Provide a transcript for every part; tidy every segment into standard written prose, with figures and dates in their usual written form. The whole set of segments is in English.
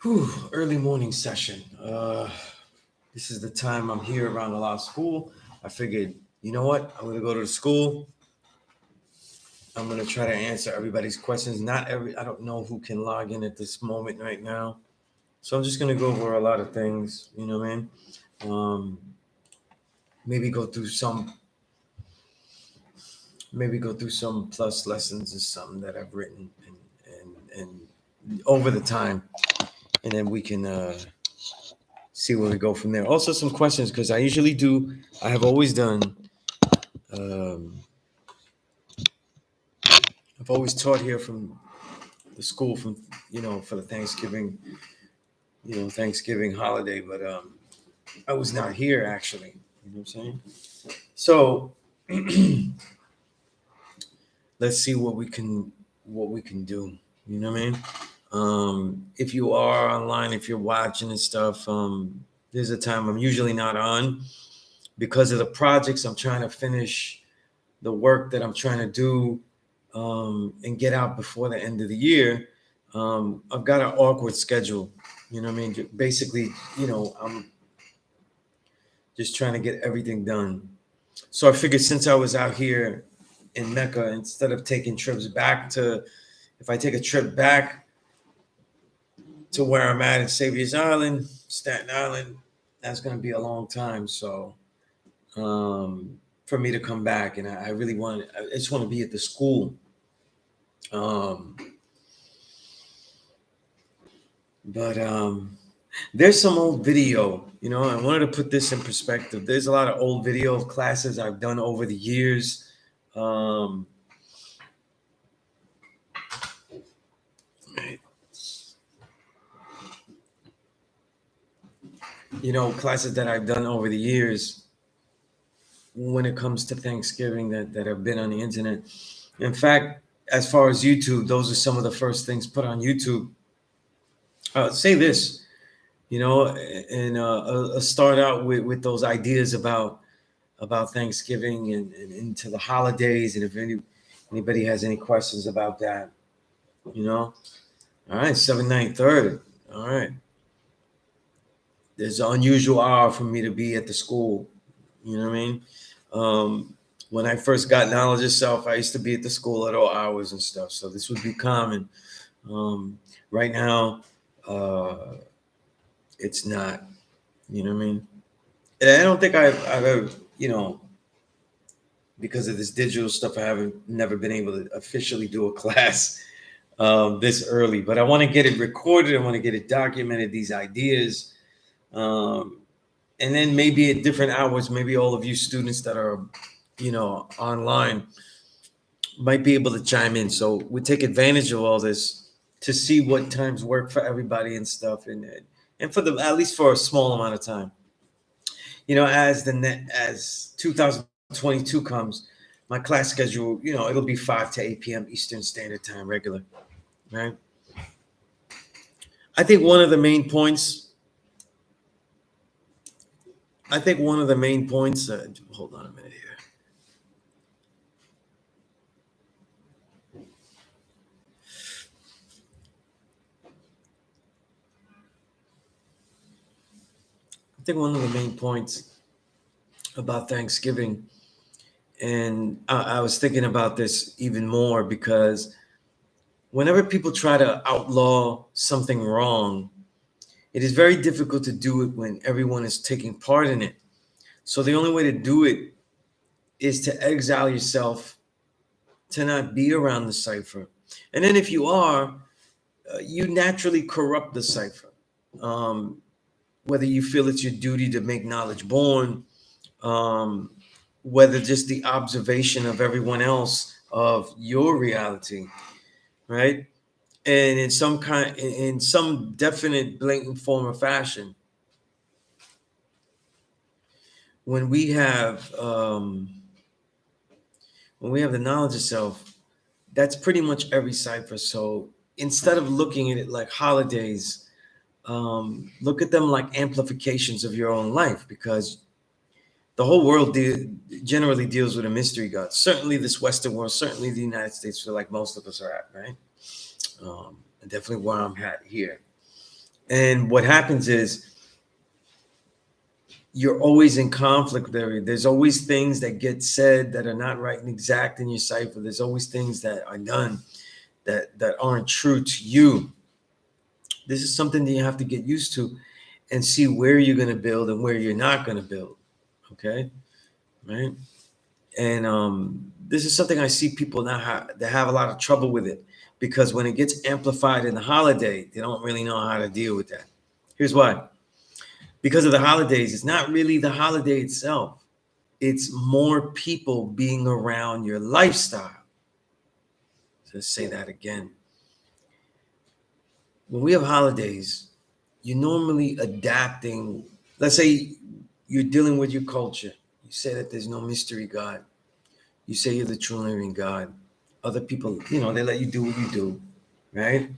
Early morning session. This is the time I'm here around a lot of school. I figured, you know what? I'm gonna go to the school. I'm gonna try to answer everybody's questions. I don't know who can log in at this moment right now. So I'm just gonna go over a lot of things, you know what I mean? Um, maybe go through some, maybe go through some plus lessons or something that I've written and over the time, and then we can see where we go from there. Also, some questions because I usually do. I have always done. Um, I've always taught here from the school from for the Thanksgiving holiday, but I was not here actually. You know what I'm saying? So let's see what we can do. You know what I mean? If you are online, if you're watching and stuff, there's a time I'm usually not on because of the projects I'm trying to finish, the work that I'm trying to do, and get out before the end of the year. I've got an awkward schedule. You know what I mean? Basically, I'm just trying to get everything done. So I figured since I was out here in Mecca, instead of taking trips back to, if I take a trip back to where I'm at in Savior's Island, Staten Island, that's going to be a long time. So for me to come back, and I just want to be at the school. Um, but there's some old video, I wanted to put this in perspective. There's a lot of old video of classes I've done over the years. Um, classes that I've done over the years when it comes to Thanksgiving that have been on the internet. In fact, as far as YouTube, those are some of the first things put on YouTube. Say this, and I'll start out with those ideas about Thanksgiving and into the holidays, and if anybody has any questions about that, you know. All right, 7/9/30. All right. There's an unusual hour for me to be at the school. You know what I mean? When I first got knowledge of self, I used to be at the school at all hours and stuff. So this would be common. Right now, uh, it's not. You know what I mean? And I don't think I've ever, because of this digital stuff, I haven't never been able to officially do a class this early. But I want to get it recorded. I want to get it documented. These ideas. And then maybe at different hours, maybe all of you students that are, online might be able to chime in. So we take advantage of all this to see what times work for everybody and stuff, and for the at least for a small amount of time. As 2022 comes, my class schedule, it'll be 5 to 8 p.m. Eastern Standard Time, regular, right? I think one of the main points. I think one of the main points. Hold on a minute here. I think one of the main points about Thanksgiving, and I was thinking about this even more because whenever people try to outlaw something wrong, it is very difficult to do it when everyone is taking part in it. So the only way to do it is to exile yourself, to not be around the cipher. And then if you are, you naturally corrupt the cipher. Um, Whether you feel it's your duty to make knowledge born, um, whether just the observation of everyone else of your reality, right? And in some definite, blatant form or fashion, when we have the knowledge of self, that's pretty much every cipher. So instead of looking at it like holidays, look at them like amplifications of your own life, because the whole world generally deals with a mystery god. Certainly, this Western world, certainly the United States, feel like most of us are at, right? And definitely where I'm at here. And what happens is you're always in conflict there. There's always things that get said that are not right and exact in your cipher. There's always things that are done that aren't true to you. This is something that you have to get used to and see where you're going to build and where you're not going to build. Okay, right? And this is something I see people now that have a lot of trouble with it, because when it gets amplified in the holiday, they don't really know how to deal with that. Here's why. Because of the holidays, it's not really the holiday itself. It's more people being around your lifestyle. Let's say that again. When we have holidays, you're normally adapting. Let's say you're dealing with your culture. You say that there's no mystery God. You say you're the true living God. Other people, they let you do what you do, right?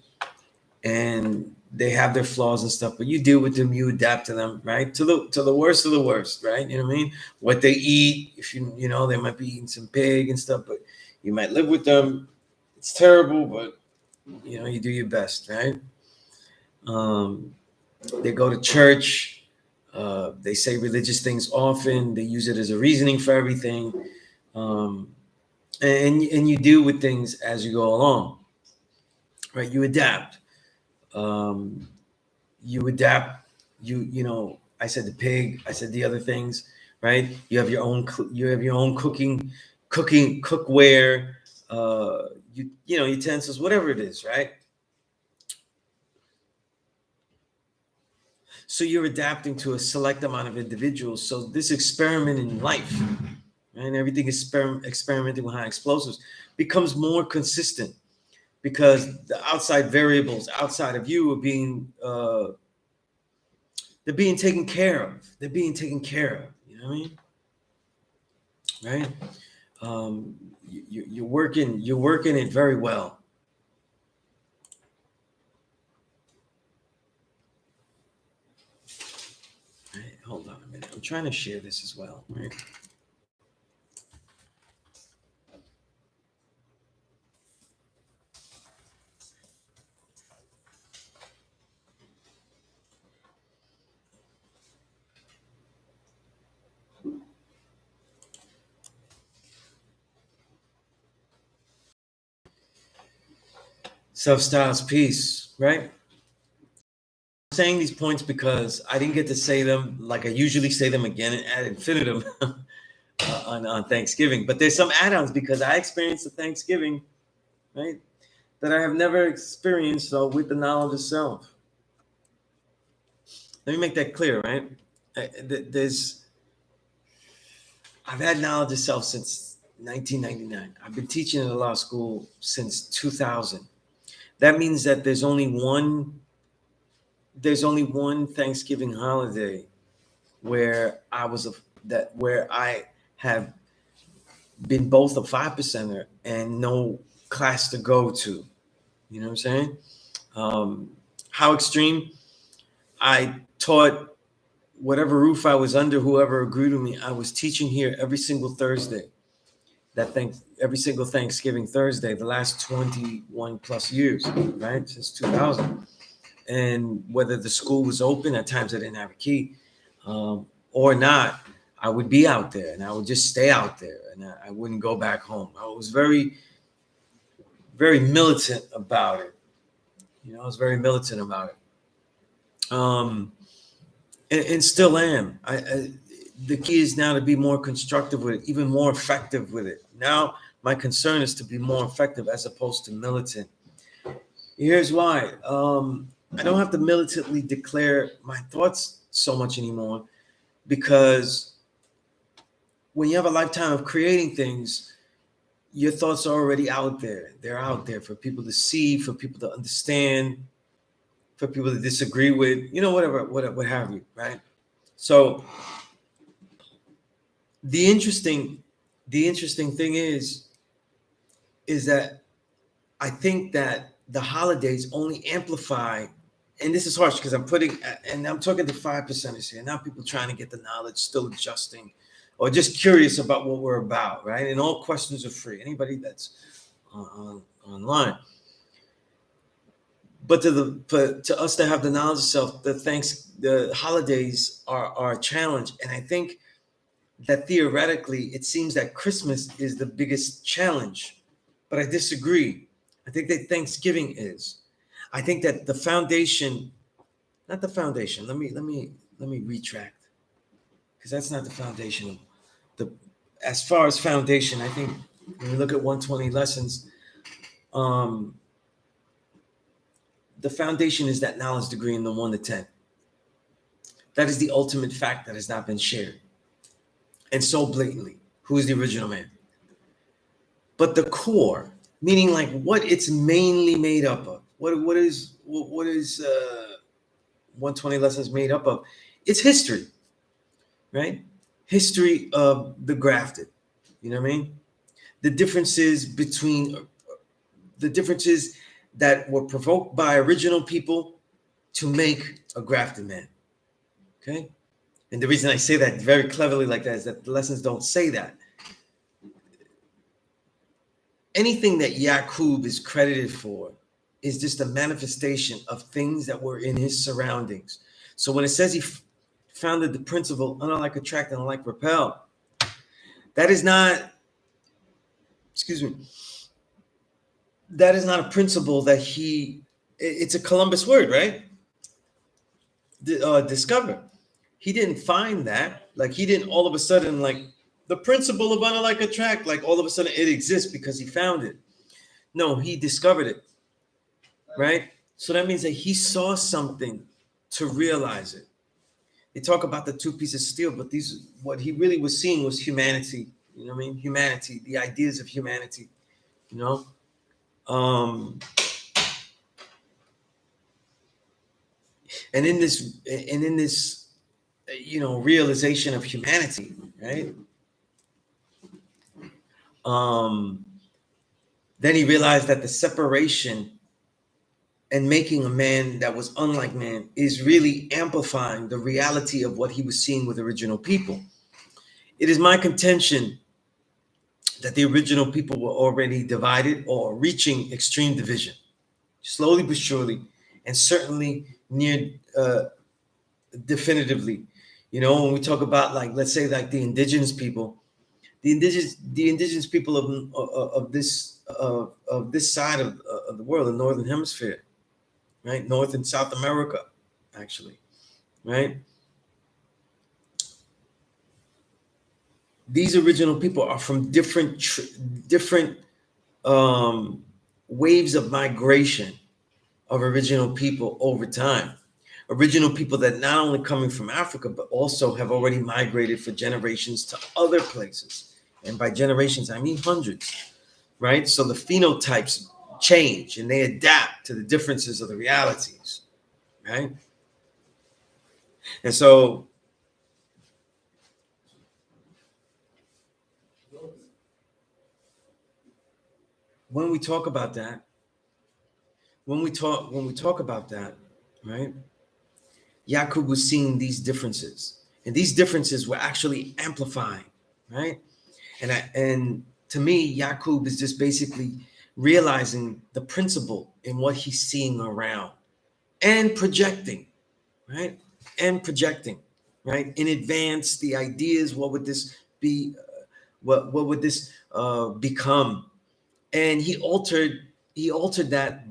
And they have their flaws and stuff, but you deal with them, you adapt to them, right? To the worst of the worst, right? You know what I mean? What they eat, if they might be eating some pig and stuff, but you might live with them. It's terrible, but you do your best, right? They go to church. They say religious things often. They use it as a reasoning for everything. And you deal with things as you go along, right? You adapt. You adapt. I said the pig. I said the other things, right? You have your own. You have your own cookware. Utensils, whatever it is, right? So you're adapting to a select amount of individuals. So this experiment in life, and everything is experimenting with high explosives, becomes more consistent, because the outside variables outside of you are they're being taken care of. They're being taken care of. You know what I mean? Right? You're working. You're working it very well. Right, hold on a minute. I'm trying to share this as well. Right? Self-styles peace. Right? Saying these points because I didn't get to say them like I usually say them again and ad infinitum on Thanksgiving. But there's some add-ons because I experienced the Thanksgiving, right, that I have never experienced with the knowledge of self. Let me make that clear, right? I've had knowledge of self since 1999. I've been teaching in a law school since 2000. That means that there's only one Thanksgiving holiday where I have been both a 5%er and no class to go to. You know what I'm saying? How extreme? I taught whatever roof I was under, whoever agreed with me. I was teaching here every single Thursday. Every single Thanksgiving Thursday, the last 21 plus years, right, since 2000. And whether the school was open, at times I didn't have a key, or not, I would be out there and I would just stay out there and I wouldn't go back home. I was very, very militant about it. I was very militant about it. And still am. The key is now to be more constructive with it, even more effective with it. Now, my concern is to be more effective as opposed to militant. Here's why. I don't have to militantly declare my thoughts so much anymore, because when you have a lifetime of creating things, your thoughts are already out there. They're out there for people to see, for people to understand, for people to disagree with, whatever, what have you, right? So the interesting thing is that I think that the holidays only amplify, and this is harsh because I'm talking to 5%ers here, not people trying to get the knowledge, still adjusting, or just curious about what we're about, right? And all questions are free. Anybody that's online. But to us to have the knowledge of self, the holidays are a challenge. And I think that theoretically it seems that Christmas is the biggest challenge. But I disagree. I think that Thanksgiving is. I think that the foundation, not the foundation, let me retract. Because that's not the foundation. The As far as foundation, I think when you look at 120 lessons, the foundation is that knowledge degree in the 1 to 10. That is the ultimate fact that has not been shared. And so blatantly, who is the original man? But the core, meaning like what it's mainly made up of. What is 120 lessons made up of? It's history, right? History of the grafted. You know what I mean? The differences that were provoked by original people to make a grafted man. Okay? And the reason I say that very cleverly like that is that the lessons don't say that. Anything that Yaqub is credited for is just a manifestation of things that were in his surroundings. So when it says he founded the principle, unlike attract and unlike repel, that is not, that is not a principle that it's a Columbus word, right? Discover. He didn't find that. Like he didn't all of a sudden, like the principle of unlike attract, like all of a sudden it exists because he found it. No, he discovered it, right? So that means that he saw something to realize it. They talk about the 2 pieces of steel, but what he really was seeing was humanity. You know what I mean? Humanity, the ideas of humanity, you know? And in this, realization of humanity, right? Then he realized that the separation and making a man that was unlike man is really amplifying the reality of what he was seeing with original people. It is my contention that the original people were already divided or reaching extreme division, slowly but surely, and certainly near definitively. You know, when we talk about, like, let's say, like the indigenous people, the indigenous people of this side of the world, the northern hemisphere, right, North and South America, actually, right. These original people are from different waves of migration of original people over time. Original people that not only coming from Africa, but also have already migrated for generations to other places. And by generations, I mean hundreds, right? So the phenotypes change and they adapt to the differences of the realities, right? And so when we talk about that, right? Yaqub was seeing these differences, and these differences were actually amplifying, right? And to me, Yaqub is just basically realizing the principle in what he's seeing around and projecting, right? In advance, the ideas, what would this be? What would this become? And he altered that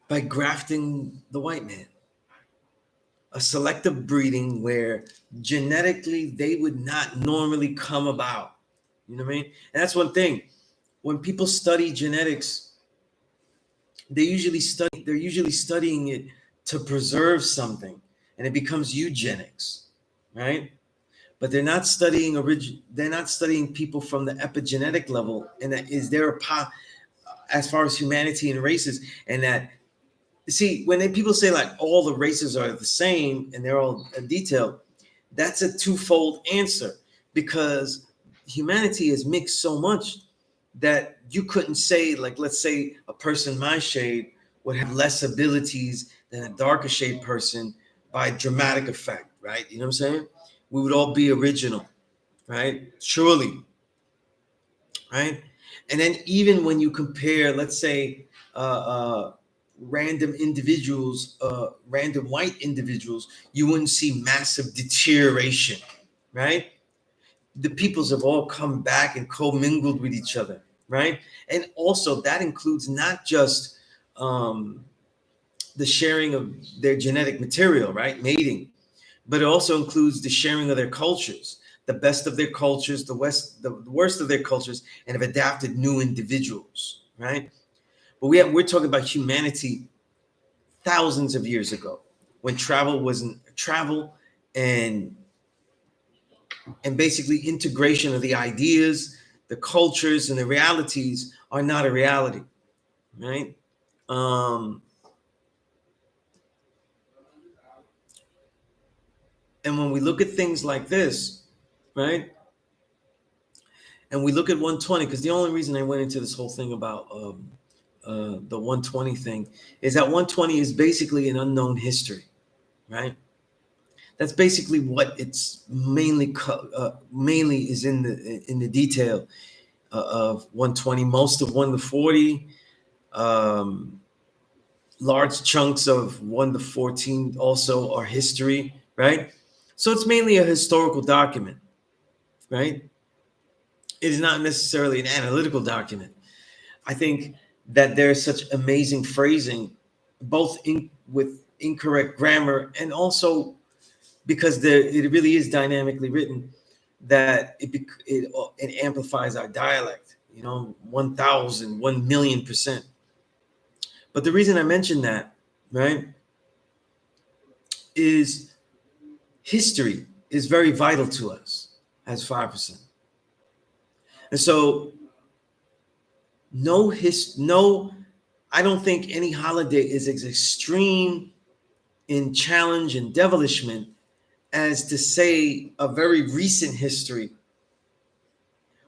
by grafting the white man, a selective breeding where genetically they would not normally come about. You know what I mean? And that's one thing. When people study genetics, they're usually studying it to preserve something, and it becomes eugenics, right? But they're not studying people from the epigenetic level, and that is there as far as humanity and races, and that, see, when people say like all the races are the same and they're all detailed, that's a twofold answer, because humanity is mixed so much that you couldn't say, like, let's say a person my shade would have less abilities than a darker shade person by dramatic effect, right? You know what I'm saying? We would all be original, right? Surely, right? And then even when you compare, let's say, random individuals, random white individuals, you wouldn't see massive deterioration, right? The peoples have all come back and commingled with each other, right? And also that includes not just the sharing of their genetic material, right? Mating, but it also includes the sharing of their cultures, the best of their cultures, the worst of their cultures, and have adapted new individuals, right? But we're talking about humanity thousands of years ago, when travel wasn't travel, and basically integration of the ideas, the cultures, and the realities are not a reality, right? Um, and when we look at things like this, right, and we look at 120, because the only reason I went into this whole thing about the 120 thing is that 120 is basically an unknown history, right? That's basically what it's mainly is in the detail of 120. Most of 1 to 40, large chunks of 1 to 14 also are history, right? So it's mainly a historical document, right? It is not necessarily an analytical document. I think that there's such amazing phrasing, both with incorrect grammar and also because it really is dynamically written, that it amplifies our dialect, 1,000, 1,000,000%. But the reason I mention that, right, is history is very vital to us as 5%. And so no, I don't think any holiday is as extreme in challenge and devilishment as to say a very recent history,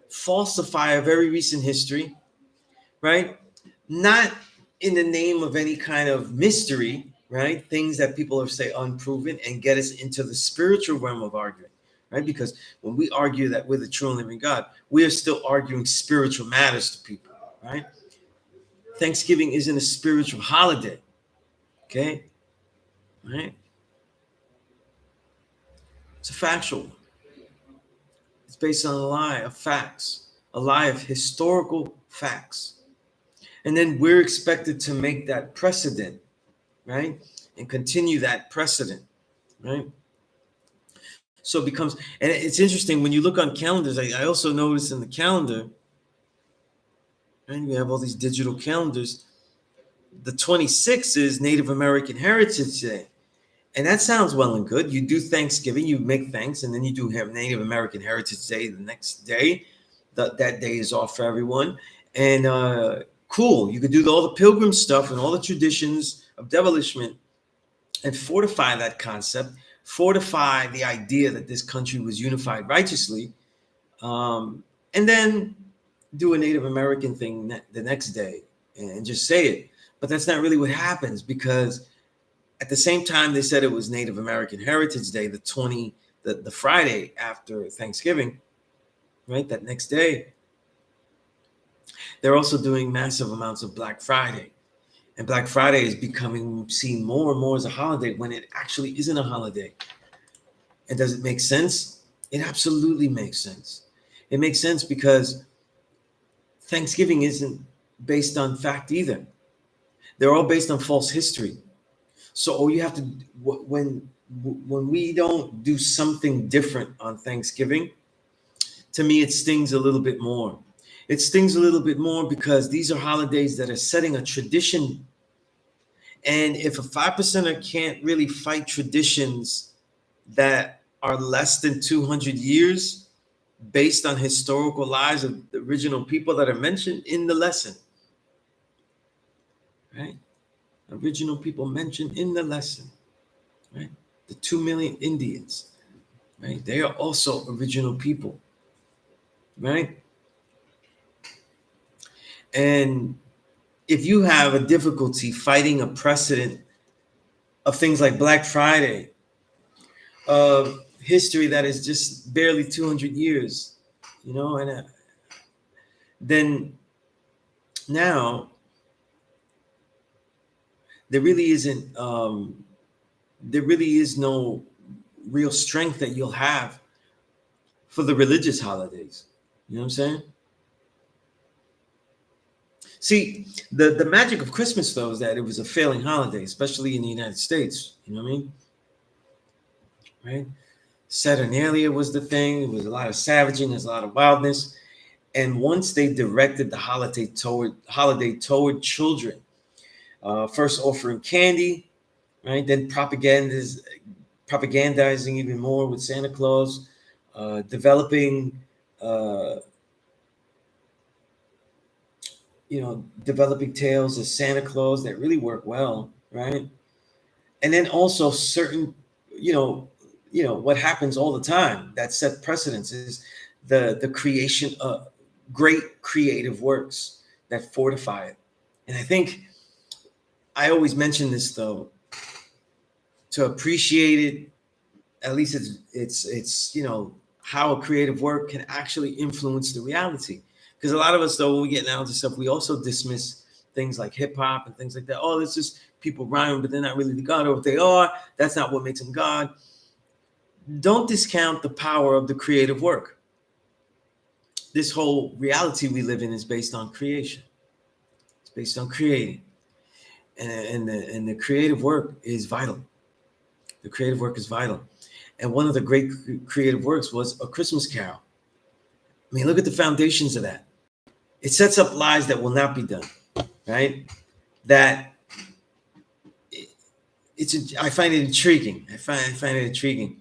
falsify a very recent history, right? Not in the name of any kind of mystery, right? Things that people are say unproven, and get us into the spiritual realm of arguing, right? Because when we argue that we're the true and living God, we are still arguing spiritual matters to people, right? Thanksgiving isn't a spiritual holiday, okay? Right? It's a factual one. It's based on a lie of facts, a lie of historical facts. And then we're expected to make that precedent, right? And continue that precedent, right? So it becomes, and it's interesting when you look on calendars. I also noticed in the calendar, and we have all these digital calendars. The 26th is Native American Heritage Day. And that sounds well and good. You do Thanksgiving, you make thanks, and then you do have Native American Heritage Day the next day. That day is off for everyone. And cool. You could do all the pilgrim stuff and all the traditions of devilishment and fortify that concept, fortify the idea that this country was unified righteously, and then do a Native American thing the next day and just say it. But that's not really what happens, because at the same time they said it was Native American Heritage Day, the Friday after Thanksgiving, right? That next day, they're also doing massive amounts of Black Friday. And Black Friday is becoming seen more and more as a holiday when it actually isn't a holiday. And does it make sense? It absolutely makes sense. It makes sense because Thanksgiving isn't based on fact either. They're all based on false history. So all you have to, when we don't do something different on Thanksgiving, to me it stings a little bit more. It stings a little bit more because these are holidays that are setting a tradition. And if a 5%er can't really fight traditions that are less than 200 years based on historical lives of the original people that are mentioned in the lesson, right? Original people mentioned in the lesson, right? The 2 million Indians, right? They are also original people, right? And if you have a difficulty fighting a precedent of things like Black Friday, of history that is just barely 200 years, and then now there really isn't. There really is no real strength that you'll have for the religious holidays. You know what I'm saying? See, the magic of Christmas though is that it was a failing holiday, especially in the United States. You know what I mean? Right? Saturnalia was the thing. It was a lot of savaging. There's a lot of wildness. And once they directed the holiday toward children, first offering candy, right? Then propagandizing even more with Santa Claus, developing, uh, developing tales of Santa Claus that really work well, right? And then also certain, you know, what happens all the time that set precedents is the creation of great creative works that fortify it. And I think I always mention this though, to appreciate it, at least it's how a creative work can actually influence the reality. Because a lot of us though, when we get down to stuff, we also dismiss things like hip hop and things like that. Oh, it's just people rhyming, but they're not really the God. Or if they are, that's not what makes them God. Don't discount the power of the creative work. This whole reality we live in is based on creation. It's based on creating, and the creative work is vital. The creative work is vital. And one of the great creative works was A Christmas Carol. I mean, look at the foundations of that. It sets up lies that will not be done, right? That I find it intriguing. I find it intriguing.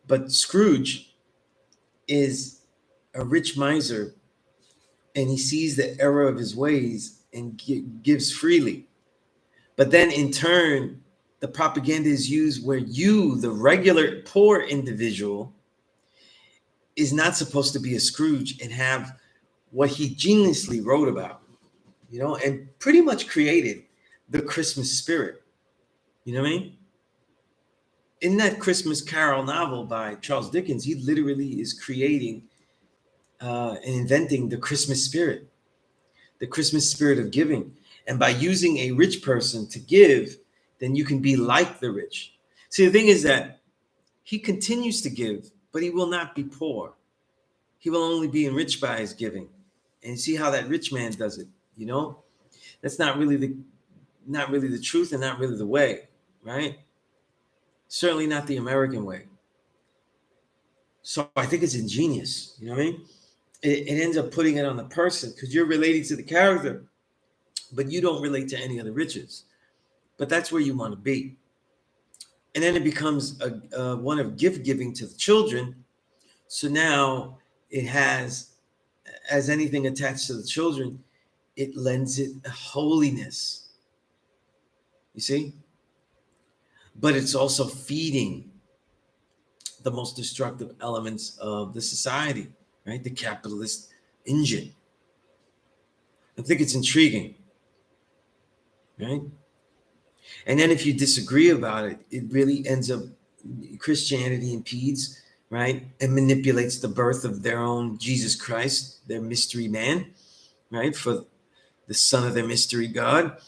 But Scrooge is a rich miser, and he sees the error of his ways and gives freely. But then in turn, the propaganda is used where you, the regular poor individual, is not supposed to be a Scrooge and have what he geniusly wrote about, and pretty much created the Christmas spirit. You know what I mean? In that Christmas Carol novel by Charles Dickens, he literally is creating and inventing the Christmas spirit of giving. And by using a rich person to give, then you can be like the rich. See, the thing is that he continues to give, but he will not be poor. He will only be enriched by his giving. And see how that rich man does it, That's not really the truth and not really the way, right? Certainly not the American way. So I think it's ingenious, you know what I mean? It ends up putting it on the person because you're relating to the character, but you don't relate to any of the riches. But that's where you want to be. And then it becomes a one of gift giving to the children. So now it has, as anything attached to the children, it lends it a holiness. You see? But it's also feeding the most destructive elements of the society, right? The capitalist engine. I think it's intriguing, right? And then if you disagree about it, it really ends up Christianity impedes, right? And manipulates the birth of their own Jesus Christ, their mystery man, right? For the son of their mystery God.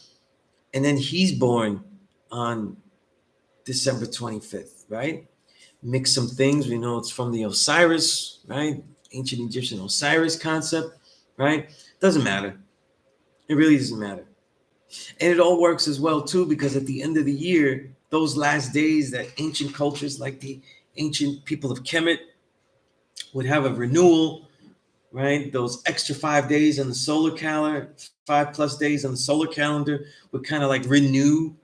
And then he's born on December 25th, right? Mix some things. We know it's from the Osiris, right? Ancient Egyptian Osiris concept, right? Doesn't matter. It really doesn't matter. And it all works as well, too, because at the end of the year, those last days that ancient cultures like the ancient people of Kemet would have a renewal, right? Those extra 5 days on the solar calendar, 5+ days on the solar calendar would kind of like renew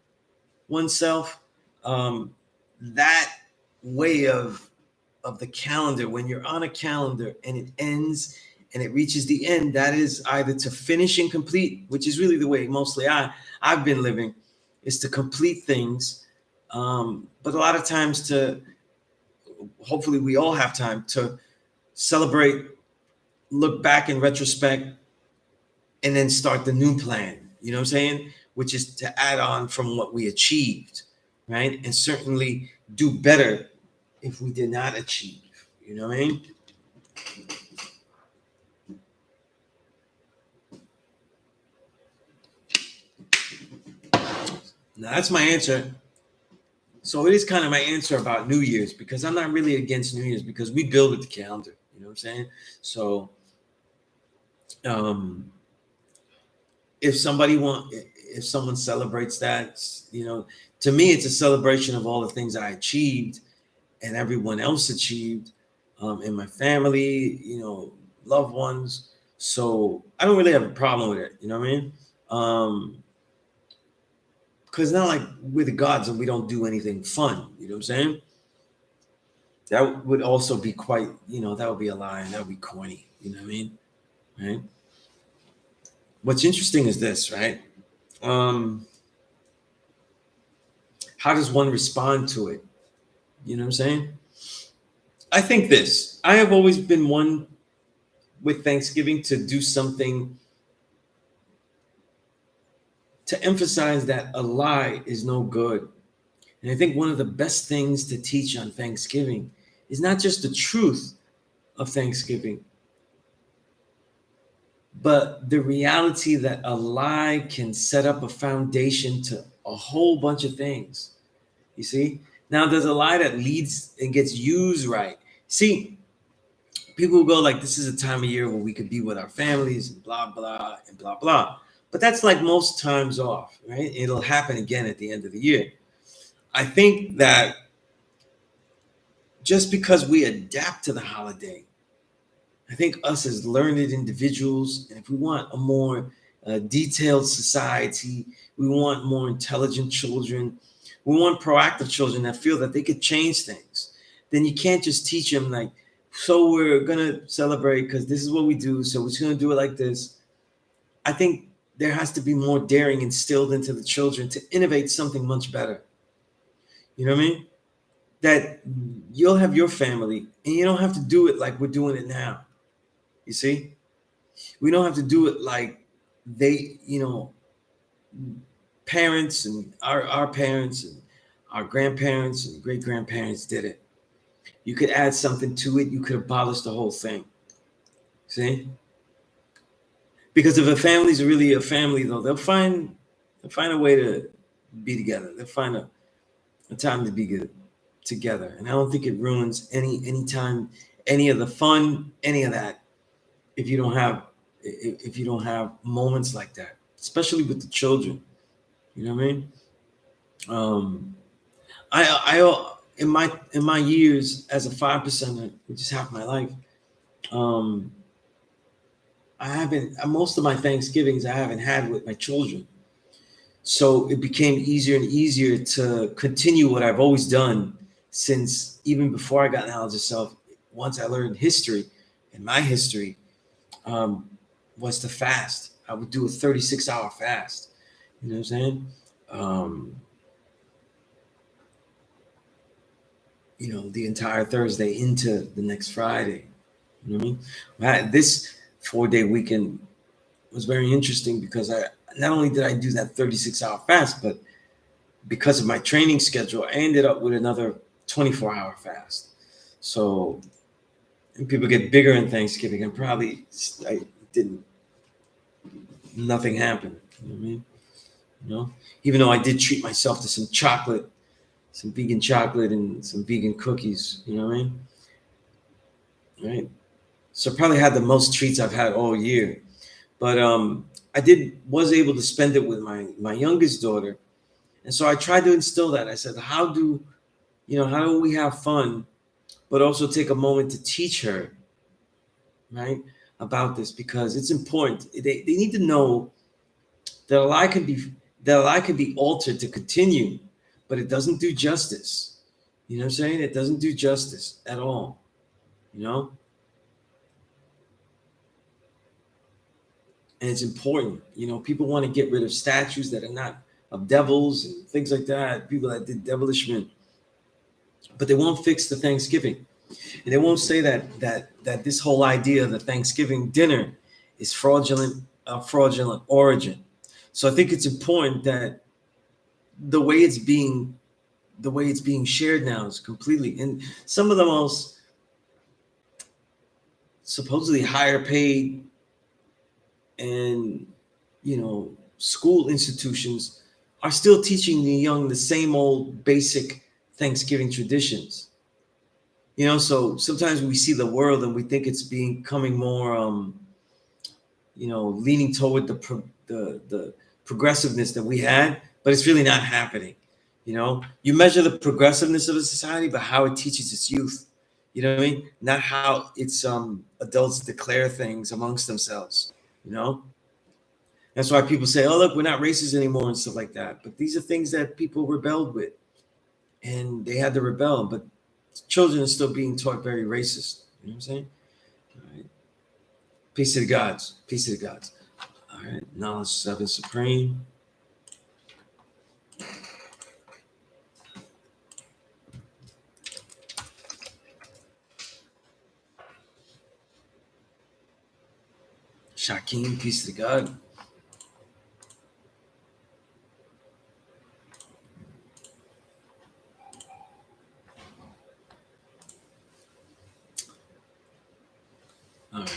oneself. That way of the calendar, when you're on a calendar and it ends and it reaches the end, that is either to finish and complete, which is really the way mostly I've been living, is to complete things. But a lot of times hopefully we all have time to celebrate, look back in retrospect, and then start the new plan. You know what I'm saying? Which is to add on from what we achieved, right? And certainly do better if we did not achieve. You know what I mean? Now that's my answer. So it is kind of my answer about New Year's, because I'm not really against New Year's, because we build with the calendar. You know what I'm saying? So um, if someone celebrates that, to me it's a celebration of all the things I achieved and everyone else achieved, in my family, loved ones. So I don't really have a problem with it. You know what I mean? Because not like we're the gods and we don't do anything fun. You know what I'm saying? That would also be quite, that would be a lie, and that would be corny. You know what I mean? Right? What's interesting is this, right? Um, how does one respond to it? You know what I'm saying? I think this. I have always been one with Thanksgiving to do something to emphasize that a lie is no good. And I think one of the best things to teach on Thanksgiving is not just the truth of Thanksgiving, but the reality that a lie can set up a foundation to a whole bunch of things. You see? Now, there's a lie that leads and gets used right. See, people will go like, this is a time of year where we could be with our families and blah, blah, and blah, blah. But that's like most times off, right? It'll happen again at the end of the year. I think that just because we adapt to the holiday, I think us as learned individuals, and if we want a more detailed society, we want more intelligent children, we want proactive children that feel that they could change things, then you can't just teach them like, so we're going to celebrate because this is what we do, so we're just going to do it like this. I think there has to be more daring instilled into the children to innovate something much better. You know what I mean? That you'll have your family and you don't have to do it like we're doing it now. You see? We don't have to do it like they, parents and our parents and our grandparents and great grandparents did it. You could add something to it. You could abolish the whole thing. See? Because if a family's really a family, though, they'll find a way to be together. They'll find a time to be good together. And I don't think it ruins any time, any of the fun, any of that, if you don't have moments like that, especially with the children. You know what I mean? Um, I in my years as a 5%er, which is half my life, um, I haven't most of my Thanksgivings I haven't had with my children. So it became easier and easier to continue what I've always done since even before I got knowledge of self. Once I learned history, and my history was to fast. I would do a 36-hour fast. You know what I'm saying? Um, the entire Thursday into the next Friday. You know what I mean? This 4-day weekend was very interesting because I not only did I do that 36-hour fast, but because of my training schedule, I ended up with another 24-hour fast. So, and people get bigger in Thanksgiving, and probably I didn't. Nothing happened. You know what I mean? Even though I did treat myself to some chocolate, some vegan chocolate, and some vegan cookies. You know what I mean? Right. So I probably had the most treats I've had all year. But was able to spend it with my youngest daughter, and so I tried to instill that. I said, how do we have fun, but also take a moment to teach her, right, about this, because it's important. They need to know that a lie can be altered to continue, but it doesn't do justice. You know what I'm saying? It doesn't do justice at all. You know, and it's important. People want to get rid of statues that are not of devils and things like that. People that did devilishment, but they won't fix the Thanksgiving, and they won't say that this whole idea of the Thanksgiving dinner is fraudulent origin. So I think it's important that the way it's being the way it's being shared now is completely, and some of the most supposedly higher paid and school institutions are still teaching the young the same old basic Thanksgiving traditions. So sometimes we see the world and we think it's becoming more, leaning toward the progressiveness that we had, but it's really not happening. You measure the progressiveness of a society by how it teaches its youth. You know what I mean? Not how its adults declare things amongst themselves. You know, that's why people say, "Oh, look, we're not racist anymore" and stuff like that. But these are things that people rebelled with, and they had to rebel. But children are still being taught very racist. You know what I'm saying? All right. Peace to the gods. Peace to the gods. All right. Knowledge seven supreme. Shakim, peace to the god. All right.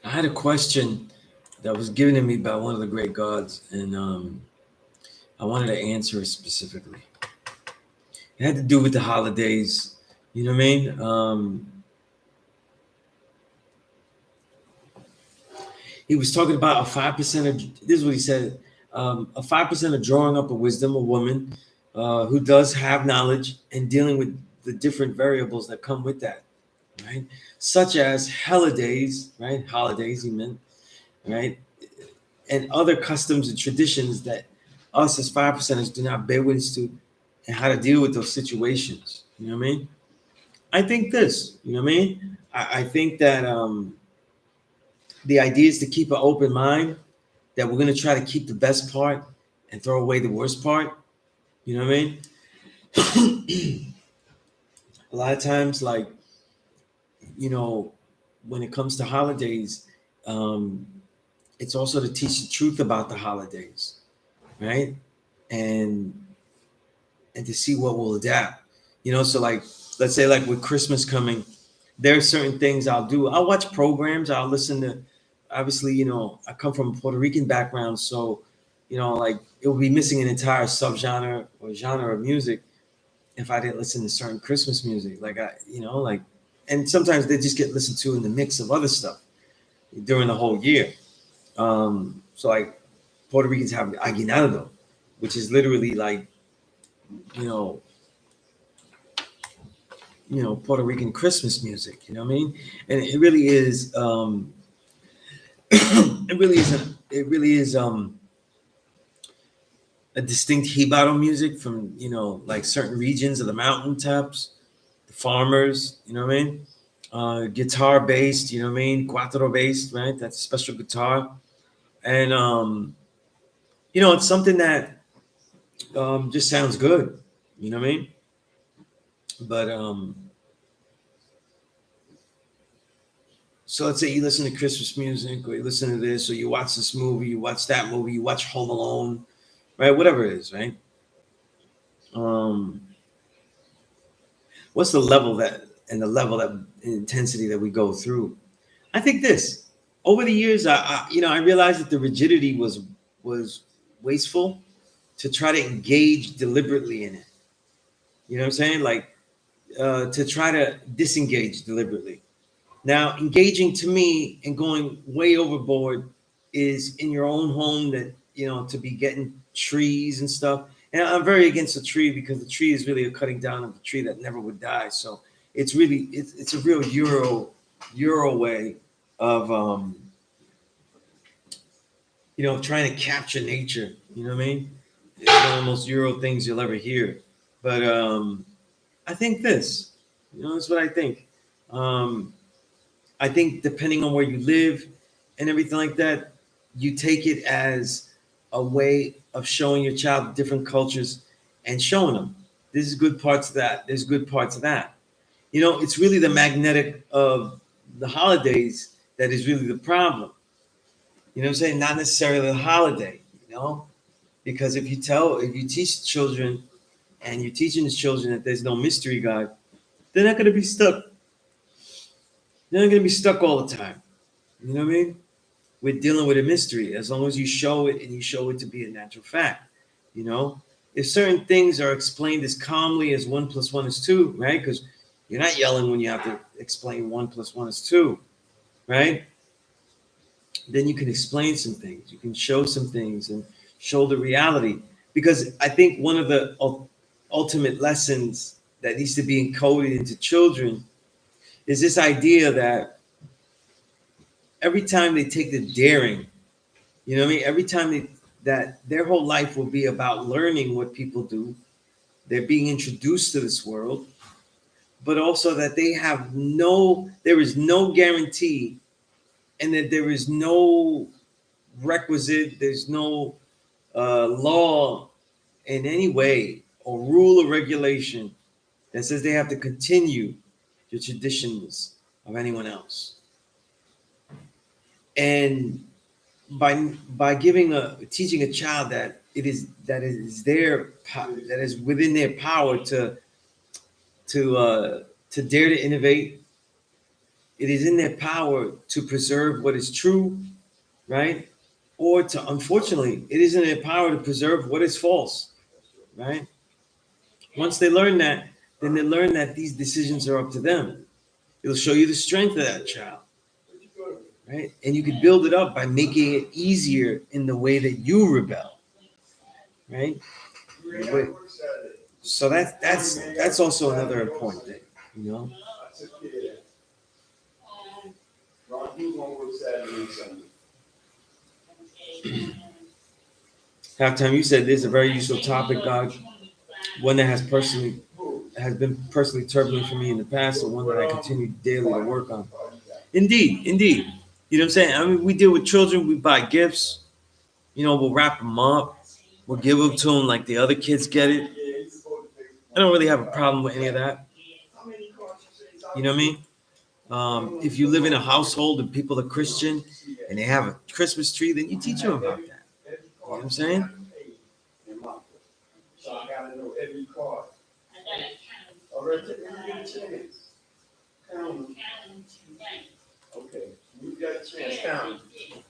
I had a question that was given to me by one of the great gods, and I wanted to answer it specifically. It had to do with the holidays. You know what I mean? He was talking about a 5% of, this is what he said, a 5% of drawing up a wisdom, a woman who does have knowledge and dealing with the different variables that come with that, right? Such as holidays, right? Holidays, he meant, right? And other customs and traditions that us as 5%ers do not bear witness to, and how to deal with those situations. You know what I mean? I think this, you know what I mean? I think that the idea is to keep an open mind, that we're going to try to keep the best part and throw away the worst part. You know what I mean? A lot of times, like, you know, when it comes to holidays, um, it's also to teach the truth about the holidays, right? And to see what will adapt. So like, let's say like with Christmas coming, there are certain things I'll do. I'll watch programs. I'll listen to. Obviously, I come from a Puerto Rican background, so like it would be missing an entire subgenre or genre of music if I didn't listen to certain Christmas music. Like like, and sometimes they just get listened to in the mix of other stuff during the whole year. So like Puerto Ricans have aguinaldo, which is literally like you know Puerto Rican Christmas music. You know what I mean? And it really is. It really is a distinct Hibaro music from like certain regions of the mountaintops, the farmers. You know what I mean? Guitar based. You know what I mean? Cuatro based, right? That's a special guitar, and it's something that just sounds good. You know what I mean? But so let's say you listen to Christmas music, or you listen to this, or you watch this movie, you watch that movie, you watch Home Alone, right? Whatever it is, right? Um, what's the level that and the level that intensity that we go through? I think this over the years, I realized that the rigidity was wasteful to try to engage deliberately in it. You know what I'm saying? Like to try to disengage deliberately. Now, engaging to me and going way overboard is in your own home, that, to be getting trees and stuff. And I'm very against the tree, because the tree is really a cutting down of the tree that never would die. So it's a real Euro way of, trying to capture nature. You know what I mean? It's one of the most Euro things you'll ever hear. But I think this, that's what I think. Um, I think depending on where you live and everything like that, you take it as a way of showing your child different cultures and showing them this is good parts of that. There's good parts of that. It's really the magnetic of the holidays that is really the problem. You know what I'm saying? Not necessarily the holiday, Because if you teach children and you're teaching the children that there's no mystery God, they're not going to be stuck. They're not going to be stuck all the time. You know what I mean? We're dealing with a mystery as long as you show it and you show it to be a natural fact. You know, if certain things are explained as calmly as 1 + 1 is 2, right? Because you're not yelling when you have to explain 1 + 1 is 2, right? Then you can explain some things. You can show some things and show the reality. Because I think one of the ultimate lessons that needs to be encoded into children is this idea that every time they take the daring, you know what I mean? Every time that their whole life will be about learning what people do, they're being introduced to this world, but also that there is no guarantee, and that there is no requisite, there's no law in any way or rule or regulation that says they have to continue the traditions of anyone else. And by teaching a child that it is that is within their power to dare to innovate. It is in their power to preserve what is true, right? Or to, unfortunately, it is in their power to preserve what is false, right? Once they learn that, then they learn that these decisions are up to them. It'll show you the strength of that child, right? And you can build it up by making it easier in the way that you rebel, right? But, so that's also another important thing, you know. Halftime, you said this is a very useful topic, God. One that has been personally turbulent for me in the past, and one that I continue daily to work on. Indeed, indeed. You know what I'm saying? I mean, we deal with children. We buy gifts. You know, we'll wrap them up. We'll give them to them like the other kids get it. I don't really have a problem with any of that. You know what I mean? If you live in a household and people are Christian and they have a Christmas tree, then you teach them about that. You know what I'm saying? So I gotta know every card. All right, take a chance. Count them. Okay, you got a chance. Count them.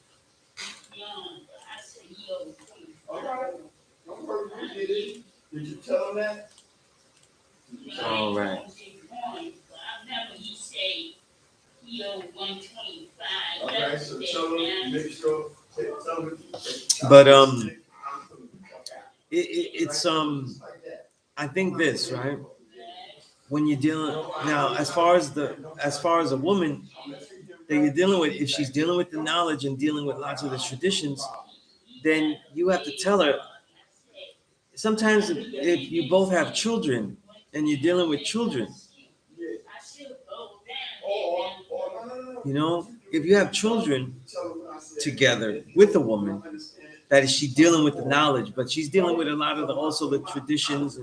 All right. Don't worry, you did it. Did you tell them that? All right. Okay, so tell them, make sure, tell them. But it's I think this, right? When you're dealing now, as far as a woman that you're dealing with, if she's dealing with the knowledge and dealing with lots of the traditions, then you have to tell her. Sometimes if you both have children and you're dealing with children, you know, if you have children together with a woman, that is she dealing with the knowledge, but she's dealing with a lot of also the traditions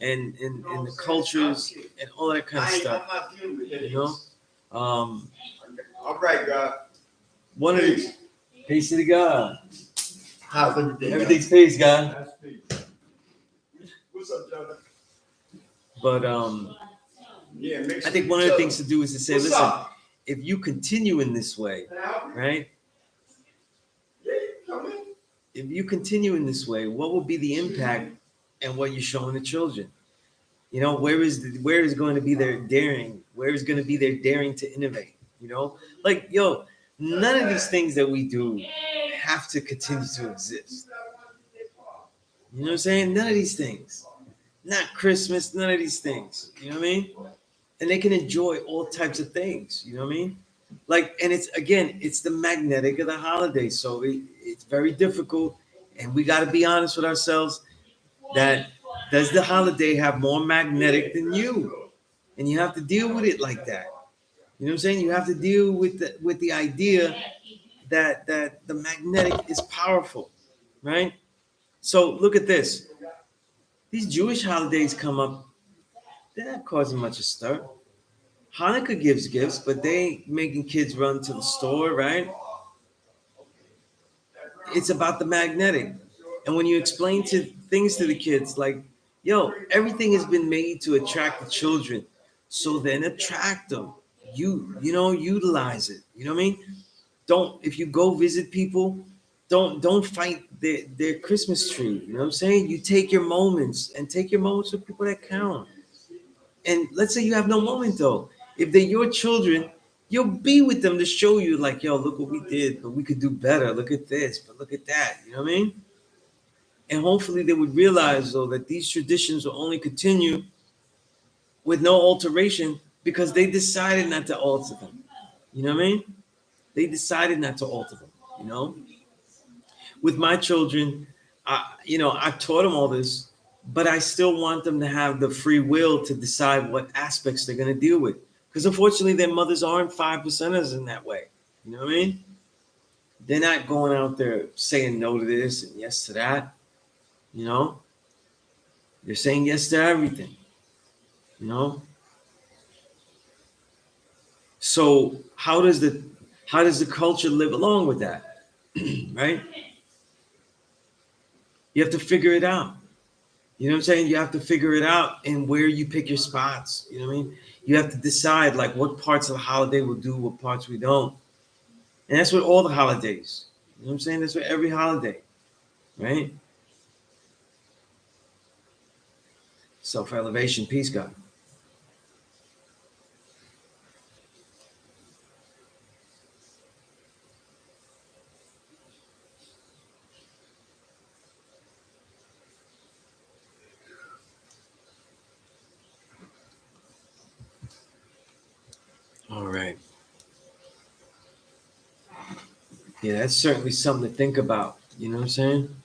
and the cultures and all that kind of stuff. You know? All right, God. One of the peace to God. Everything's peace, God. What's up, Jonathan? But I think one of the things to do is to say, listen, if you continue in this way, right? If you continue in this way, what will be the impact and what you're showing the children? You know, where is going to be their daring? Where is going to be their daring to innovate? You know, like, yo, none of these things that we do have to continue to exist. You know what I'm saying? None of these things. Not Christmas, none of these things. You know what I mean? And they can enjoy all types of things. You know what I mean? Like, and it's the magnetic of the holidays. So it's very difficult. And we got to be honest with ourselves that does the holiday have more magnetic than you? And you have to deal with it like that. You know what I'm saying? You have to deal with the idea that the magnetic is powerful, right? So look at this. These Jewish holidays come up, they're not causing much of stir. Hanukkah gives gifts, but they ain't making kids run to the store, right? It's about the magnetic. And when you explain to things to the kids, like, yo, everything has been made to attract the children. So then attract them. Utilize it. You know what I mean? Don't, if you go visit people, don't fight their Christmas tree. You know what I'm saying? You take your moments and take your moments with people that count. And let's say you have no moment though. If they're your children, you'll be with them to show you, like, yo, look what we did, but we could do better. Look at this, but look at that. You know what I mean? And hopefully they would realize though that these traditions will only continue with no alteration because they decided not to alter them. You know what I mean? They decided not to alter them. You know, with my children, I've taught them all this, but I still want them to have the free will to decide what aspects they're going to deal with. Because unfortunately, their mothers aren't 5%ers in that way. You know what I mean? They're not going out there saying no to this and yes to that. You know, they're saying yes to everything. You know, so how does the culture live along with that? Right? You have to figure it out. You know what I'm saying? You have to figure it out and where you pick your spots. You know what I mean? You have to decide like what parts of the holiday we'll do, what parts we don't. And that's with all the holidays. You know what I'm saying? That's with every holiday, right? Self-elevation, peace, God. All right. Yeah, that's certainly something to think about. You know what I'm saying?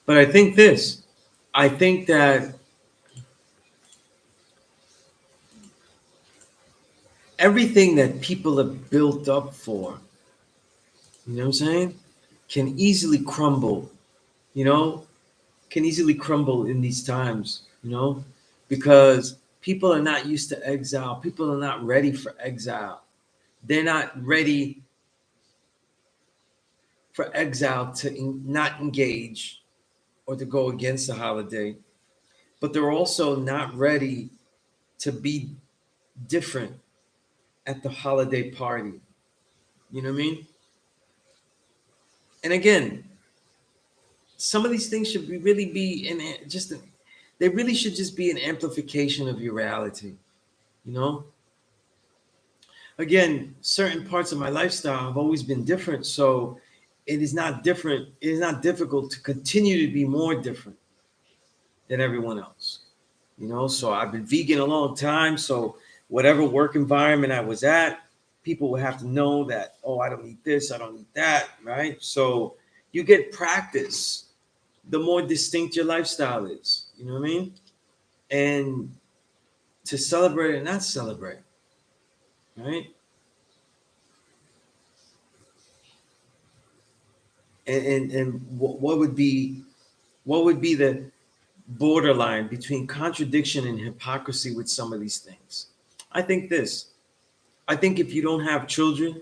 But I think this. I think that everything that people have built up for, you know what I'm saying, can easily crumble, you know, can easily crumble in these times, because people are not used to exile. People are not ready for exile. They're not ready for exile to not engage or to go against the holiday, but they're also not ready to be different at the holiday party. You know what I mean? And again, some of these things should really be they really should just be an amplification of your reality. You know, again, certain parts of my lifestyle have always been different, so it is not different. It is not difficult to continue to be more different than everyone else. So I've been vegan a long time, so whatever work environment I was at, people would have to know that, oh, I don't eat this, I don't eat that, right? So you get practice the more distinct your lifestyle is. You know what I mean? And to celebrate and not celebrate, right? And what would be the borderline between contradiction and hypocrisy with some of these things? I think this. I think if you don't have children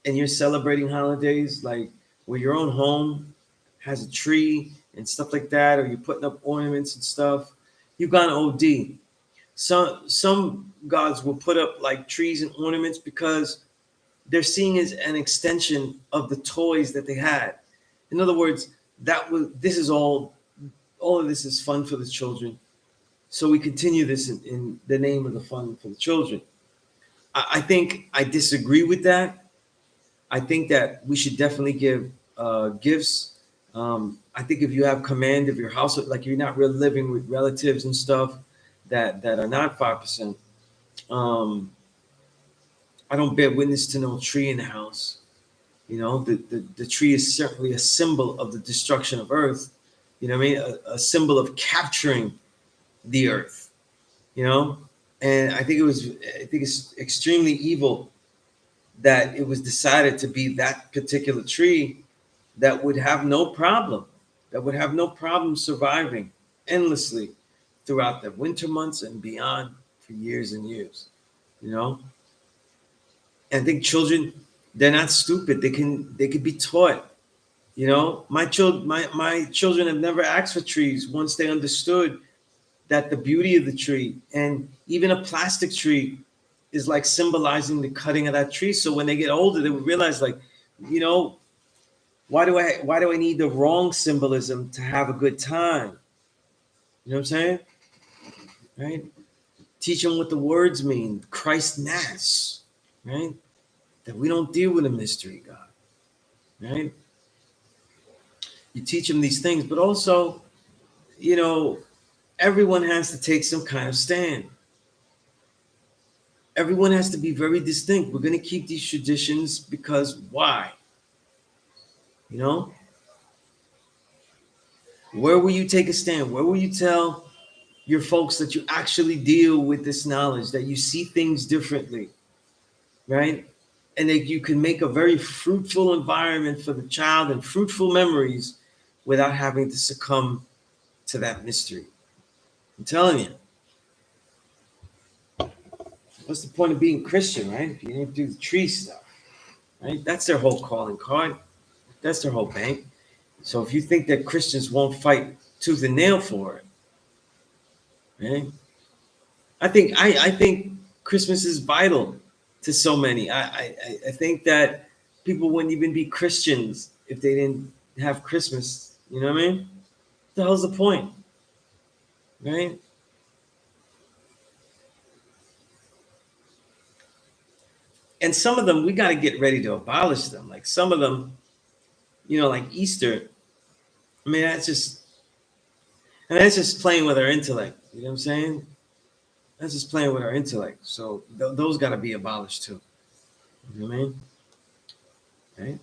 and you're celebrating holidays like where your own home has a tree and stuff like that, or you're putting up ornaments and stuff, you've gone OD. Some gods will put up like trees and ornaments because they're seeing as an extension of the toys that they had. In other words, this is all of this is fun for the children. So we continue this in the name of the fun for the children. I think I disagree with that. I think that we should definitely give gifts. I think if you have command of your house, like you're not really living with relatives and stuff that are not 5%. I don't bear witness to no tree in the house. The tree is certainly a symbol of the destruction of earth. You know what I mean? A symbol of capturing the earth. You know, and I think it's extremely evil that it was decided to be that particular tree that would have no problem, surviving endlessly throughout the winter months and beyond for years and years. You know, and I think children, they're not stupid. They can be taught. You know, my children have never asked for trees once they understood that the beauty of the tree, and even a plastic tree, is like symbolizing the cutting of that tree. So when they get older, they would realize, like, you know, why do I need the wrong symbolism to have a good time? You know what I'm saying? Right? Teach them what the words mean. Christ Mass, right? That we don't deal with a mystery God, right? You teach them these things, but also, you know, everyone has to take some kind of stand. Everyone has to be very distinct. We're going to keep these traditions because why? You know, where will you take a stand? Where will you tell your folks that you actually deal with this knowledge, that you see things differently, right? And that you can make a very fruitful environment for the child and fruitful memories without having to succumb to that mystery. I'm telling you, what's the point of being Christian, right? If you don't do the tree stuff, right? That's their whole calling card. That's their whole bank. So if you think that Christians won't fight tooth and nail for it, right? I think Christmas is vital to so many. I think that people wouldn't even be Christians if they didn't have Christmas. You know what I mean? What the hell's the point, right? And some of them we got to get ready to abolish them. Like some of them, you know, like Easter. I mean, that's just playing with our intellect. You know what I'm saying? That's just playing with our intellect. So those got to be abolished too. You know what I mean? Right?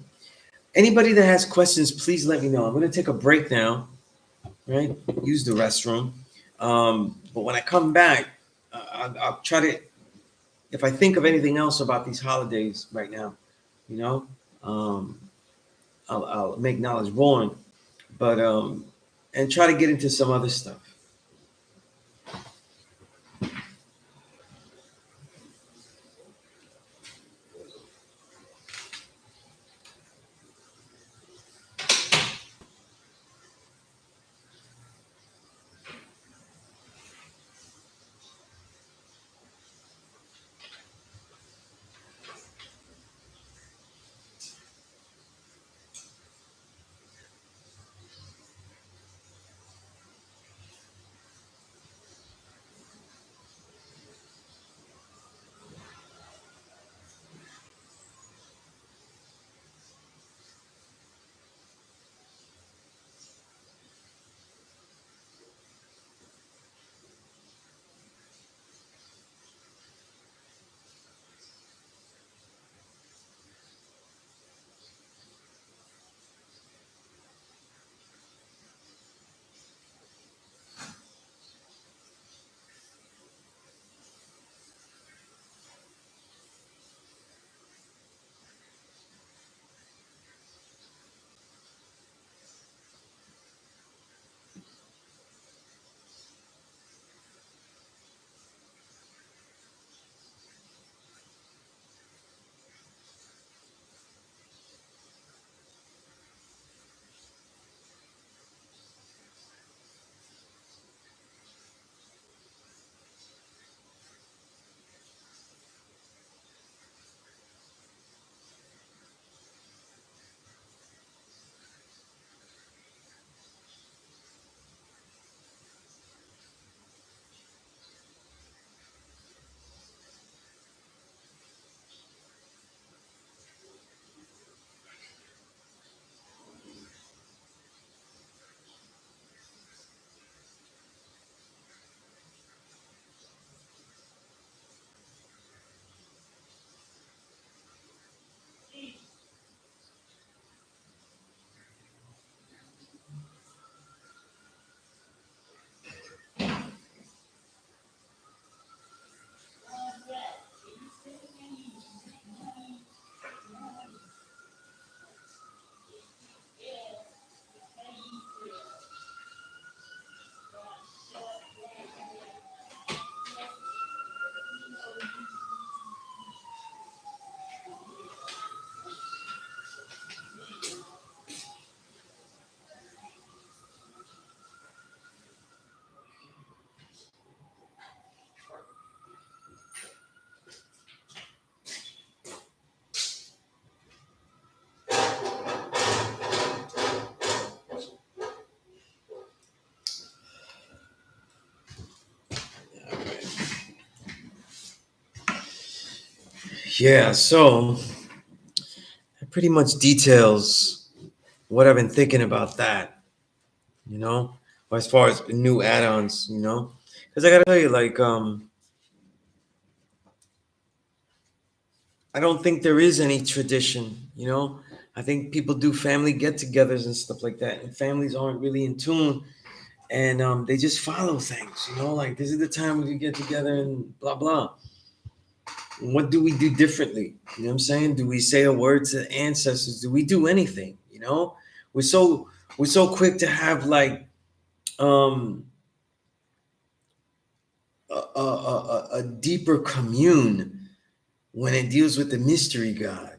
Anybody that has questions, please let me know. I'm going to take a break now, right? Use the restroom. But when I come back, I'll try to, if I think of anything else about these holidays right now, you know, um, I'll make knowledge born, but, and try to get into some other stuff. Yeah, so it pretty much details what I've been thinking about that, you know, or as far as new add-ons, you know, because I gotta tell you, like, I don't think there is any tradition, you know. I think people do family get-togethers and stuff like that, and families aren't really in tune, and they just follow things, you know, like this is the time we can get together and blah blah. What do we do differently? You know what I'm saying? Do we say a word to the ancestors? Do we do anything? You know, we're so we're so quick to have like um a deeper commune when it deals with the mystery God.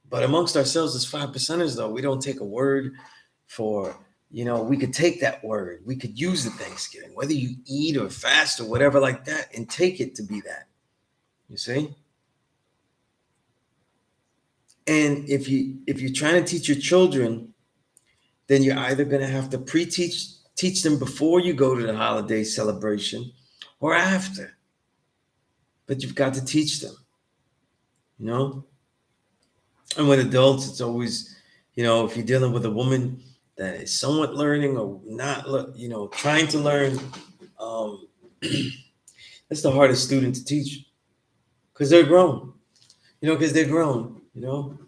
But amongst ourselves as 5%ers, though, we don't take a word for, you know, we could take that word. We could use the Thanksgiving, whether you eat or fast or whatever like that, and take it to be that. You see? And if you're trying to teach your children, then you're either going to have to teach them before you go to the holiday celebration or after. But you've got to teach them, you know? And with adults, it's always, you know, if you're dealing with a woman that is somewhat learning or not, you know, trying to learn, um, that's the hardest student to teach because they're grown, you know, because they're grown, you know,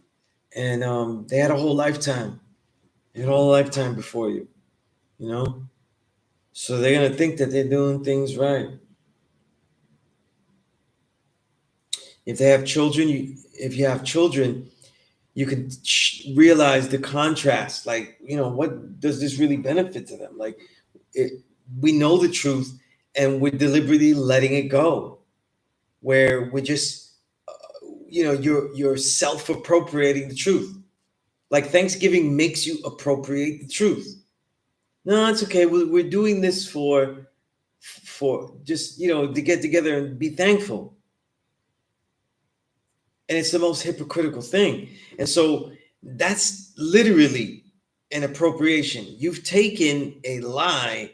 and they had a whole lifetime, they had a whole lifetime before you, you know, so they're gonna think that they're doing things right. If they have children, if you have children, you can realize the contrast. Like, you know, what does this really benefit to them? Like, it, we know the truth, and we're deliberately letting it go. Where we're just, you know, you're self appropriating the truth. Like Thanksgiving makes you appropriate the truth. No, it's okay. We're doing this for just, you know, to get together and be thankful. And it's the most hypocritical thing. And so that's literally an appropriation. You've taken a lie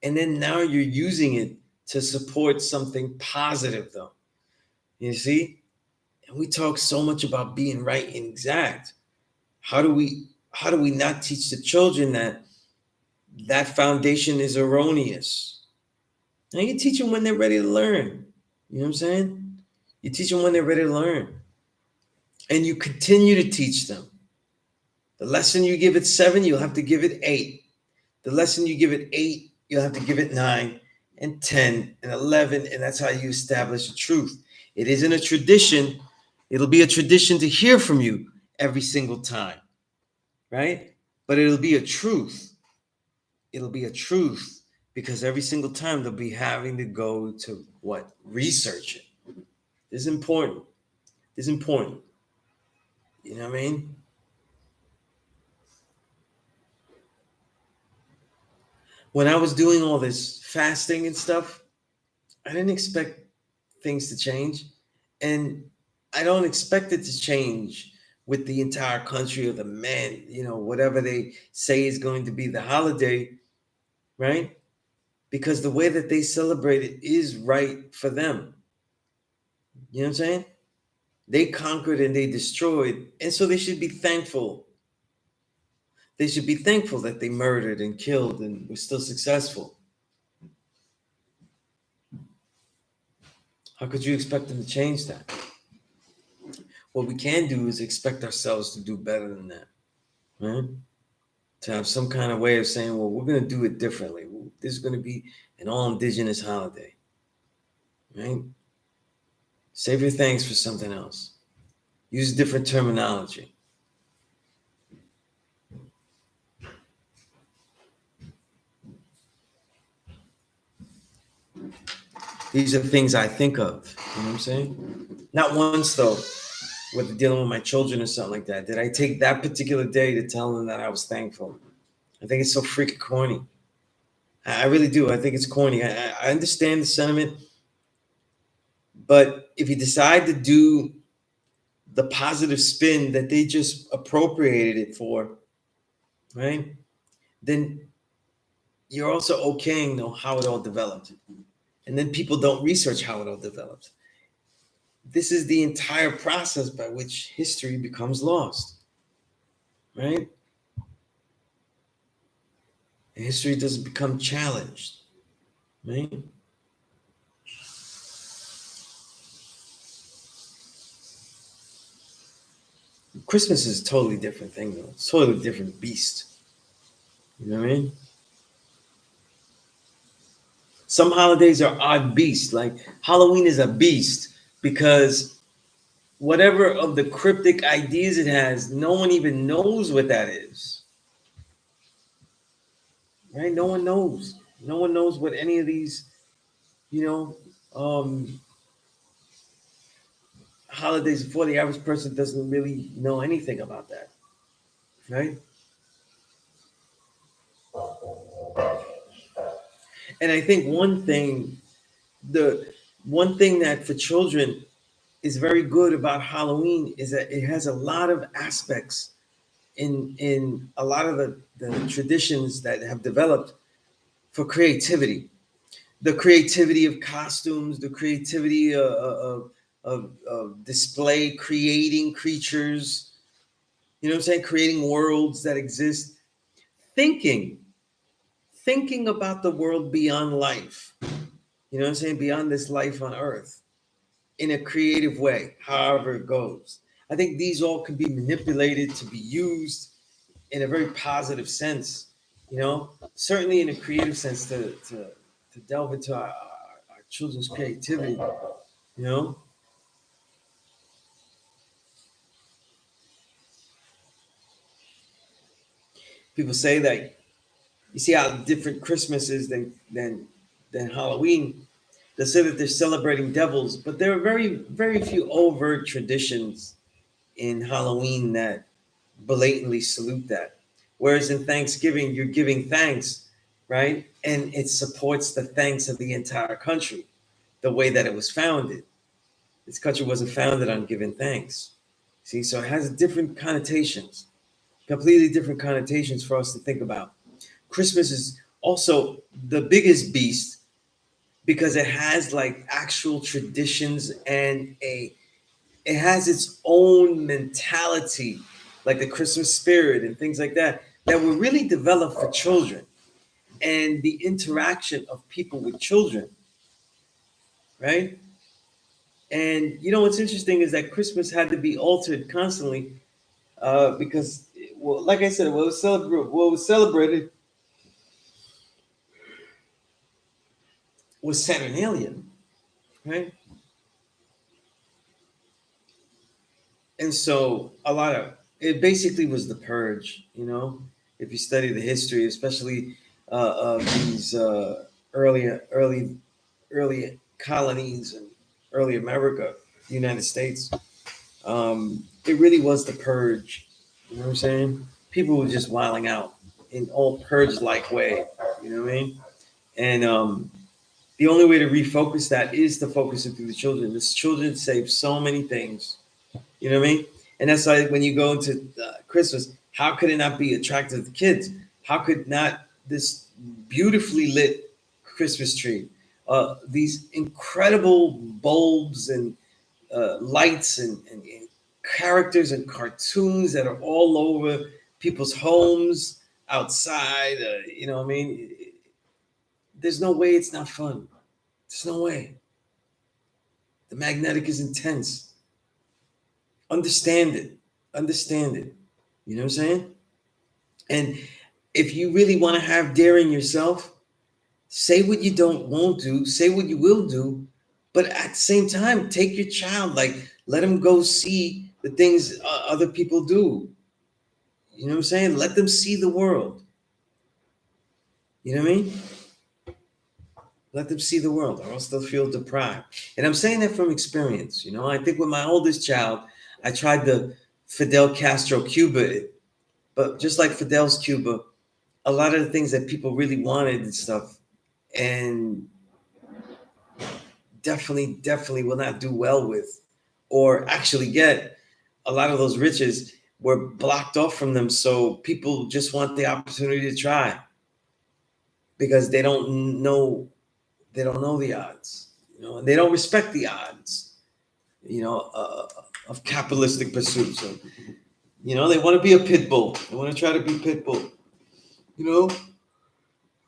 and then now you're using it to support something positive, though. You see? And we talk so much about being right and exact. How do we not teach the children that that foundation is erroneous? Now you teach them when they're ready to learn. You know what I'm saying? You teach them when they're ready to learn. And you continue to teach them. The lesson you give at 7, you'll have to give it 8. The lesson you give it 8, you'll have to give it 9 and 10 and 11. And that's how you establish the truth. It isn't a tradition. It'll be a tradition to hear from you every single time, right? But it'll be a truth. It'll be a truth because every single time they'll be having to go to what? Research it. This is important. This is important. You know what I mean? When I was doing all this fasting and stuff, I didn't expect things to change. And I don't expect it to change with the entire country or the man, you know, whatever they say is going to be the holiday, right? Because the way that they celebrate it is right for them. You know what I'm saying? They conquered and they destroyed. And so they should be thankful. They should be thankful that they murdered and killed and were still successful. How could you expect them to change that? What we can do is expect ourselves to do better than that, right? To have some kind of way of saying, well, we're going to do it differently. This is going to be an all indigenous holiday, right? Save your thanks for something else. Use different terminology. These are things I think of. You know what I'm saying? Not once, though, with dealing with my children or something like that, did I take that particular day to tell them that I was thankful. I think it's so freaking corny. I really do. I think it's corny. I understand the sentiment, but if you decide to do the positive spin that they just appropriated it for, right? Then you're also okaying, how it all developed. And then people don't research how it all developed. this is the entire process by which history becomes lost, right? And history doesn't become challenged, right? Christmas is a totally different thing, though. It's a totally different beast. You know what I mean? Some holidays are odd beasts. Like Halloween is a beast because whatever of the cryptic ideas it has, no one even knows what that is. Right? No one knows. No one knows what any of these, you know, holidays before. The average person doesn't really know anything about that. Right? And I think the one thing that for children is very good about Halloween is that it has a lot of aspects in a lot of the traditions that have developed for creativity. The creativity of costumes, the creativity of display, creating creatures, you know what I'm saying? Creating worlds that exist, thinking, thinking about the world beyond life, you know what I'm saying? Beyond this life on earth in a creative way, however it goes. I think these all can be manipulated to be used in a very positive sense, you know, certainly in a creative sense to delve into our children's creativity, you know. People say that you see how different Christmas is than Halloween. They say that they're celebrating devils, but there are very few overt traditions in Halloween that blatantly salute that. Whereas in Thanksgiving, you're giving thanks, right? And it supports the thanks of the entire country, the way that it was founded. This country wasn't founded on giving thanks. See, so it has different connotations, completely different connotations for us to think about. Christmas is also the biggest beast because it has like actual traditions and it has its own mentality, like the Christmas spirit and things like that, that were really developed for children and the interaction of people with children, right? And you know what's interesting is that Christmas had to be altered constantly because, well, like I said, what was celebrated was Saturnalia, right? And so a lot of it basically was the purge, you know. If you study the history, especially of these early colonies and early America, the United States, it really was the purge. You know what I'm saying? People were just wilding out in all purge-like way. You know what I mean? And the only way to refocus that is to focus it through the children. The children save so many things. You know what I mean? And that's why when you go into Christmas, how could it not be attractive to kids? How could not this beautifully lit Christmas tree, these incredible bulbs and lights and characters and cartoons that are all over people's homes, outside, you know what I mean? There's no way it's not fun. There's no way. The magnetic is intense. Understand it. Understand it. You know what I'm saying? And if you really want to have daring yourself, say what you don't won't do, say what you will do, but at the same time, take your child, like let them go see the things other people do. You know what I'm saying? Let them see the world. You know what I mean? Let them see the world, or else they'll feel deprived. And I'm saying that from experience. You know, I think with my oldest child, I tried the Fidel Castro Cuba, but just like Fidel's Cuba, a lot of the things that people really wanted and stuff, and definitely will not do well with, or actually get a lot of those riches were blocked off from them. So people just want the opportunity to try because they don't know the odds, you know, and they don't respect the odds. of capitalistic pursuits. So, they want to be a pit bull. They want to try to be pit bull.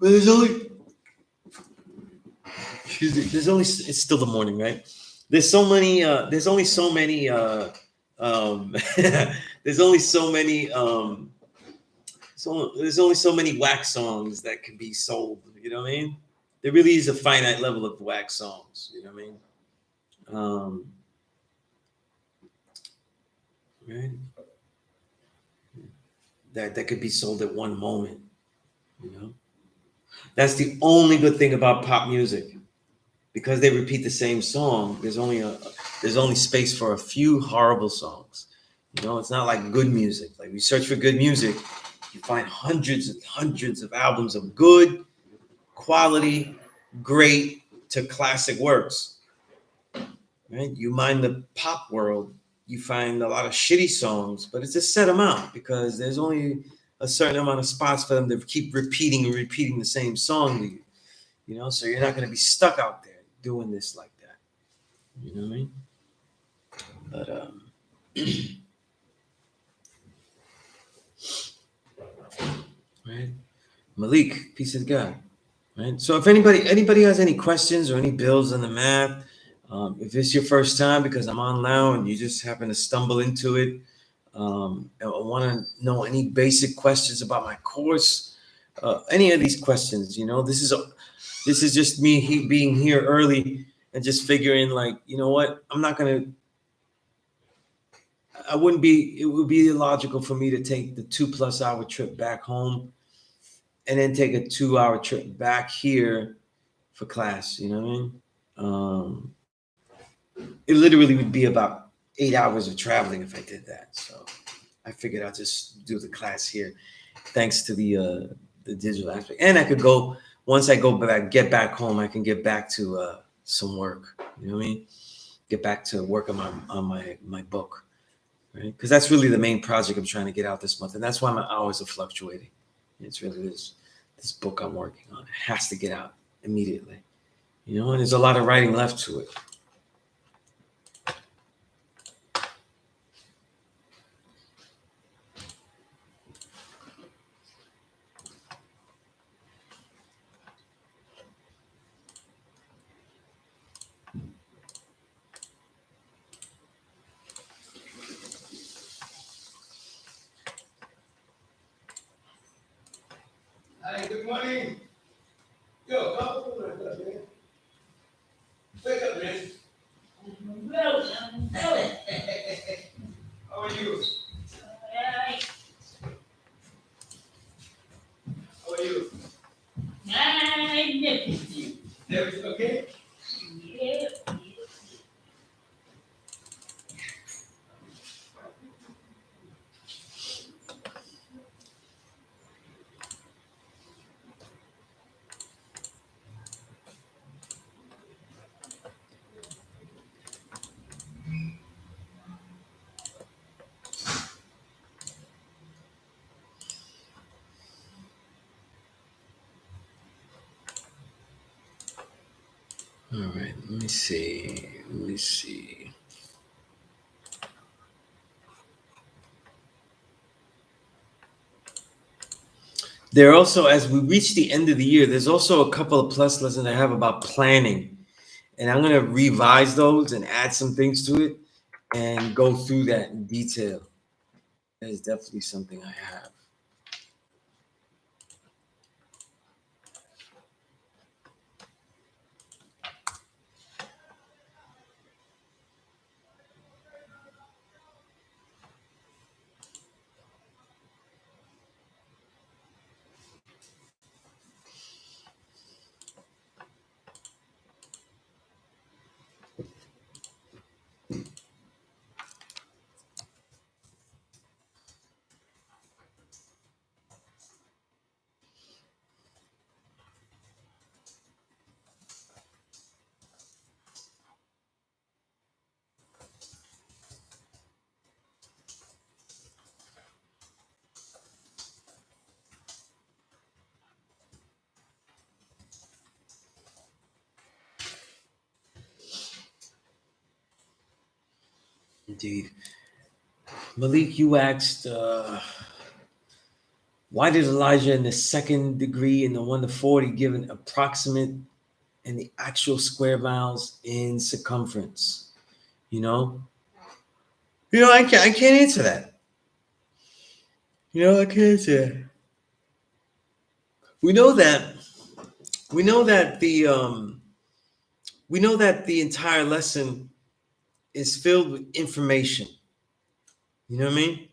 But there's only, excuse me, it's still the morning, right? There's so many, there's only so many, there's only so many, there's only so many wax songs that can be sold. You know what I mean? There really is a finite level of wax songs. You know what I mean? Right? That could be sold at one moment. You know, that's the only good thing about pop music, because they repeat the same song. There's only space for a few horrible songs. It's not like good music. Like, we search for good music, you find hundreds and hundreds of albums of good quality, great to classic works. Right? You mind the pop world, you find a lot of shitty songs, but it's a set amount because there's only a certain amount of spots for them to keep repeating and repeating the same song to you. So you're not going to be stuck out there doing this like that. You know what I mean? But right, Malik, peace of God. Right. So if anybody has any questions or any bills on the math, if it's your first time, because I'm on now and you just happen to stumble into it, and I want to know any basic questions about my course, any of these questions, this is just me being here early and just figuring, like, what, it would be illogical for me to take the 2+ hour trip back home and then take a 2 hour trip back here for class. You know what I mean? It literally would be about 8 hours of traveling if I did that. So I figured I'll just do the class here, thanks to the digital aspect. And I could go, once I get back home, I can get back to some work. You know what I mean? Get back to work on my book, right? Because that's really the main project I'm trying to get out this month, and that's why my hours are fluctuating. It's really this book I'm working on. It has to get out immediately. And there's a lot of writing left to it. Hi, good morning. Yo, come on, man. Wake up, man. How are you? How are you? Everything okay? All right, let me see. There also, as we reach the end of the year, there's also a couple of plus lessons I have about planning. And I'm going to revise those and add some things to it and go through that in detail. That is definitely something I have. Indeed. Malik, you asked, why did Elijah in the second degree and the 1 to 40 give an approximate and the actual square miles in circumference? You know, I can't answer that. I can't answer that. We know that we know that the entire lesson is filled with information. You know what I mean?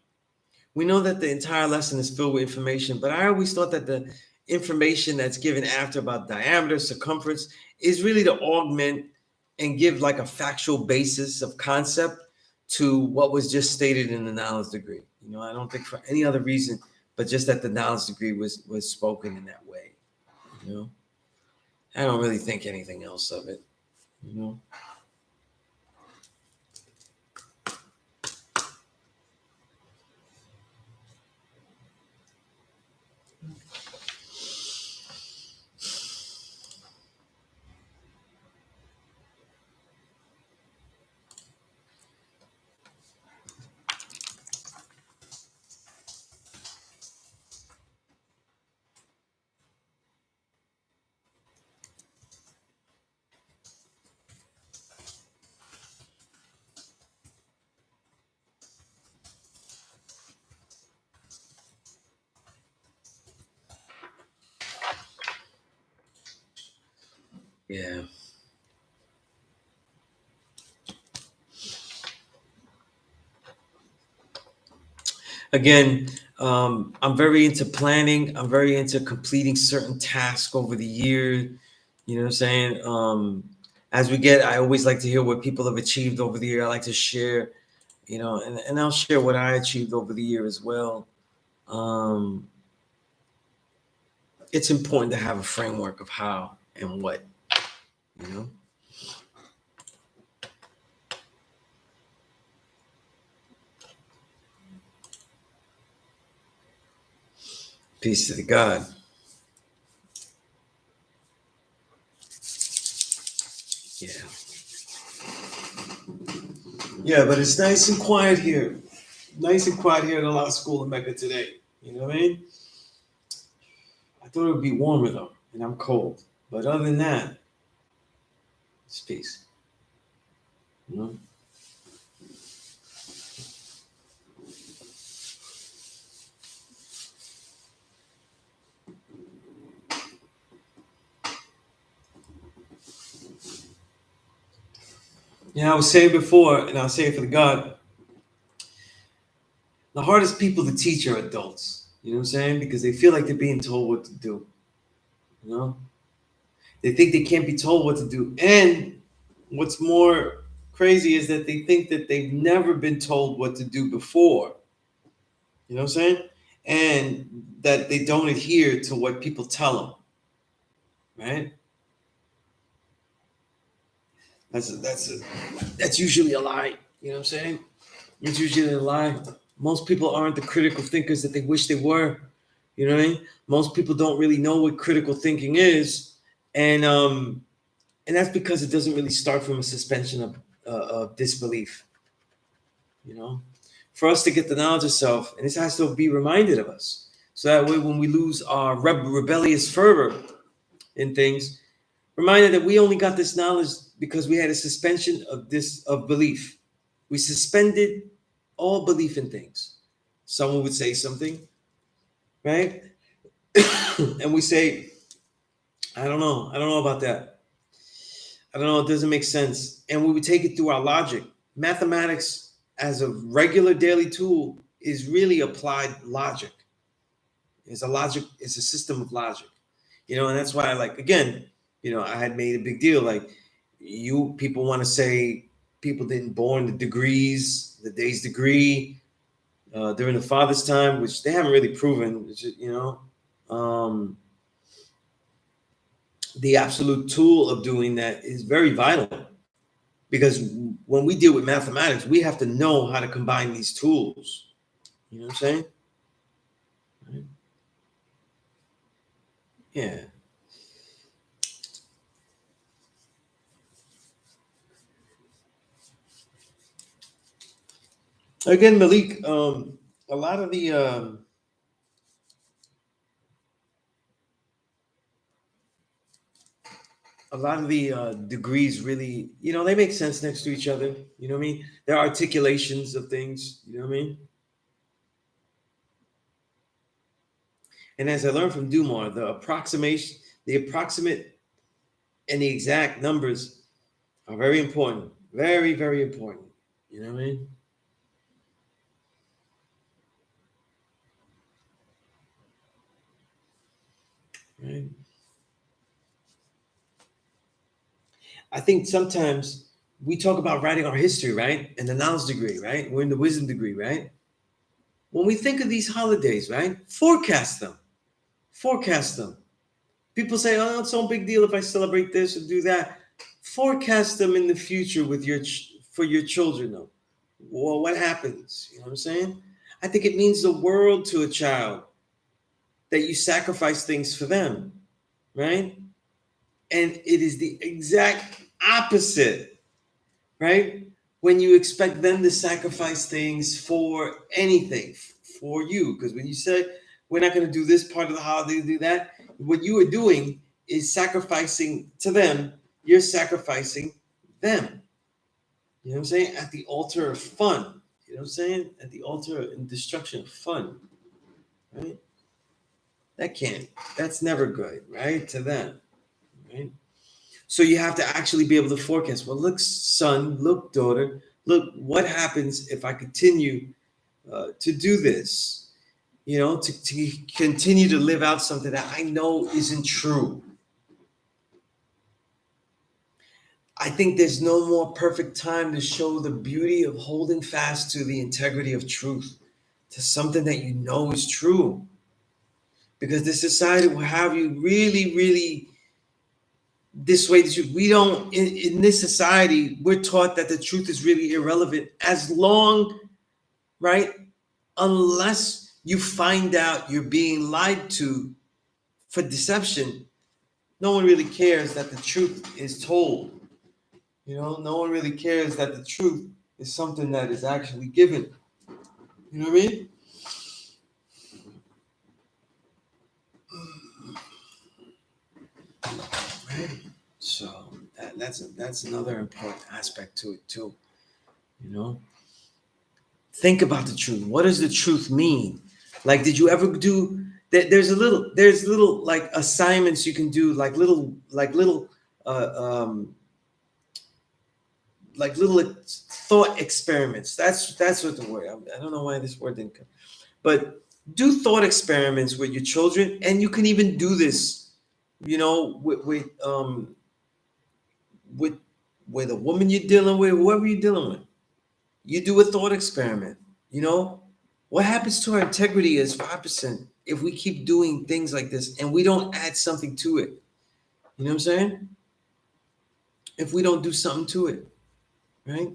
We know that the entire lesson is filled with information, but I always thought that the information that's given after about diameter, circumference is really to augment and give like a factual basis of concept to what was just stated in the knowledge degree. I don't think for any other reason, but just that the knowledge degree was spoken in that way. You know, I don't really think anything else of it. You know. Yeah. Again, I'm very into planning. I'm very into completing certain tasks over the year. You know what I'm saying? As we get, I always like to hear what people have achieved over the year. I like to share, and I'll share what I achieved over the year as well. Um, it's important to have a framework of how and what, you know. Peace to the God. Yeah. Yeah, but it's nice and quiet here. Nice and quiet here at the law school in Mecca today. You know what I mean? I thought it would be warmer though, and I'm cold. But other than that, it's peace. You know? Yeah, I was saying before, and I'll say it for the God, the hardest people to teach are adults. You know what I'm saying? Because they feel like they're being told what to do. You know? They think they can't be told what to do. And what's more crazy is that they think that they've never been told what to do before. You know what I'm saying? And that they don't adhere to what people tell them. Right? That's usually a lie. You know what I'm saying? It's usually a lie. Most people aren't the critical thinkers that they wish they were. You know what I mean? Most people don't really know what critical thinking is, and that's because it doesn't really start from a suspension of disbelief. You know, for us to get the knowledge of self, and this has to be reminded of us, so that way when we lose our rebellious fervor in things, reminded that we only got this knowledge because we had a suspension of belief. We suspended all belief in things. Someone would say something, right? And we say, I don't know about that. I don't know, it doesn't make sense. And we would take it through our logic. Mathematics as a regular daily tool is really applied logic. It's a system of logic. And that's why again, I had made a big deal. Like people want to say people didn't born the degrees, the day's degree, during the father's time, which they haven't really proven. The absolute tool of doing that is very vital, because when we deal with mathematics, we have to know how to combine these tools. You know what I'm saying? Yeah. Again, Malik, a lot of the degrees really, they make sense next to each other. You know what I mean? They're articulations of things. You know what I mean? And as I learned from Dumar, the approximate and the exact numbers are very important. Very, very important. You know what I mean? Right. I think sometimes we talk about writing our history, right? And the knowledge degree, right? We're in the wisdom degree, right? When we think of these holidays, right? Forecast them. Forecast them. People say, "Oh, it's no big deal if I celebrate this or do that." Forecast them in the future with for your children, though. Well, what happens? You know what I'm saying? I think it means the world to a child that you sacrifice things for them, right? And it is the exact opposite, right? When you expect them to sacrifice things for anything for you. Because when you say, we're not going to do this part of the holiday, do that, what you are doing is sacrificing to them, you're sacrificing them. You know what I'm saying? At the altar of fun. You know what I'm saying? At the altar and destruction of fun, right? That can't, that's never good, right? To them, right? So you have to actually be able to forecast. Well, look, son, look, daughter, look, what happens if I continue to do this? To continue to live out something that I know isn't true. I think there's no more perfect time to show the beauty of holding fast to the integrity of truth, to something that you know is true. Because this society will have you really, really this way. We don't, in this society, we're taught that the truth is really irrelevant as long, right? Unless you find out you're being lied to for deception, no one really cares that the truth is told. No one really cares that the truth is something that is actually given. You know what I mean? Right. So that's another important aspect to it too. You know, think about the truth. What does the truth mean? Like, did you ever do? There's little like assignments you can do, little uh, um, little thought experiments. That's what the word. I don't know why this word didn't come, but do thought experiments with your children, and you can even do this, with with a woman you're dealing with, whoever you're dealing with. You do a thought experiment. You know, what happens to our integrity as 5% if we keep doing things like this and we don't add something to it? You know what I'm saying? If we don't do something to it, right?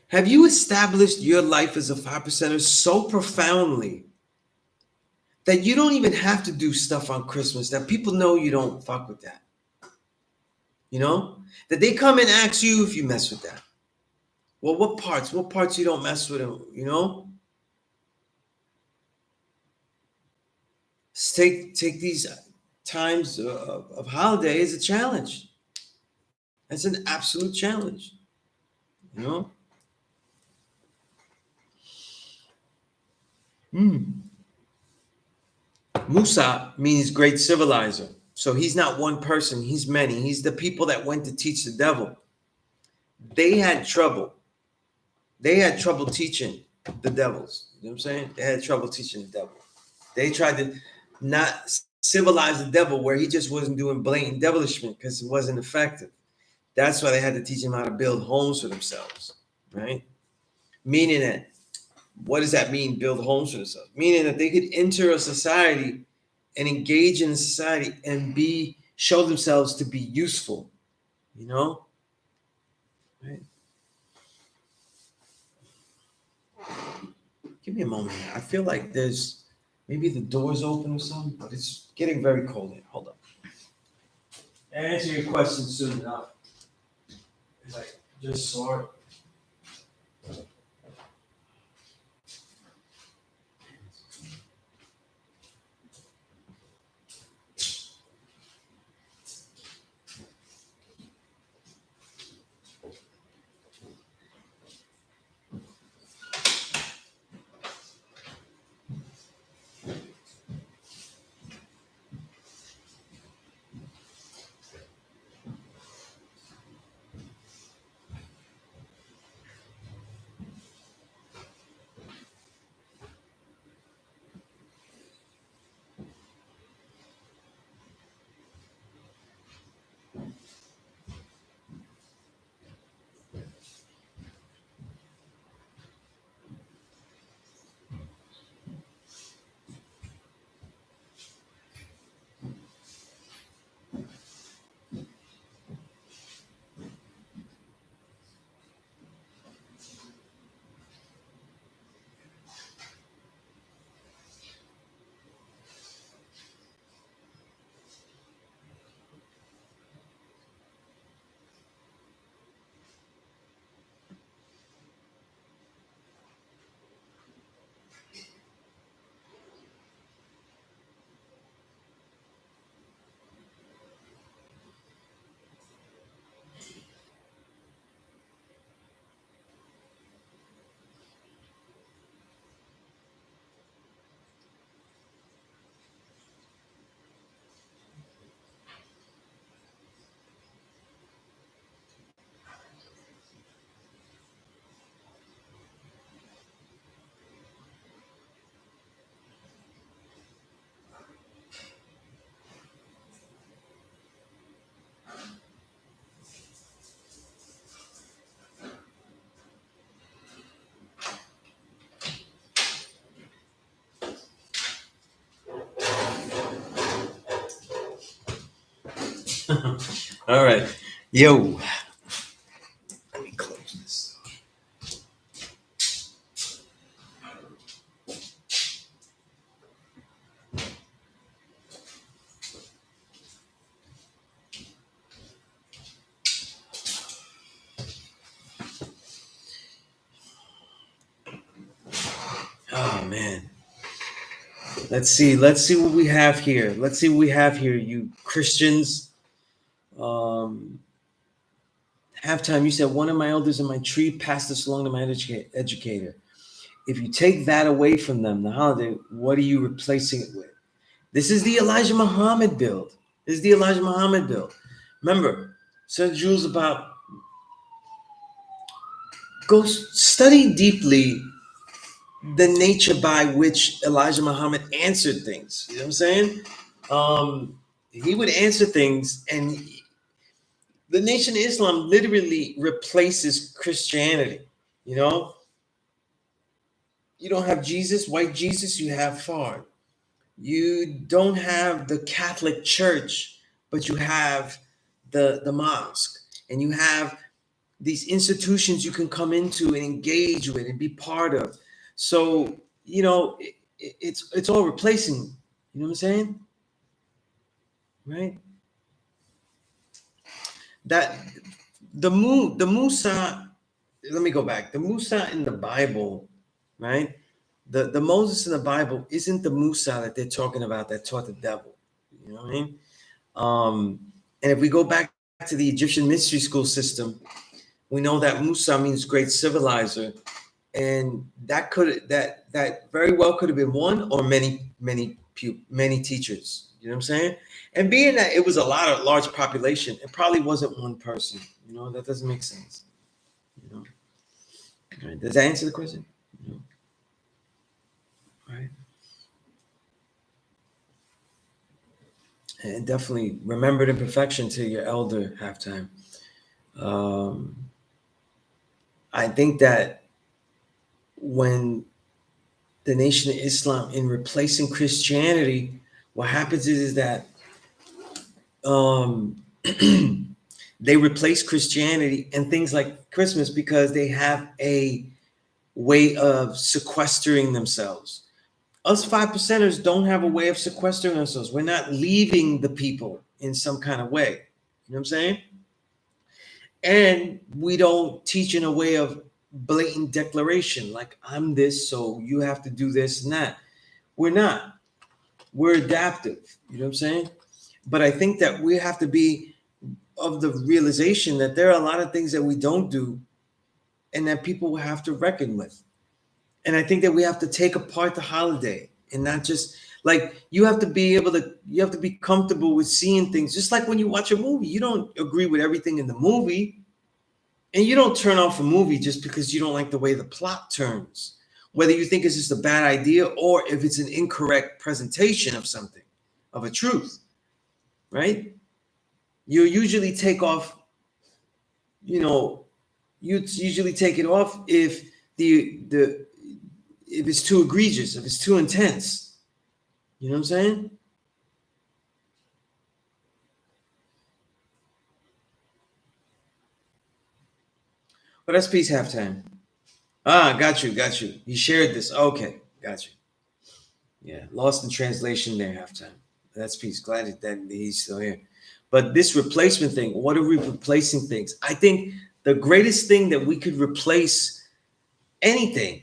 Have you established your life as a 5%er so profoundly that you don't even have to do stuff on Christmas, that people know you don't fuck with that? You know? That they come and ask you if you mess with that. Well, what parts? What parts you don't mess with them, you know? Take these times of holiday as a challenge. That's an absolute challenge, you know? Mm. Musa means great civilizer. So he's not one person, he's many. He's the people that went to teach the devil. They had trouble. They had trouble teaching the devils. You know what I'm saying? They had trouble teaching the devil. They tried to not civilize the devil where he just wasn't doing blatant devilishment because it wasn't effective. That's why they had to teach him how to build homes for themselves, right? Meaning that, what does that mean, build homes for themselves? Meaning that they could enter a society and engage in a society and show themselves to be useful, you know? Right? Give me a moment. I feel like there's maybe the door's open or something, but it's getting very cold here. Hold up. Answer your question soon enough. It's like just saw it. All right. Yo. Let me close this. Oh man. Let's see. Let's see what we have here. Let's see what we have here, you Christians. Um, Halftime, you said one of my elders in my tree passed this along to my educator. If you take that away from them, the holiday, what are you replacing it with? This is the Elijah Muhammad build. This is the Elijah Muhammad build. Remember, Sir Jules, about go study deeply the nature by which Elijah Muhammad answered things. You know what I'm saying? He would answer things, and the Nation of Islam literally replaces Christianity. You know, you don't have Jesus, white Jesus, you have Fard. You don't have the Catholic Church, but you have the mosque, and you have these institutions you can come into and engage with and be part of. So you know, it's all replacing. You know what I'm saying? Right? That the Musa. Let me go back. The Musa in the Bible, right? The Moses in the Bible isn't the Musa that they're talking about that taught the devil. You know what I mean? And if we go back to the Egyptian mystery school system, we know that Musa means great civilizer, and that very well could have been one or many teachers. You know what I'm saying? And being that it was a large population, it probably wasn't one person. You know, that doesn't make sense. You know, right? Does that answer the question? No. Right. And definitely remember the imperfection to your elder halftime. Um, I think that when the Nation of Islam, in replacing Christianity, what happens is that um, they replace Christianity and things like Christmas because they have a way of sequestering themselves. Us 5%ers don't have a way of sequestering ourselves. We're not leaving the people in some kind of way. You know what I'm saying? And we don't teach in a way of blatant declaration, like I'm this, so you have to do this and that. We're not. We're adaptive. You know what I'm saying? But I think that we have to be of the realization that there are a lot of things that we don't do and that people will have to reckon with. And I think that we have to take apart the holiday and not just like you have to be able to, you have to be comfortable with seeing things. Just like when you watch a movie, you don't agree with everything in the movie. And you don't turn off a movie just because you don't like the way the plot turns, whether you think it's just a bad idea or if it's an incorrect presentation of something, of a truth, right? You usually take off, you know, you usually take it off if the if it's too egregious, if it's too intense. You know what I'm saying? But that's peace halftime. Ah, got you, got you. You shared this. Okay, got you. Yeah, lost in translation there halftime. That's peace. Glad that he's still here. But this replacement thing, what are we replacing things? I think the greatest thing that we could replace anything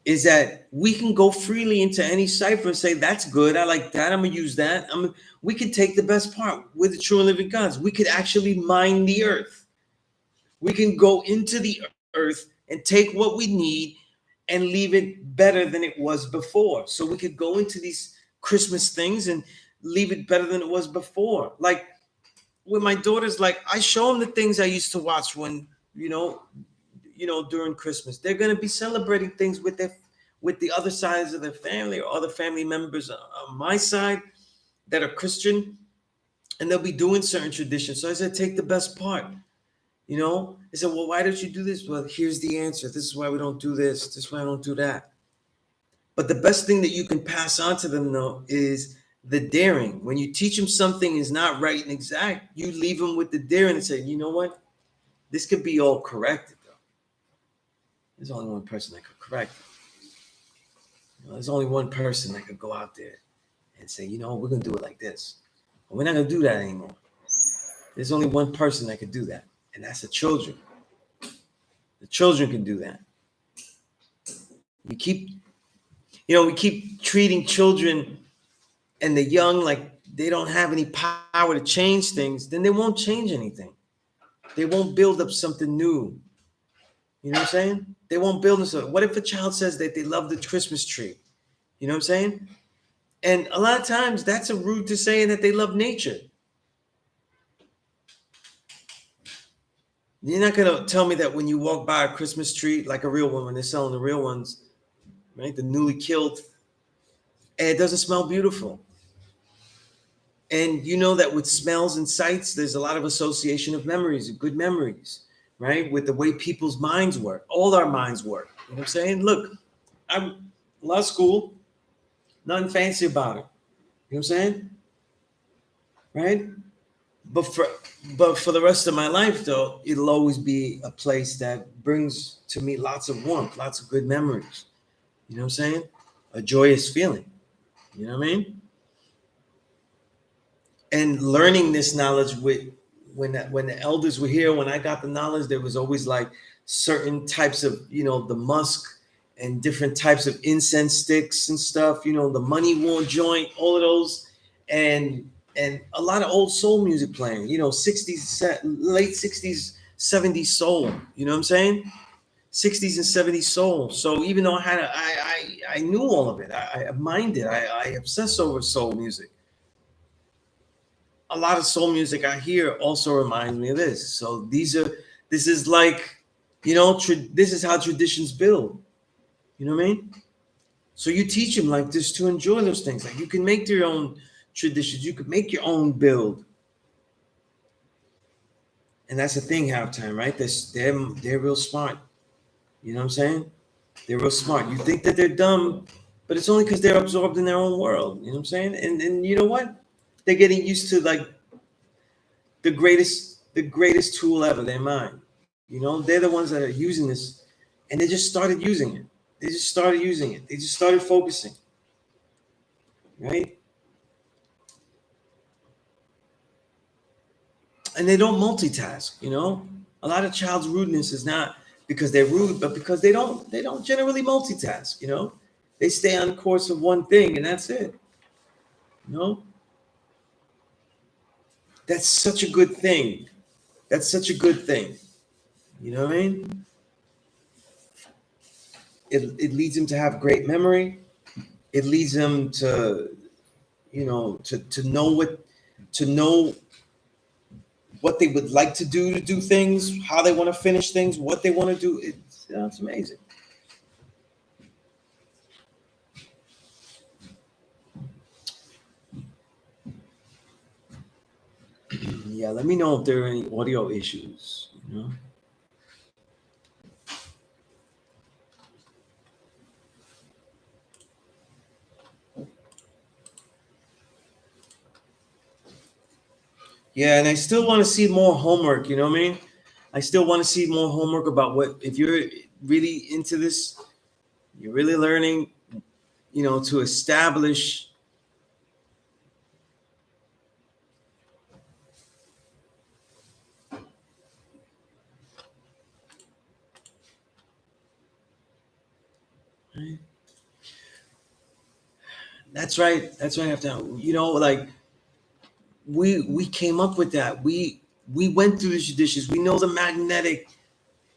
is that we can go freely into any cipher and say, that's good. I like that. I'm going to use that. We could take the best part. We're the true and living gods. We could actually mine the earth. We can go into the earth and take what we need and leave it better than it was before. So we could go into these Christmas things and leave it better than it was before. Like with my daughters, like I show them the things I used to watch when, during Christmas. They're going to be celebrating things with the other sides of their family or other family members on my side that are Christian, and they'll be doing certain traditions. So I said, take the best part. They said, well, why don't you do this? Well, here's the answer. This is why we don't do this. This is why I don't do that. But the best thing that you can pass on to them, though, is the daring. When you teach them something is not right and exact, you leave them with the daring and say, you know what? This could be all corrected, though. There's only one person that could correct it. You know, there's only one person that could go out there and say, you know, we're going to do it like this. But we're not going to do that anymore. There's only one person that could do that, and that's the children. The children can do that. We keep treating children and the young like they don't have any power to change things, then they won't change anything. They won't build up something new. You know what I'm saying? They won't build themselves. What if a child says that they love the Christmas tree? You know what I'm saying? And a lot of times that's a route to saying that they love nature. You're not going to tell me that when you walk by a Christmas tree, like a real one, when they're selling the real ones, right? The newly killed, and it doesn't smell beautiful. And you know that with smells and sights, there's a lot of association of memories, of good memories, right? With the way people's minds work, all our minds work. You know what I'm saying? Look, I'm law school, nothing fancy about it. You know what I'm saying? Right? But for the rest of my life, though, it'll always be a place that brings to me lots of warmth, lots of good memories. You know what I'm saying? A joyous feeling. You know what I mean? And learning this knowledge with when the elders were here, when I got the knowledge, there was always like certain types of, you know, the musk and different types of incense sticks and stuff, you know, the money worn joint, all of those, and a lot of old soul music playing, you know, 60s, late 60s, 70s soul, you know what I'm saying? 60s and 70s soul. So even though I knew all of it, I mined it, I obsessed over soul music. A lot of soul music I hear also reminds me of this. So this is like, you know, this is how traditions build. You know what I mean? So you teach them like this to enjoy those things. Like you can make your own traditions. You could make your own build. And that's the thing halftime, right? They're real smart. You know what I'm saying? They're real smart. You think that they're dumb, but it's only because they're absorbed in their own world. You know what I'm saying? And you know what? They're getting used to like the greatest tool ever, their mind. You know, they're the ones that are using this, and they just started using it. They just started using it. They just started focusing, right? And they don't multitask. You know, a lot of child's rudeness is not because they're rude, but because they don't generally multitask. You know, they stay on course of one thing, and that's it. You know, that's such a good thing. That's such a good thing. You know what I mean? It leads them to have great memory. It leads them to, you know, to know what they would like to do things, how they want to finish things, what they want to do. It's amazing. Yeah, let me know if there are any audio issues. You know. Yeah, and I still want to see more homework. You know what I mean? I still want to see more homework about what if you're really into this, you're really learning. You know, to establish. Right? That's right. That's right. After you know, like we came up with that. We went through the traditions. We know the magnetic.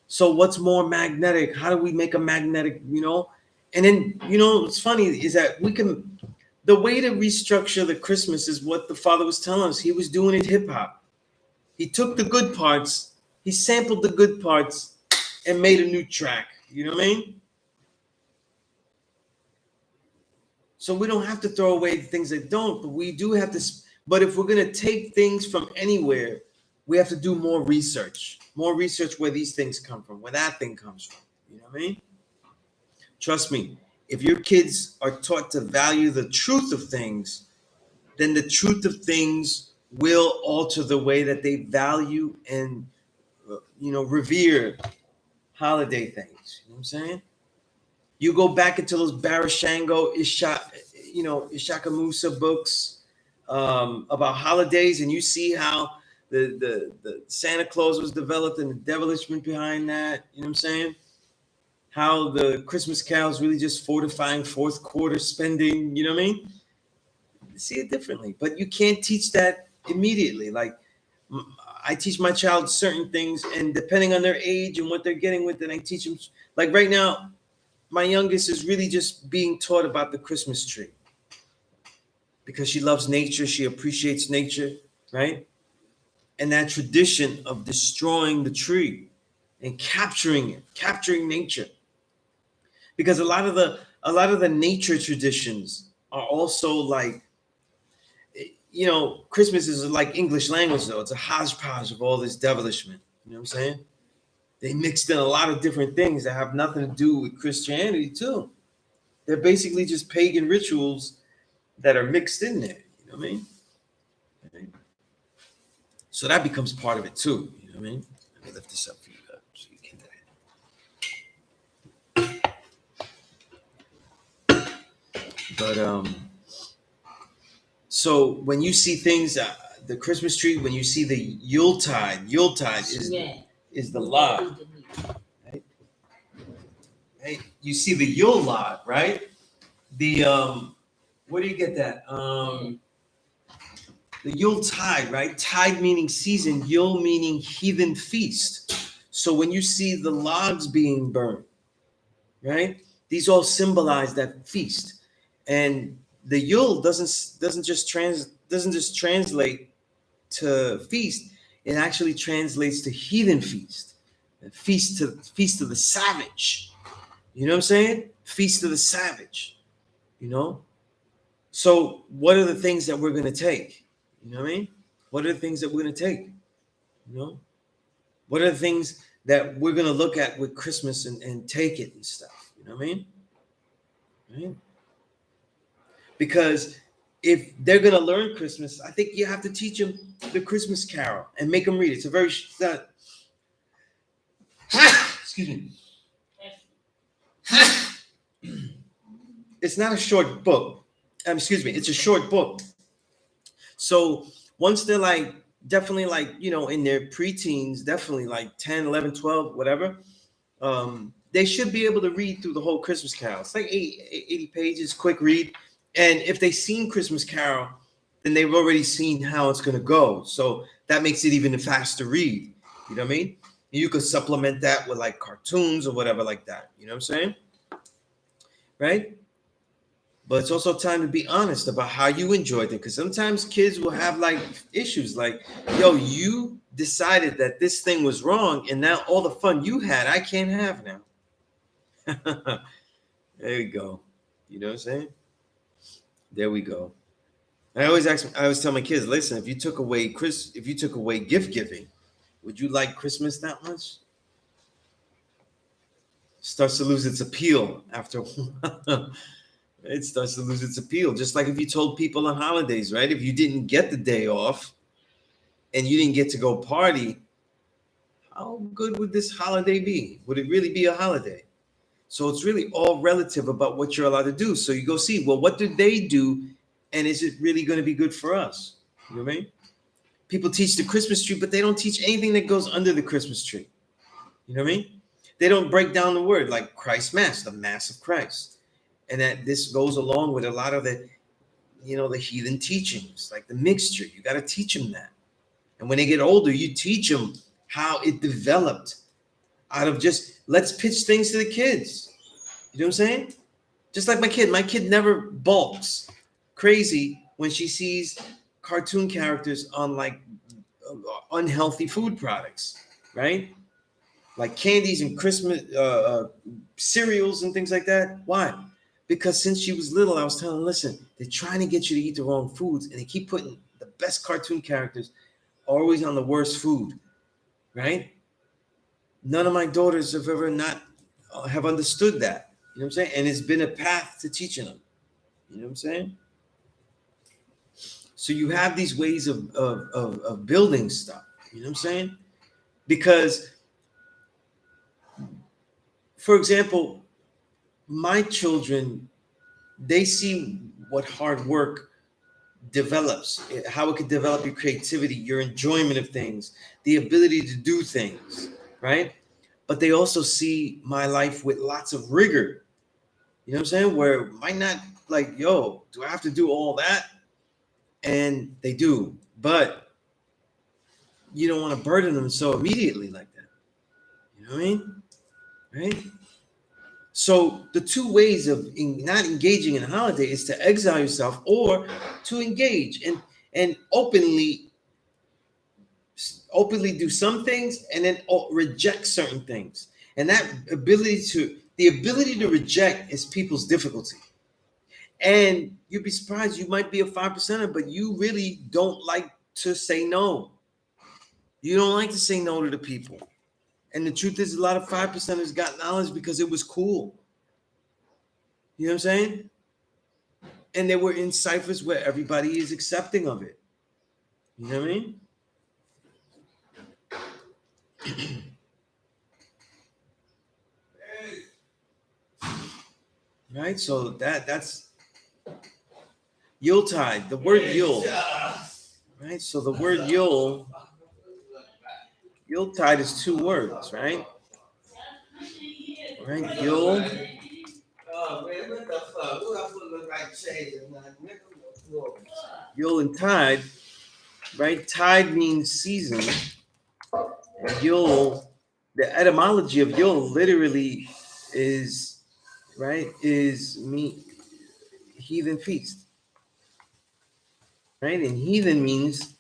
So what's more magnetic? How do we make a magnetic? You know, and then you know what's funny is that we can. The way to restructure the Christmas is what the father was telling us. He was doing it hip hop. He took the good parts. He sampled the good parts and made a new track. You know what I mean? So we don't have to throw away the things that don't, but we do have to. But if we're going to take things from anywhere, we have to do more research where these things come from, where that thing comes from. You know what I mean? Trust me, if your kids are taught to value the truth of things, then the truth of things will alter the way that they value and revere holiday things. You know what I'm saying? You go back into those Barashango Ishaka Musa books about holidays, and you see how the Santa Claus was developed and the devilishment behind that. You know what I'm saying? How the Christmas carols really just fortifying fourth quarter spending. You know what I mean? You see it differently, but you can't teach that immediately. Like I teach my child certain things, and depending on their age and what they're getting with it, I teach them. Like right now, my youngest is really just being taught about the Christmas tree because she loves nature. She appreciates nature, right? And that tradition of destroying the tree and capturing it, capturing nature. Because a lot of the nature traditions are also like, Christmas is like English language though. It's a hodgepodge of all this devilishment. You know what I'm saying? They mixed in a lot of different things that have nothing to do with Christianity too. They're basically just pagan rituals that are mixed in there. You know what I mean? Right? So that becomes part of it too. You know what I mean? Let me lift this up for you guys so you can. But so when you see things, the Christmas tree, when you see the Yuletide is the log. Right? Right? You see the Yule log, right? The where do you get that? The Yule tide, right? Tide meaning season, Yule meaning heathen feast. So when you see the logs being burned, right? These all symbolize that feast. And the Yule doesn't just translate to feast. It actually translates to heathen feast. Feast of the savage. You know what I'm saying? Feast of the savage. So what are the things that we're going to take? You know what I mean? What are the things that we're going to take? What are the things that we're going to look at with Christmas and take it and stuff? You know what I mean? Right? Because if they're going to learn Christmas, I think you have to teach them the Christmas Carol and make them read it. It's a very excuse me. It's not a short book. Excuse me. It's a short book. So once they're like, definitely like, in their preteens, definitely like 10, 11, 12, whatever, they should be able to read through the whole Christmas Carol. It's like 80 pages, quick read. And if they've seen Christmas Carol, then they've already seen how it's going to go. So that makes it even a faster read. You know what I mean? You could supplement that with like cartoons or whatever like that. You know what I'm saying? Right? But it's also time to be honest about how you enjoyed it. Because sometimes kids will have like issues like, yo, you decided that this thing was wrong. And now all the fun you had, I can't have now. There you go. You know what I'm saying? There we go. I always tell my kids, listen, if you took away gift giving, would you like Christmas that much? Starts to lose its appeal after a while. It starts to lose its appeal. Just like if you told people on holidays, right? If you didn't get the day off and you didn't get to go party, how good would this holiday be? Would it really be a holiday? So it's really all relative about what you're allowed to do. So you go see, well, what do they do? And is it really going to be good for us? You know what I mean? People teach the Christmas tree, but they don't teach anything that goes under the Christmas tree. You know what I mean? They don't break down the word like Christ Mass, the Mass of Christ. And that this goes along with a lot of the, the heathen teachings, like the mixture. You got to teach them that. And when they get older, you teach them how it developed out of just, let's pitch things to the kids. You know what I'm saying? Just like my kid never balks crazy when she sees cartoon characters on like unhealthy food products, right? Like candies and Christmas cereals and things like that. Why? Because since she was little, I was telling her, listen, they're trying to get you to eat the wrong foods, and they keep putting the best cartoon characters always on the worst food, right? None of my daughters have ever not have understood that. You know what I'm saying? And it's been a path to teaching them. You know what I'm saying? So you have these ways of building stuff. You know what I'm saying? Because, for example, my children, they see what hard work develops, how it could develop your creativity, your enjoyment of things, the ability to do things, right? But they also see my life with lots of rigor. You know what I'm saying? Where it might not like, yo, do I have to do all that? And they do, but you don't want to burden them so immediately like that. You know what I mean? Right? So the two ways of not engaging in a holiday is to exile yourself or to engage and openly do some things and then reject certain things. And that the ability to reject is people's difficulty. And you'd be surprised, you might be a 5%er, but you really don't like to say no. You don't like to say no to the people. And the truth is, a lot of 5%ers got knowledge because it was cool. You know what I'm saying? And they were in ciphers where everybody is accepting of it. You know what I mean? Right? So that's Yuletide. The word Yule. Right? So the word Yuletide is two words, right? Right? Yule. Yule and tide, right? Tide means season. And Yule, the etymology of Yule literally is, right, is heathen feast. Right? And heathen means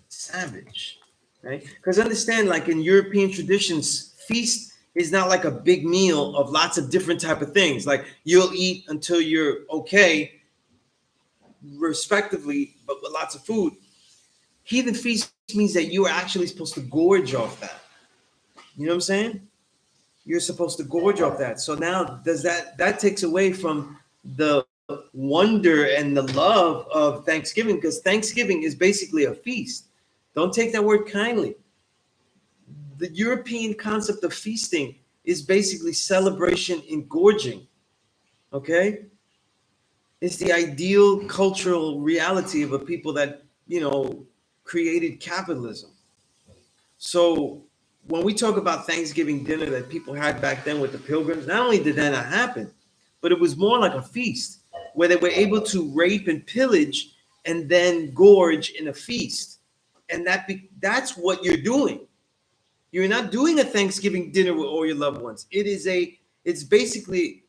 savage, right? Because understand, like in European traditions, feast is not like a big meal of lots of different type of things. Like you'll eat until you're okay, respectively, but with lots of food. Heathen feast means that you are actually supposed to gorge off that. You know what I'm saying? You're supposed to gorge off that. So now does that takes away from the wonder and the love of Thanksgiving, because Thanksgiving is basically a feast. Don't take that word kindly. The European concept of feasting is basically celebration and gorging. Okay? It's the ideal cultural reality of a people that, created capitalism. So when we talk about Thanksgiving dinner that people had back then with the pilgrims, not only did that not happen, but it was more like a feast where they were able to rape and pillage and then gorge in a feast. And that's what you're doing. You're not doing a Thanksgiving dinner with all your loved ones. It's basically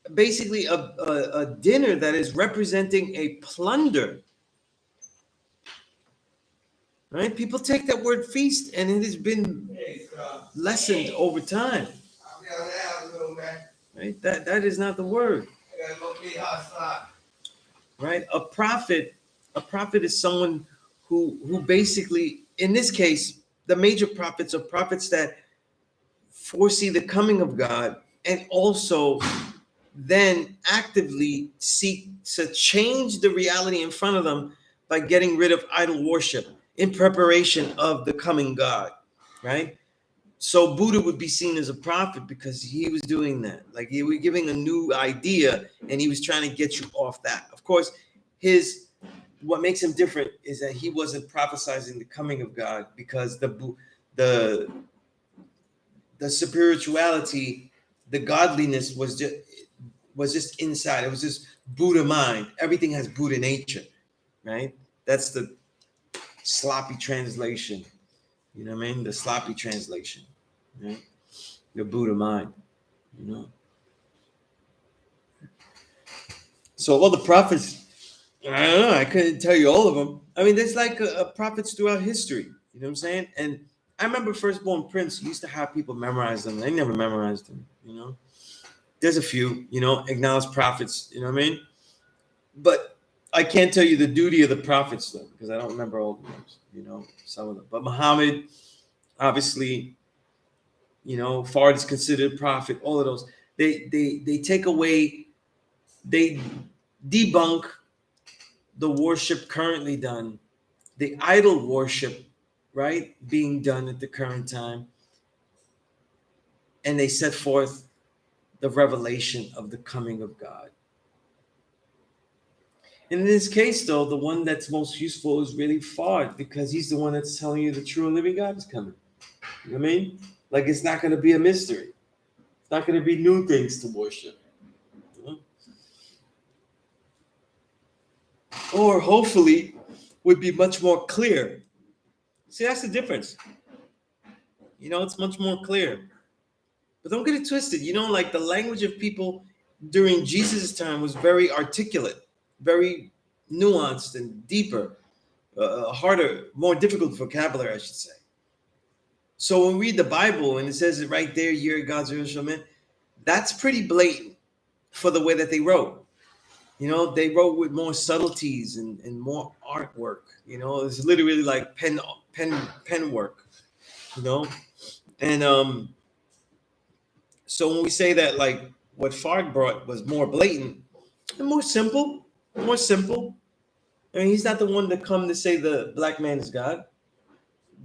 a dinner that is representing a plunder. Right? People take that word feast and it has been lessened over time. Right? That is not the word. Right? A prophet is someone who basically, in this case, the major prophets are prophets that foresee the coming of God and also then actively seek to change the reality in front of them by getting rid of idol worship in preparation of the coming God, right? So Buddha would be seen as a prophet because he was doing that. Like he was giving a new idea and he was trying to get you off that. Of course, what makes him different is that he wasn't prophesizing the coming of God, because the spirituality, the godliness was just inside. It was just Buddha mind. Everything has Buddha nature, right? That's the sloppy translation. You know what I mean? The sloppy translation, right? The Buddha mind, you know. So all the prophets, I don't know, I couldn't tell you all of them. I mean, there's like prophets throughout history. You know what I'm saying? And I remember Firstborn Prince used to have people memorize them. They never memorized them, you know. There's a few, acknowledged prophets, you know what I mean? But I can't tell you the duty of the prophets though, because I don't remember all the names, some of them. But Muhammad, obviously, Fard is considered a prophet. All of those, they take away, they debunk the worship currently done, the idol worship, right, being done at the current time, and they set forth the revelation of the coming of God. In this case, though, the one that's most useful is really Fard, because he's the one that's telling you the true and living God is coming. You know what I mean? Like, it's not going to be a mystery. It's not going to be new things to worship. You know? Or hopefully would be much more clear. See, that's the difference. You know, it's much more clear. But don't get it twisted. You know, like the language of people during Jesus' time was very articulate, very nuanced and deeper, harder, more difficult vocabulary, I should say. So when we read the Bible and it says it right there, "Year of God's Jerusalem," that's pretty blatant for the way that they wrote. You know, they wrote with more subtleties and more artwork. You know, it's literally like pen work. You know, and so when we say that, like what Farg brought was more blatant and more simple, more simple. I mean, he's not the one to come to say the black man is God,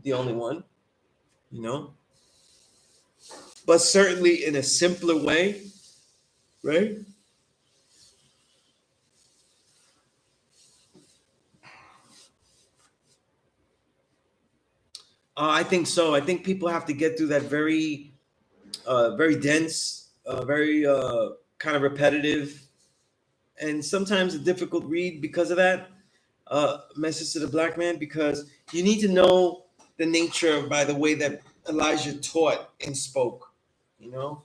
the only one. You know, but certainly in a simpler way, right? I think so. I think people have to get through that very dense, very kind of repetitive, and sometimes a difficult read because of that message to the black man. Because you need to know the nature by the way that Elijah taught and spoke. You know,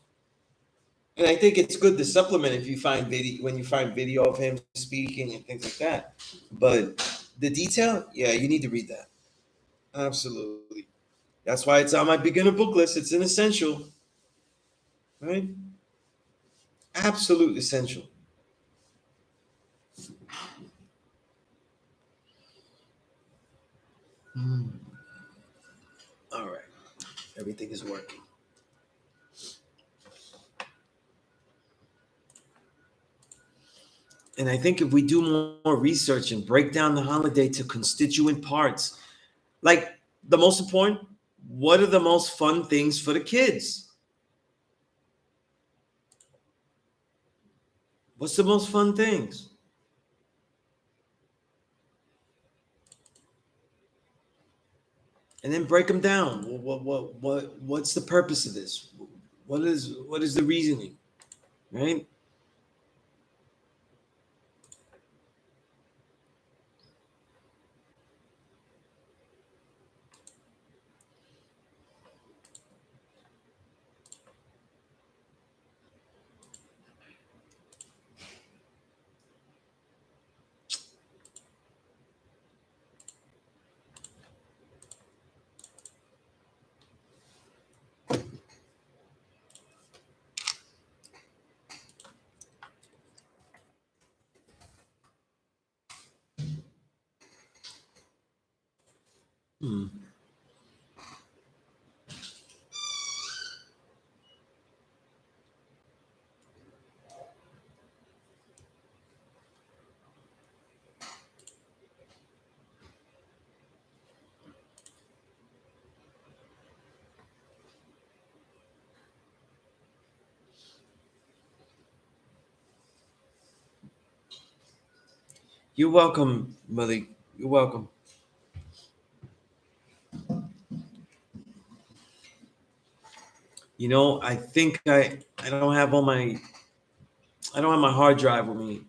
and I think it's good to supplement if you find video when you find video of him speaking and things like that. But the detail, yeah, you need to read that. Absolutely. That's why it's on my beginner book list. It's an essential, right? Absolute essential. Mm. All right. Everything is working. And I think if we do more research and break down the holiday to constituent parts, like the most important, what are the most fun things for the kids? What's the most fun things? And then break them down. What's the purpose of this? What is the reasoning? Right? Hmm. You're welcome, Malik. You're welcome. You know, I think I don't have all my I don't have my hard drive with me,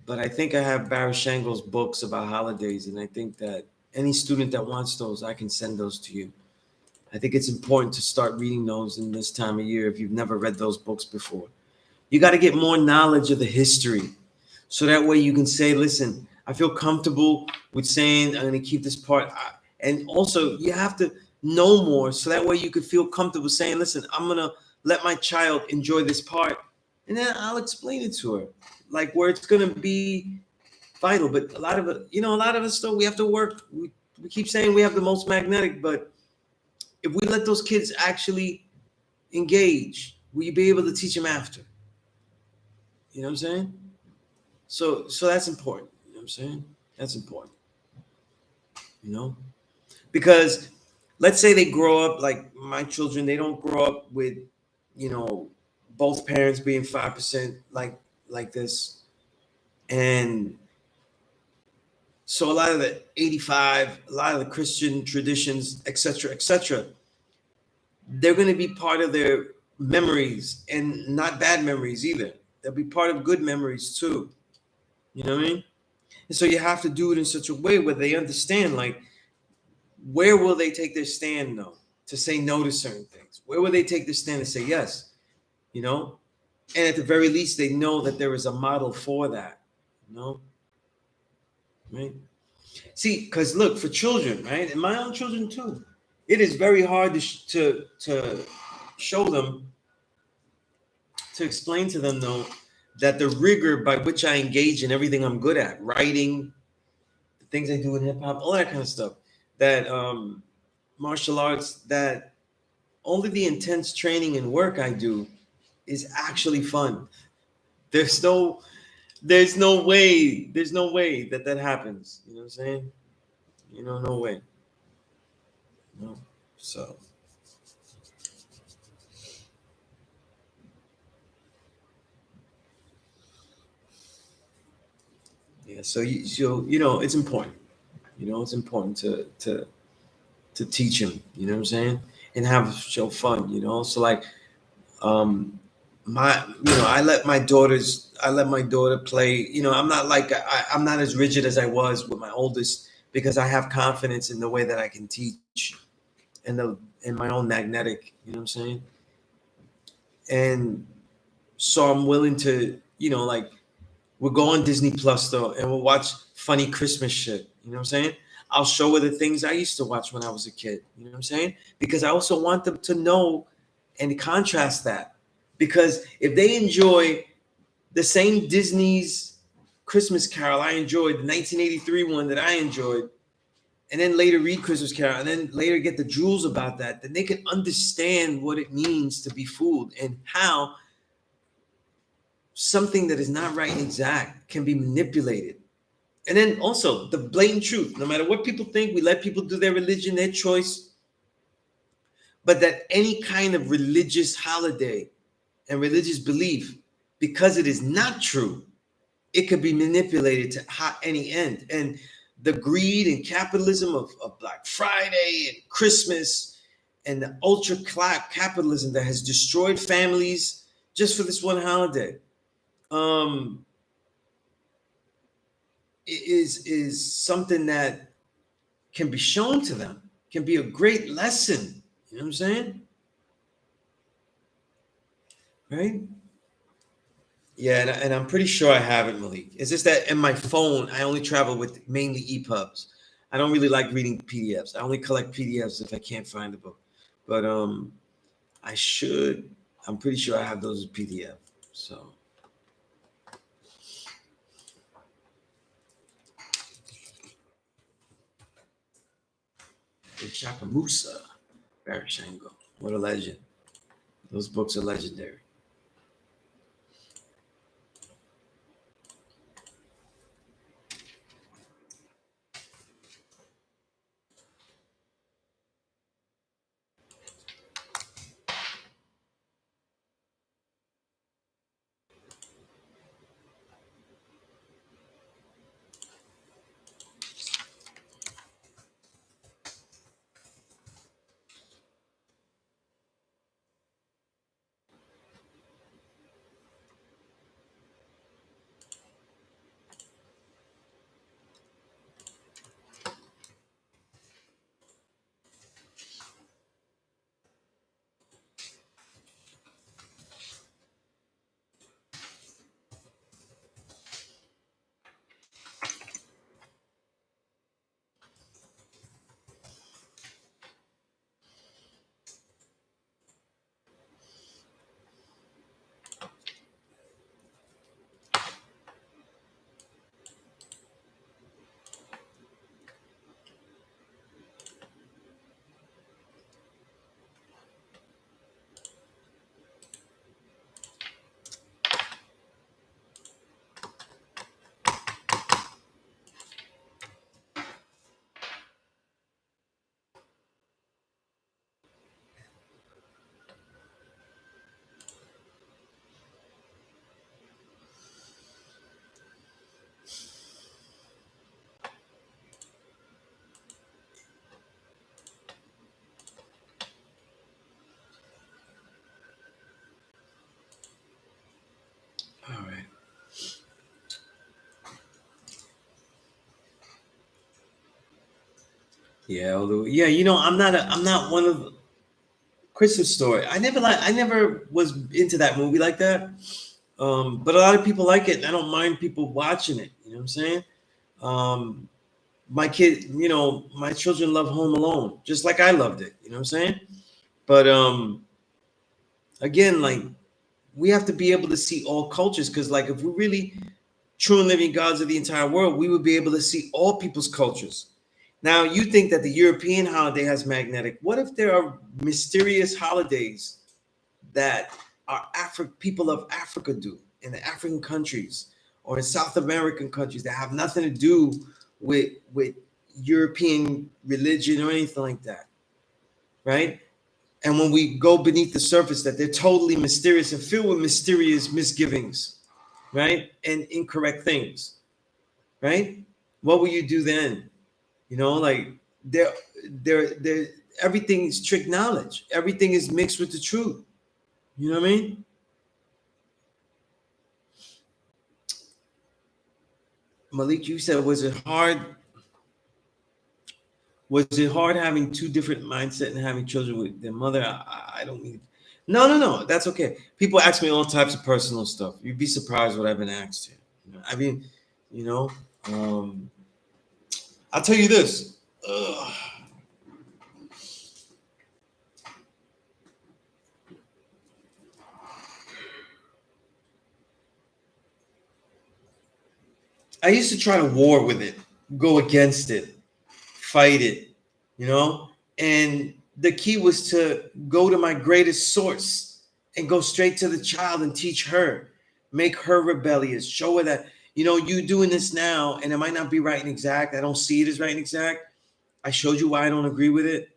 but I think I have Barry Shangel's books about holidays, and I think that any student that wants those, I can send those to you. I think it's important to start reading those in this time of year if you've never read those books before. You got to get more knowledge of the history, so that way you can say, "Listen, I feel comfortable with saying I'm going to keep this part," and also you have to know more, so that way you could feel comfortable saying, "Listen, I'm going to let my child enjoy this part, and then I'll explain it to her, like where it's going to be vital." But a lot of it, a lot of us though, we have to work. We keep saying we have the most magnetic, but if we let those kids actually engage, will you be able to teach them after? You know what I'm saying? So that's important. You know what I'm saying? That's important. You know, because let's say they grow up like my children. They don't grow up with, you know, both parents being 5% like this, and so a lot of the 85, a lot of the Christian traditions, etc., etc., they're going to be part of their memories, and not bad memories either. They'll be part of good memories too. You know what I mean? And so you have to do it in such a way where they understand, like, where will they take their stand, though, to say no to certain things? Where will they take their stand to say yes? You know? And at the very least, they know that there is a model for that. You know? Right? See, because look, for children, right? And my own children too, it is very hard to show them, to explain to them, though, that the rigor by which I engage in everything I'm good at, writing, the things I do in hip hop, all that kind of stuff, that martial arts, that only the intense training and work I do is actually fun. There's no, there's no way that that happens. You know what I'm saying? You know, no way. No. So yeah, you know, it's important. You know, it's important to teach him. You know what I'm saying? And have show fun. You know, so like um my, you know, I let my daughter play. You know, I'm not like I'm not as rigid as I was with my oldest, because I have confidence in the way that I can teach, and the in my own magnetic. You know what I'm saying? And so I'm willing to, you know, like, we'll go on Disney Plus though, and we'll watch funny Christmas shit. You know what I'm saying? I'll show her the things I used to watch when I was a kid. You know what I'm saying? Because I also want them to know and contrast that. Because if they enjoy the same Disney's Christmas Carol I enjoyed, the 1983 one that I enjoyed, and then later read Christmas Carol, and then later get the jewels about that, then they can understand what it means to be fooled, and how something that is not right and exact can be manipulated. And then also the blatant truth, no matter what people think, we let people do their religion, their choice, but that any kind of religious holiday and religious belief, because it is not true, it could be manipulated to any end. And the greed and capitalism of Black Friday and Christmas, and the ultra capitalism that has destroyed families just for this one holiday, um, is something that can be shown to them, can be a great lesson. You know what I'm saying? Right? Yeah, and I'm pretty sure I have it, Malik. It's just that in my phone, I only travel with mainly EPUBs. I don't really like reading PDFs. I only collect PDFs if I can't find a book. But I should. I'm pretty sure I have those as PDF. So the Shakamusa, Barishango. What a legend. Those books are legendary. Yeah, although, yeah, you know, I'm not one of Christmas Story. I never was into that movie like that. But a lot of people like it, and I don't mind people watching it. You know what I'm saying? Um, my kid, you know, my children love Home Alone, just like I loved it. You know what I'm saying? But again, like we have to be able to see all cultures because, like, if we're really true and living gods of the entire world, we would be able to see all people's cultures. Now, you think that the European holiday has magnetic. What if there are mysterious holidays that our people of Africa do in the African countries or in South American countries that have nothing to do with European religion or anything like that, right? And when we go beneath the surface, that they're totally mysterious and filled with mysterious misgivings, right? And incorrect things, right? What will you do then? You know, like there, there. Everything is trick knowledge. Everything is mixed with the truth. You know what I mean? Malik, you said, was it hard? Was it hard having two different mindset and having children with their mother? I don't mean. No, no, no. That's okay. People ask me all types of personal stuff. You'd be surprised what I've been asked here. I mean, you know, um, I'll tell you this. Ugh. I used to try to war with it, go against it, fight it, you know? And the key was to go to my greatest source and go straight to the child and teach her, make her rebellious, show her that, you know, you doing this now, and it might not be right and exact. I don't see it as right and exact. I showed you why I don't agree with it.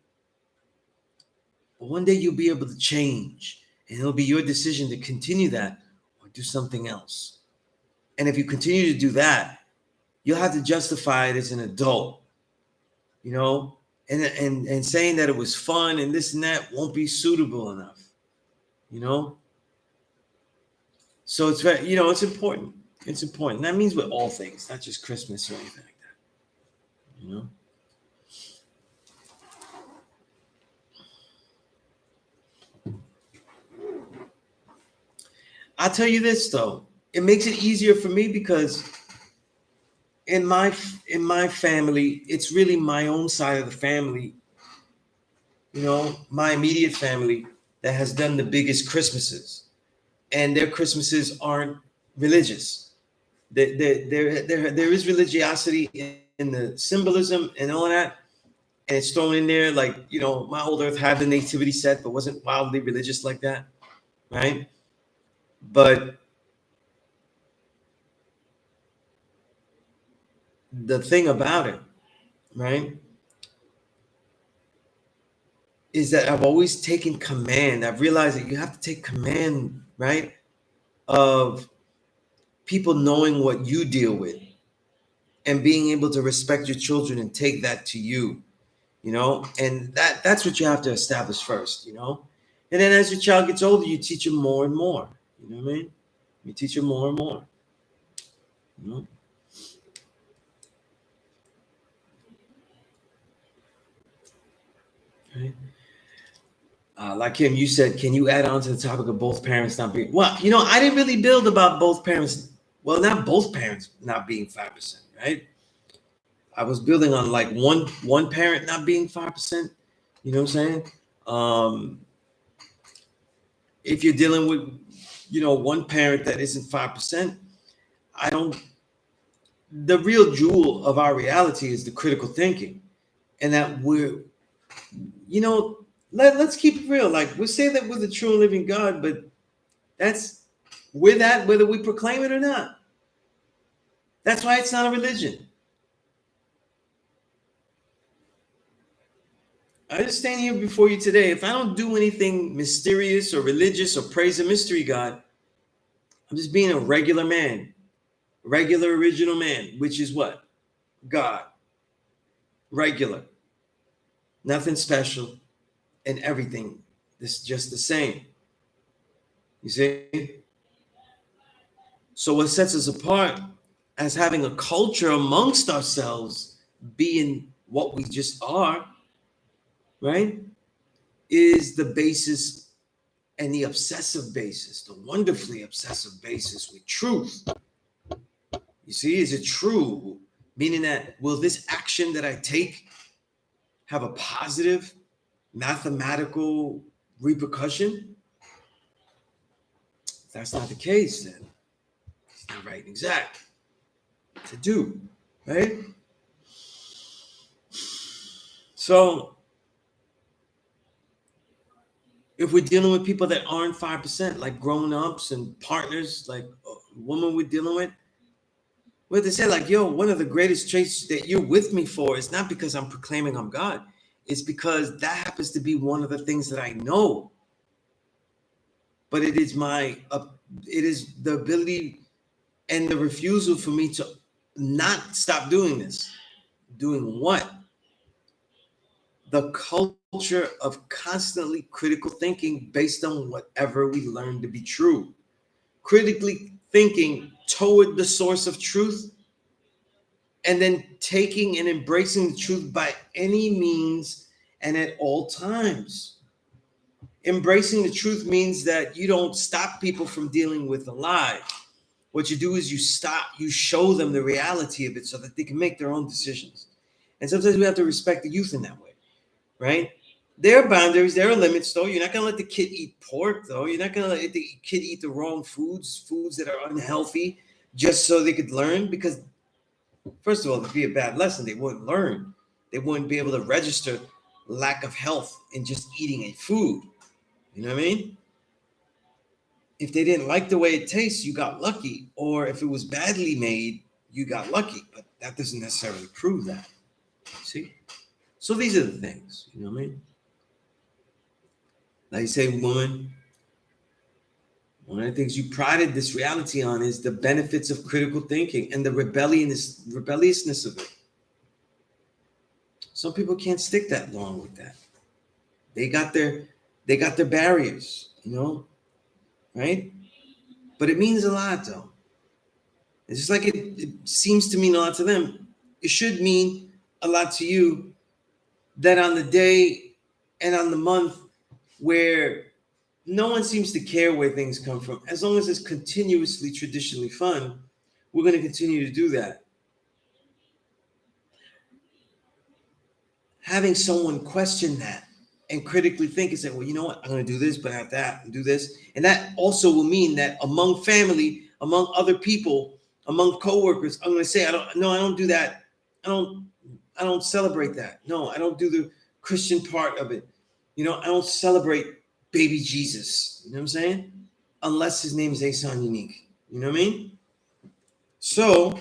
But one day you'll be able to change, and it'll be your decision to continue that or do something else. And if you continue to do that, you'll have to justify it as an adult, you know, and saying that it was fun and this and that won't be suitable enough, you know. So it's very, you know, it's important. It's important. That means with all things, not just Christmas or anything like that, you know. I'll tell you this though, it makes it easier for me because in my in my family, it's really my own side of the family, you know, my immediate family that has done the biggest Christmases, and their Christmases aren't religious. There is religiosity in the symbolism and all that, and it's thrown in there. Like, you know, my old earth had the nativity set, but wasn't wildly religious like that, right? But the thing about it, right, is that I've always taken command. I've realized that you have to take command, right, of people knowing what you deal with and being able to respect your children and take that to you, you know, and that's what you have to establish first, you know. And then as your child gets older, you teach them more and more. You know what I mean? You teach them more and more. You know? Okay. Like him, you said, can you add on to the topic of both parents not being? Well, you know, I didn't really build about both parents. Well, not both parents not being 5%, right? I was building on like one parent not being 5%. You know what I'm saying? Um, if you're dealing with, you know, one parent that isn't 5%, I don't. The real jewel of our reality is the critical thinking, and that we're, you know, let's keep it real. Like we say that we're the true and living God, but that's we're that whether we proclaim it or not. That's why it's not a religion. I just stand here before you today. If I don't do anything mysterious or religious or praise a mystery God, I'm just being a regular man, regular original man, which is what? God. Regular. Nothing special and everything is just the same. You see? So what sets us apart as having a culture amongst ourselves being what we just are, right, is the basis and the obsessive basis, the wonderfully obsessive basis with truth. You see, is it true? Meaning that, will this action that I take have a positive mathematical repercussion? If that's not the case, then it's not right and exact to do, right? So if we're dealing with people that aren't 5%, like grown-ups and partners, like a woman we're dealing with, what they say, like, yo, one of the greatest traits that you're with me for is not because I'm proclaiming I'm God. It's because that happens to be one of the things that I know. But it is it is the ability and the refusal for me to not stop doing this. Doing what? The culture of constantly critical thinking based on whatever we learn to be true. Critically thinking toward the source of truth, and then taking and embracing the truth by any means and at all times. Embracing the truth means that you don't stop people from dealing with a lie. What you do is you show them the reality of it so that they can make their own decisions. And sometimes we have to respect the youth in that way, right? There are boundaries, there are limits, though. You're not going to let the kid eat pork, though. You're not going to let the kid eat the wrong foods that are unhealthy, just so they could learn. Because, first of all, it'd be a bad lesson. They wouldn't learn. They wouldn't be able to register lack of health in just eating a food. You know what I mean? If they didn't like the way it tastes, you got lucky. Or if it was badly made, you got lucky. But that doesn't necessarily prove that. See? So these are the things, you know what I mean? Like you say, woman, one of the things you prided this reality on is the benefits of critical thinking and the rebelliousness of it. Some people can't stick that long with that. They got their barriers, you know, right? But it means a lot, though. It's just like it seems to mean a lot to them. It should mean a lot to you that on the day and on the month where no one seems to care where things come from, as long as it's continuously traditionally fun, we're going to continue to do that. Having someone question that and critically think and say, well, you know what, I'm going to do this, but not that, and do this. And that also will mean that among family, among other people, among coworkers, I'm going to say, I don't do that. I don't celebrate that. No, I don't do the Christian part of it. You know, I don't celebrate baby Jesus. You know what I'm saying? Unless his name is Asan Unique. You know what I mean? So,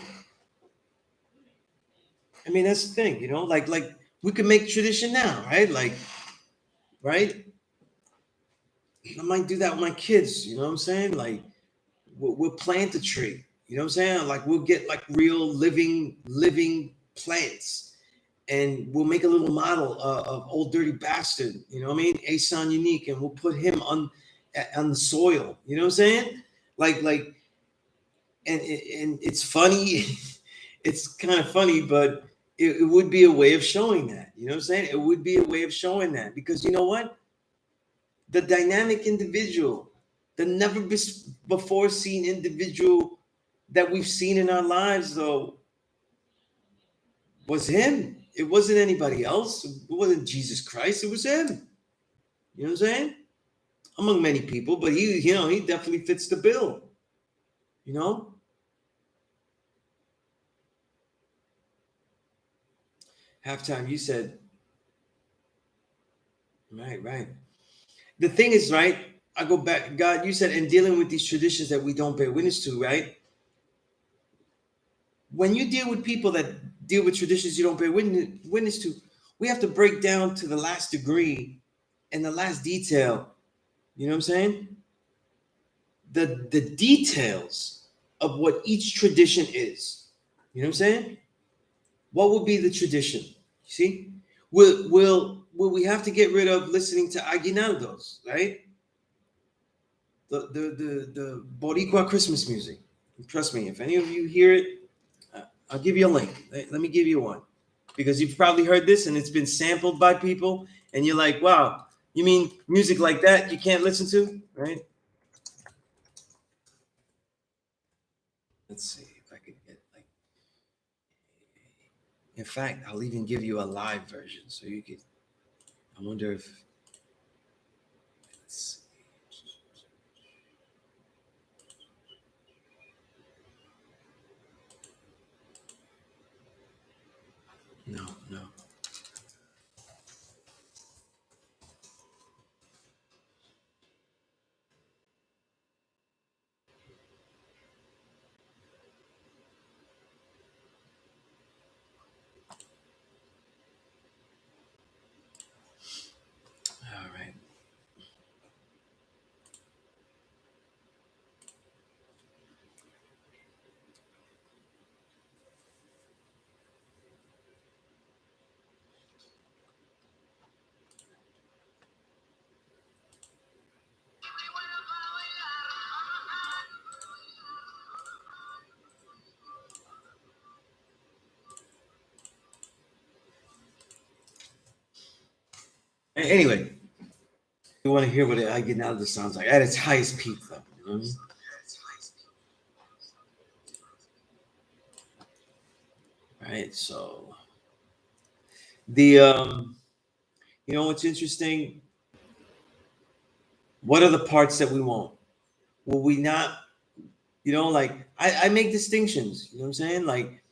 I mean, that's the thing, you know, like we can make tradition now, right? Like, right? I might do that with my kids, you know what I'm saying? Like, we'll plant a tree, you know what I'm saying? Like, we'll get like real living plants, and we'll make a little model of Old Dirty Bastard, you know what I mean? Asan Unique, and we'll put him on the soil, you know what I'm saying? Like, and it's funny, it's kind of funny, but it would be a way of showing that, you know what I'm saying? It would be a way of showing that, because you know what? The dynamic individual, the never before seen individual that we've seen in our lives, though, was him. It wasn't anybody else. It wasn't Jesus Christ. It was him. You know what I'm saying? Among many people, but he definitely fits the bill. You know? Halftime, you said, right. The thing is, right? I go back, God, you said, in dealing with these traditions that we don't bear witness to, right? When you deal with people that deal with traditions you don't bear witness to, we have to break down to the last degree and the last detail. You know what I'm saying? The details of what each tradition is. You know what I'm saying? What would be the tradition? You see? Will we have to get rid of listening to aguinaldos, right? The Boricua Christmas music. Trust me, if any of you hear it, I'll give you a link. Let me give you one. because you've probably heard this and it's been sampled by people, and you're like, wow, you mean music like that you can't listen to, right? Let's see if I could get like, in fact, I'll even give you a live version so you could, I wonder if, let's see. No, no. All right. Anyway, you want to hear what I get now this sounds like at its highest peak, though. You know what I mean? Right. So the you know what's interesting? What are the parts that we won't? Will we not? You know, like I make distinctions. You know what I'm saying? Like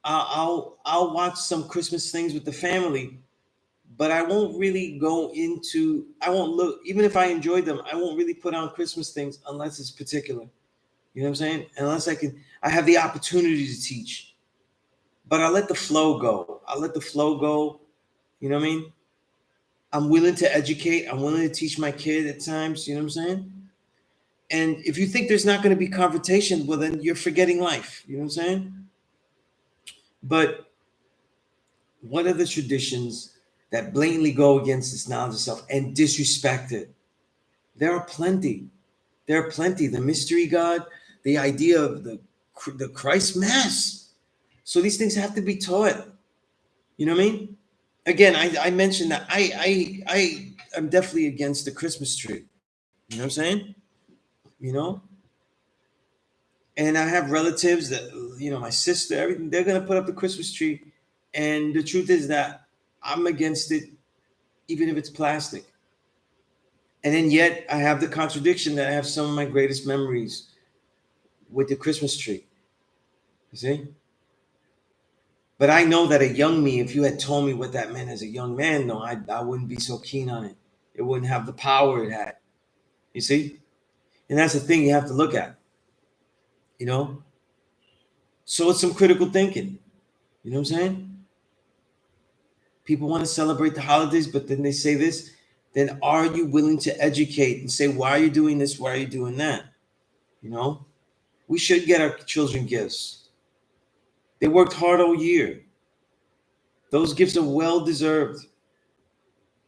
I'll watch some Christmas things with the family, but I won't really go into. I won't look even if I enjoy them. I won't really put on Christmas things unless it's particular. You know what I'm saying? Unless I have the opportunity to teach, but I let the flow go. I let the flow go. You know what I mean? I'm willing to educate. I'm willing to teach my kid at times. You know what I'm saying? And if you think there's not going to be confrontation, well, then you're forgetting life. You know what I'm saying? But what are the traditions that blatantly go against this knowledge of self and disrespect it? There are plenty. There are plenty. The mystery God, the idea of the Christ Mass. So these things have to be taught. You know what I mean? Again, I mentioned that I am definitely against the Christmas tree. You know what I'm saying? You know, and I have relatives that, you know, my sister, everything, they're gonna put up the Christmas tree. And the truth is that I'm against it, even if it's plastic. And then yet I have the contradiction that I have some of my greatest memories with the Christmas tree. You see? But I know that a young me, if you had told me what that meant as a young man, no, I wouldn't be so keen on it. It wouldn't have the power it had. You see? And that's the thing you have to look at, you know? So it's some critical thinking. You know what I'm saying? People want to celebrate the holidays, but then they say this. Then are you willing to educate and say, why are you doing this? Why are you doing that? You know? We should get our children gifts. They worked hard all year. Those gifts are well deserved.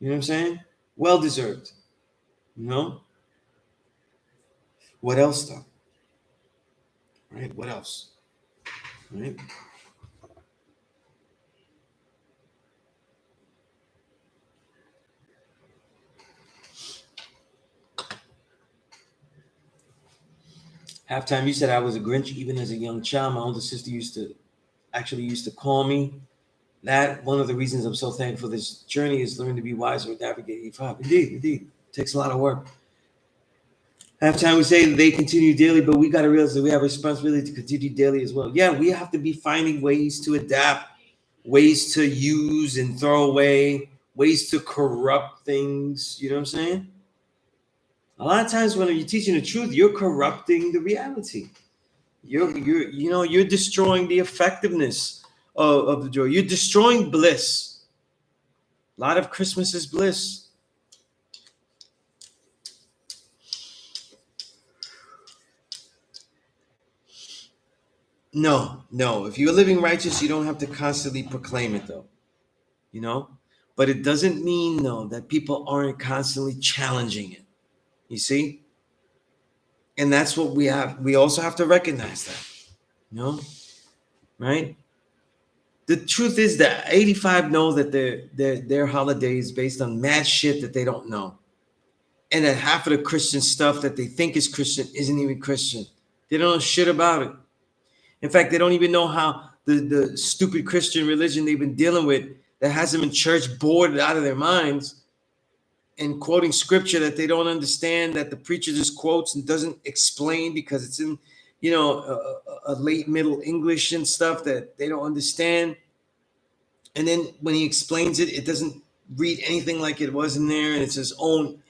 You know what I'm saying? Well deserved. You know? What else though? Right? What else? Right? Halftime, you said I was a Grinch even as a young child. My older sister used to call me that. One of the reasons I'm so thankful for this journey is learn to be wiser and navigate hip hop. Indeed. It takes a lot of work. Halftime, we say they continue daily, but we got to realize that we have a responsibility to continue daily as well. Yeah, we have to be finding ways to adapt, ways to use and throw away, ways to corrupt things. You know what I'm saying? A lot of times when you're teaching the truth, you're corrupting the reality. You're destroying the effectiveness of the joy. You're destroying bliss. A lot of Christmas is bliss. No. If you're living righteous, you don't have to constantly proclaim it, though. You know, but it doesn't mean though that people aren't constantly challenging it. You see, and that's what we have. We also have to recognize that. You know, right? The truth is that 85 know that their holiday is based on mad shit that they don't know. And that half of the Christian stuff that they think is Christian isn't even Christian. They don't know shit about it. In fact, they don't even know how the stupid Christian religion they've been dealing with that has them in church bored out of their minds and quoting scripture that they don't understand, that the preacher just quotes and doesn't explain because it's in, a late middle English and stuff that they don't understand. And then when he explains it, it doesn't read anything like it was in there, and it's his own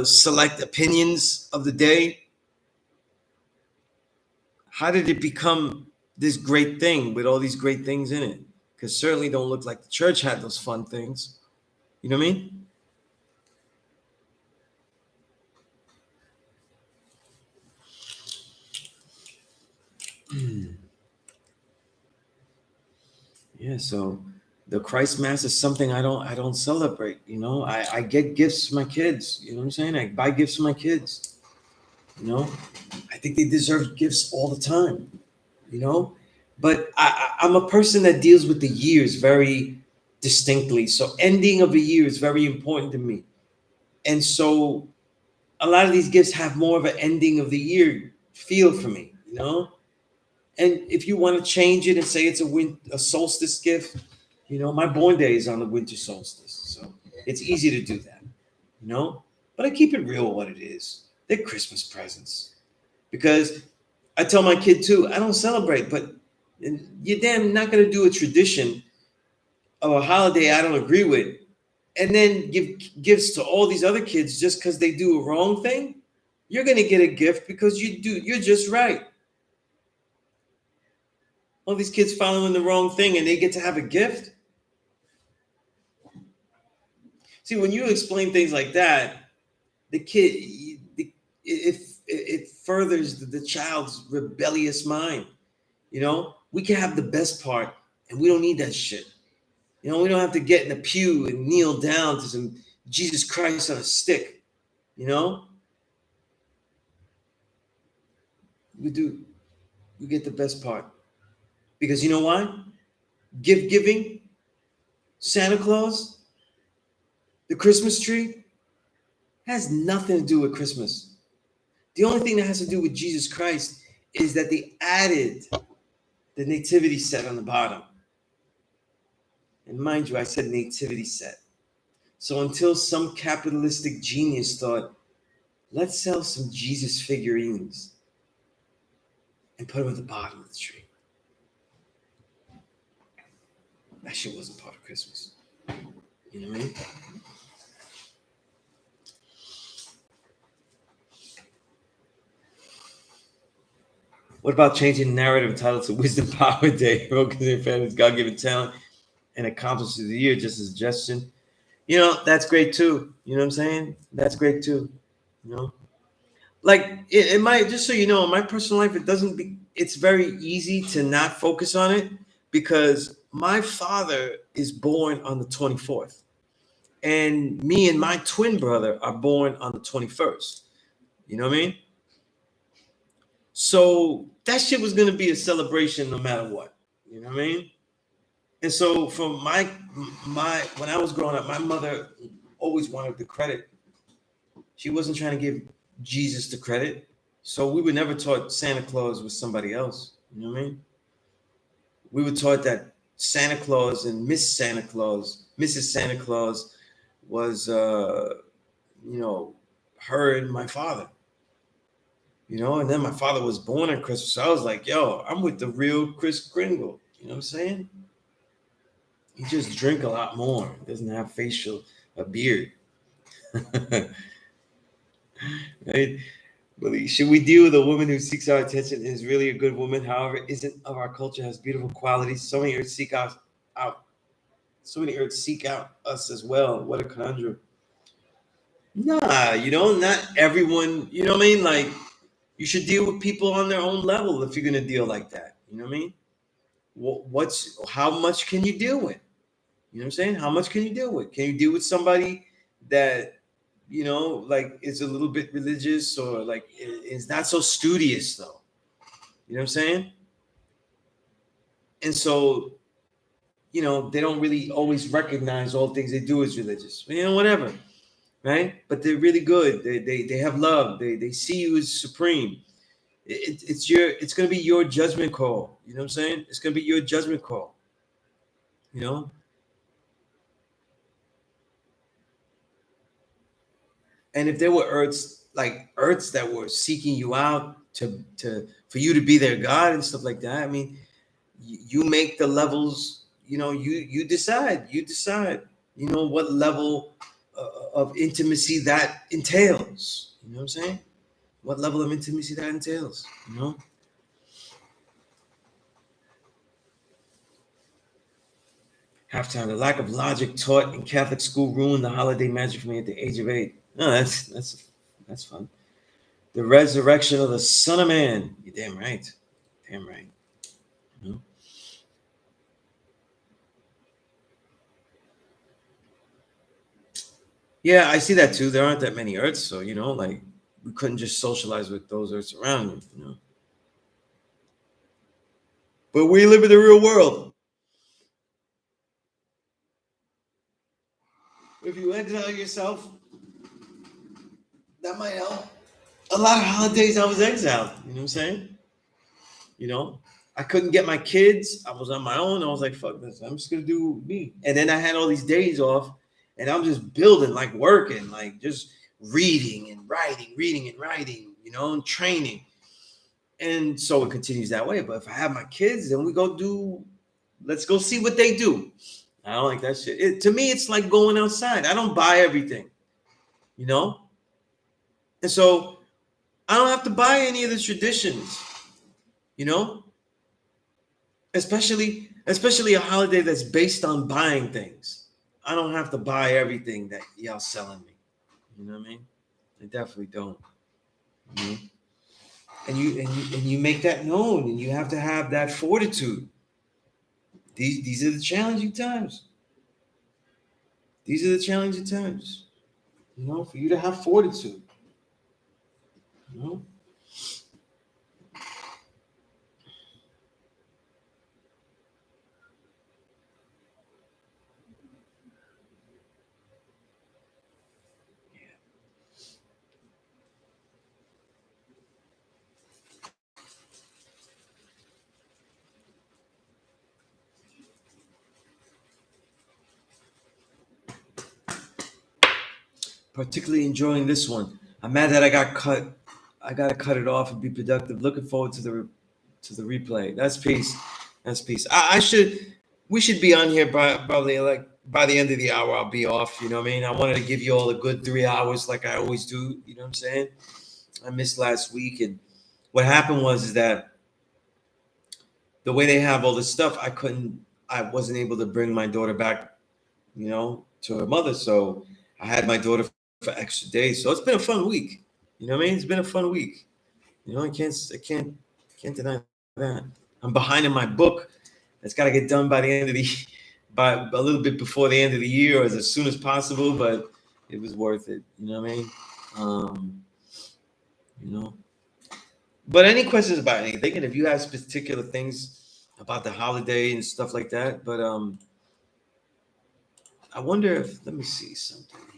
select opinions of the day. How did it become this great thing with all these great things in it? Because certainly don't look like the church had those fun things. You know what I mean? Yeah, so the Christ Mass is something I don't celebrate. I get gifts for my kids. You know what I'm saying? I buy gifts for my kids. I think they deserve gifts all the time. But I'm a person that deals with the years very distinctly. So ending of a year is very important to me. And so a lot of these gifts have more of an ending of the year feel for me. And if you want to change it and say it's a solstice gift, my born day is on the winter solstice. So it's easy to do that. But I keep it real what it is. They're Christmas presents. Because I tell my kid too, I don't celebrate, but you're damn not going to do a tradition of a holiday I don't agree with and then give gifts to all these other kids just because they do a wrong thing. You're going to get a gift because you're just right. All these kids following the wrong thing and they get to have a gift. See, when you explain things like that, the kid, it furthers the child's rebellious mind. We can have the best part and we don't need that shit. We don't have to get in a pew and kneel down to some Jesus Christ on a stick. We get the best part. Because you know why? Gift giving, Santa Claus, the Christmas tree has nothing to do with Christmas. The only thing that has to do with Jesus Christ is that they added the nativity set on the bottom. And mind you, I said nativity set. So until some capitalistic genius thought, let's sell some Jesus figurines and put them at the bottom of the tree. That shit wasn't part of Christmas. You know what I mean? What about changing the narrative title to Wisdom Power Day? Because your family's God-given talent and accomplishments of the year, just a suggestion. That's great too. You know what I'm saying? That's great too. Like it might, just so you know, in my personal life, it's very easy to not focus on it because my father is born on the 24th. And me and my twin brother are born on the 21st. You know what I mean? So that shit was gonna be a celebration no matter what. You know what I mean? And so for my when I was growing up, my mother always wanted the credit. She wasn't trying to give Jesus the credit. So we were never taught Santa Claus was somebody else. You know what I mean? We were taught that Santa Claus and Mrs. Santa Claus was her and my father. And then my father was born on Christmas. So I was like, yo, I'm with the real Chris Kringle. You know what I'm saying? He just drink a lot more. Doesn't have a beard. Right? Should we deal with a woman who seeks our attention and is really a good woman, however, isn't of our culture, has beautiful qualities? So many earths seek out. So many earths seek out us as well. What a conundrum. Nah, not everyone, you know what I mean? Like, you should deal with people on their own level if you're gonna deal like that. You know what I mean? How much can you deal with? You know what I'm saying? How much can you deal with? Can you deal with somebody that like is a little bit religious or like is not so studious though? You know what I'm saying? And so, you know, they don't really always recognize all things they do as religious. You know, whatever, right? But they're really good. They have love. They see you as supreme. It's gonna be your judgment call. You know what I'm saying? It's gonna be your judgment call. You know, and if there were earths that were seeking you out to for you to be their God and stuff like that, I mean, you make the levels. You know, you decide. You know what level of intimacy that entails. You know what I'm saying? What level of intimacy that entails. You know. Halftime. The lack of logic taught in Catholic school ruined the holiday magic for me at the age of 8. No, that's fun. The resurrection of the Son of Man. You're damn right. Damn right. You know? Yeah, I see that too. There aren't that many Earths, so you know, like we couldn't just socialize with those Earths around you. You know. But we live in the real world. If you exile yourself, that might help. A lot of holidays I was exiled. You know what I'm saying? You know, I couldn't get my kids. I was on my own. I was like, fuck this. I'm just gonna do me. And then I had all these days off, and I'm just building, like working, like just reading and writing, reading and writing, you know, and training. And so it continues that way. But if I have my kids, then let's go see what they do. I don't like that shit. To me, it's like going outside. I don't buy everything, you know? And so I don't have to buy any of the traditions, you know? Especially a holiday that's based on buying things. I don't have to buy everything that y'all selling me. You know what I mean? I definitely don't. You know? And you make that known, and you have to have that fortitude. These are the challenging times. These are the challenging times. You know, for you to have fortitude. You know? Particularly enjoying this one. I'm mad that I got cut. I gotta cut it off and be productive. Looking forward to the replay. That's peace. That's peace. I should. We should be on here by probably like by the end of the hour. I'll be off. You know what I mean? I wanted to give you all a good 3 hours, like I always do. You know what I'm saying? I missed last week, and what happened was is that the way they have all this stuff, I wasn't able to bring my daughter back, you know, to her mother. So I had my daughter for extra days. So it's been a fun week. You know what I mean? It's been a fun week. You know, I can't deny that. I'm behind in my book. It's got to get done by the end of the, by a little bit before the end of the year, or as soon as possible. But it was worth it. You know what I mean? Um, you know. But any questions about anything, and if you have particular things about the holiday and stuff like that, but I wonder if let me see something here.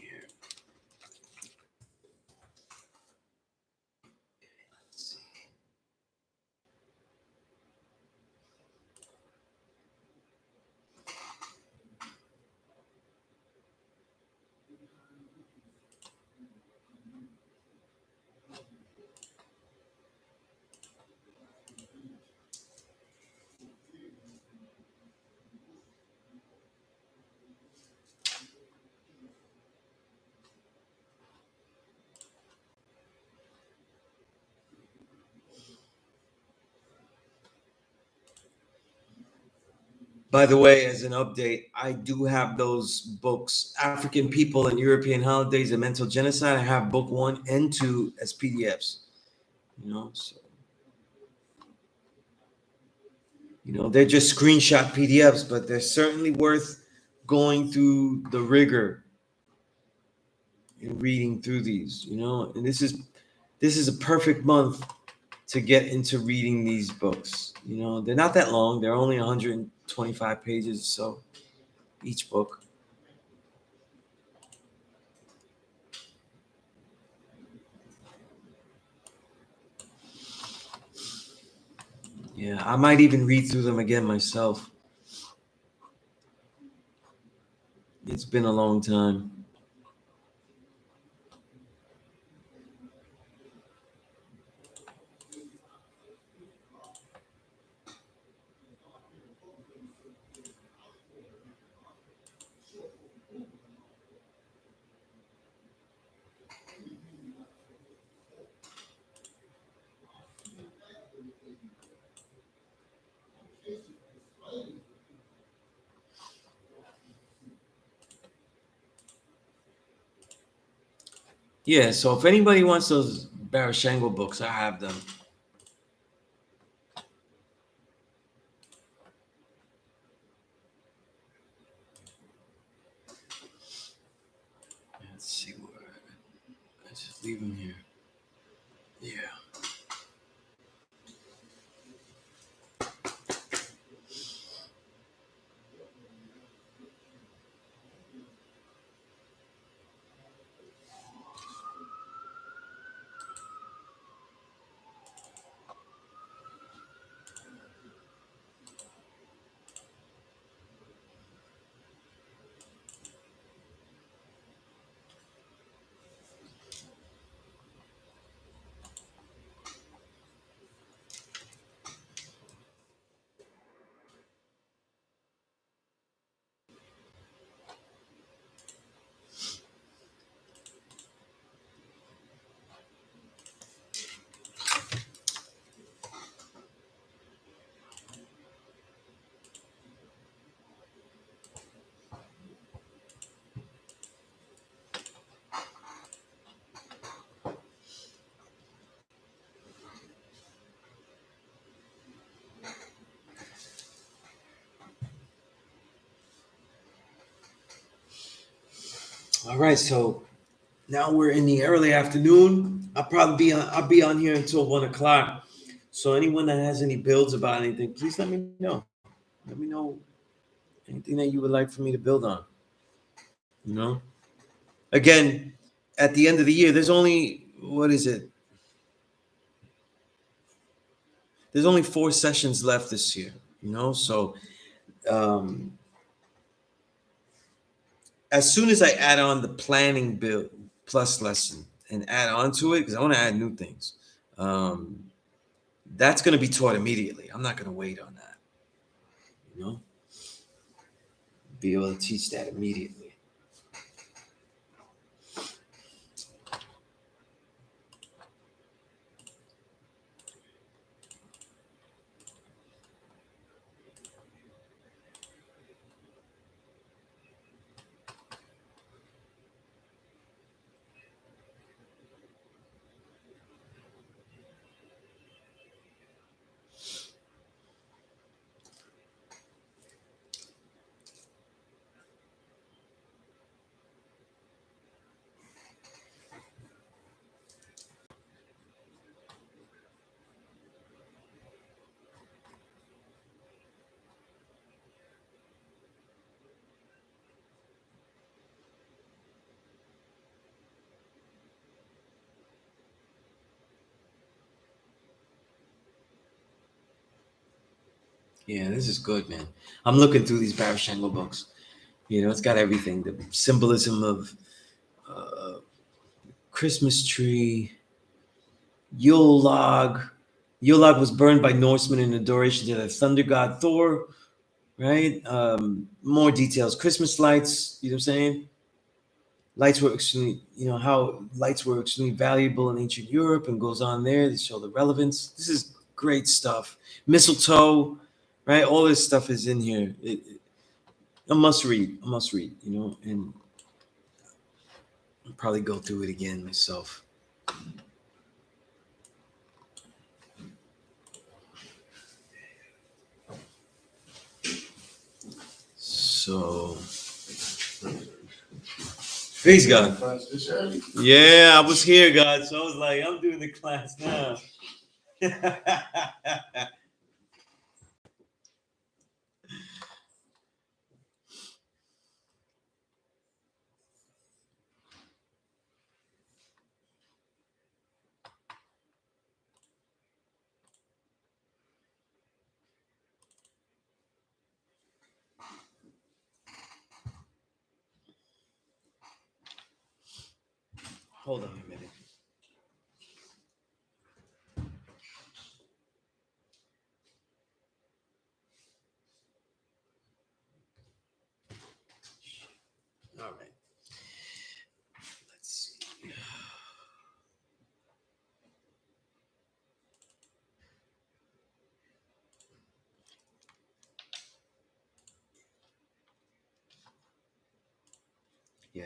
By the way, as an update, I do have those books, African People and European Holidays and Mental Genocide. I have book 1 and 2 as PDFs. You know, so they're just screenshot PDFs, but they're certainly worth going through the rigor and reading through these. And this is a perfect month to get into reading these books. You know, they're not that long. They're only 125 pages or so each book. Yeah, I might even read through them again myself. It's been a long time. Yeah, so if anybody wants those Barashango books, I have them. Let's see where I just leave them here. Yeah. All right, so now we're in the early afternoon. I'll be on here until 1 o'clock. So anyone that has any builds about anything, please let me know. Let me know anything that you would like for me to build on. You know? Again, at the end of the year, there's only what is it? There's only 4 sessions left this year, you know? So as soon as I add on the planning build plus lesson and add on to it, because I want to add new things, that's going to be taught immediately. I'm not going to wait on that. You know, be able to teach that immediately. Yeah, this is good, man. I'm looking through these Barishango books. You know, it's got everything: the symbolism of uh, Christmas tree, Yule log. Yule log was burned by Norsemen in adoration to the thunder god Thor. Right? More details. Christmas lights. You know what I'm saying? Lights were extremely, you know, how lights were extremely valuable in ancient Europe, and goes on there to show the relevance. This is great stuff. Mistletoe, right? All this stuff is in here. A must read. A must read. You know, and I'll probably go through it again myself. So, praise God. Yeah, I was here, God. So I was like, I'm doing the class now. Hold on a minute. All right. Let's see. Yeah.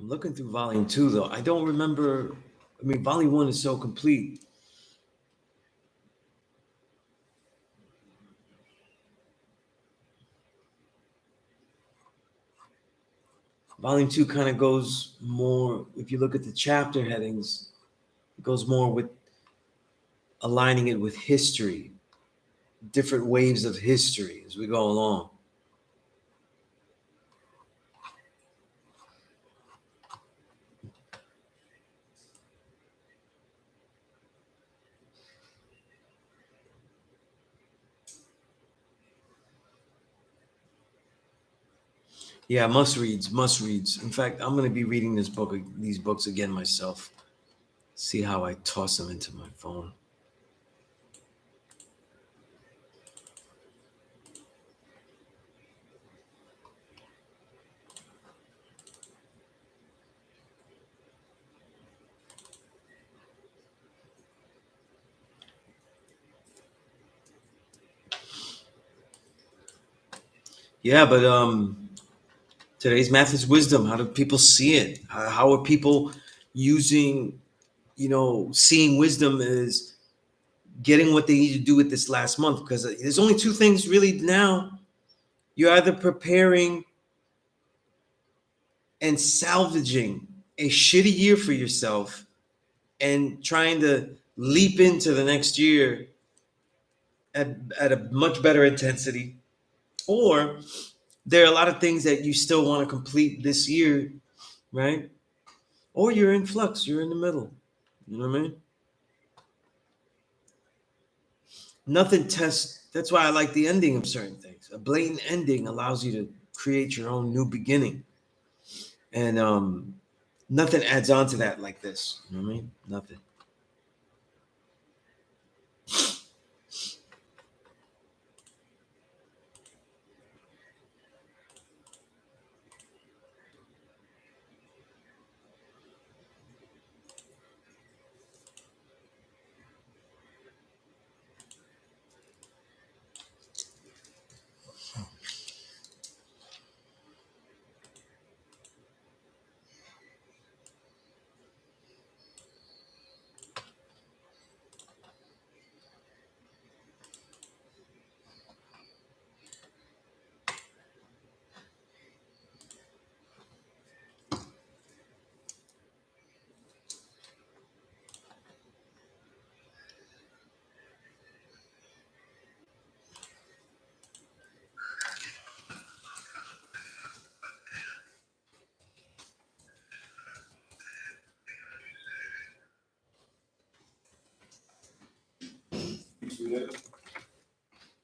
I'm looking through volume 2 though. I don't remember. I mean, volume 1 is so complete. Volume 2 kind of goes more, if you look at the chapter headings, it goes more with aligning it with history, different waves of history as we go along. Yeah, must reads, must reads. In fact, I'm going to be reading these books again myself. See how I toss them into my phone. Yeah, but today's math is wisdom. How do people see it? How are people using, seeing wisdom as getting what they need to do with this last month? Because there's only two things really now. You're either preparing and salvaging a shitty year for yourself and trying to leap into the next year at a much better intensity, or there are a lot of things that you still want to complete this year, right? Or you're in flux, you're in the middle. You know what I mean? Nothing tests. That's why I like the ending of certain things. A blatant ending allows you to create your own new beginning. And nothing adds on to that like this. You know what I mean? Nothing.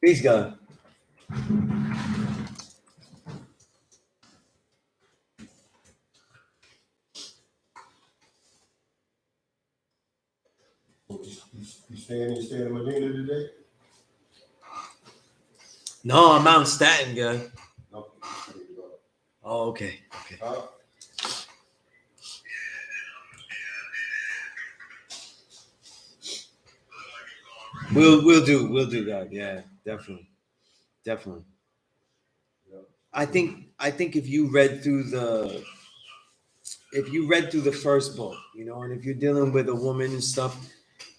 Peace, God. You staying in Medina today? No, I'm out in Staten, God. No. Oh, okay. Okay. We'll do that. Yeah, definitely. Definitely. I think if you read through the first book, and if you're dealing with a woman and stuff,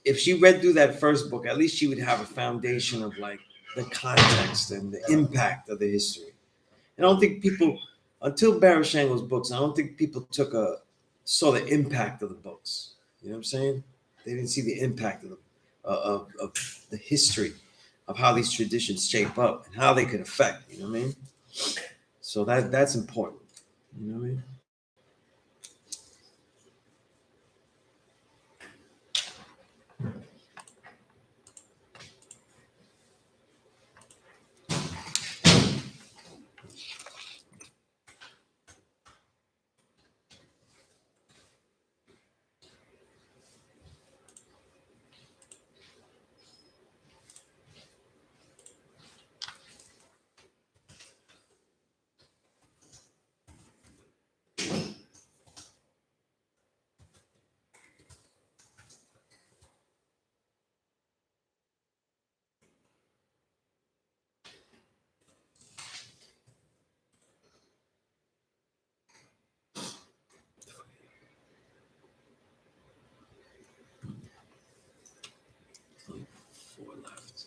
if she read through that first book, at least she would have a foundation of like the context and the impact of the history. And I don't think people, until Barry Shango's books, I don't think people took a saw the impact of the books. You know what I'm saying? They didn't see the impact of of the history of how these traditions shape up and how they could affect. You know what I mean? So that's important. You know what I mean? Only four left.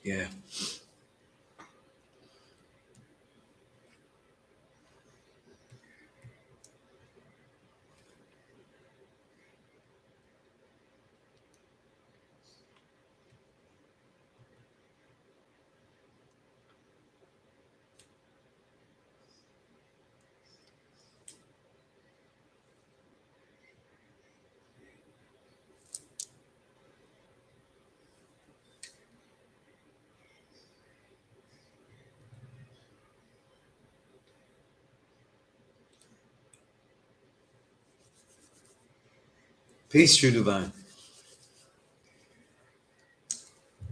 Yeah. Peace, true divine.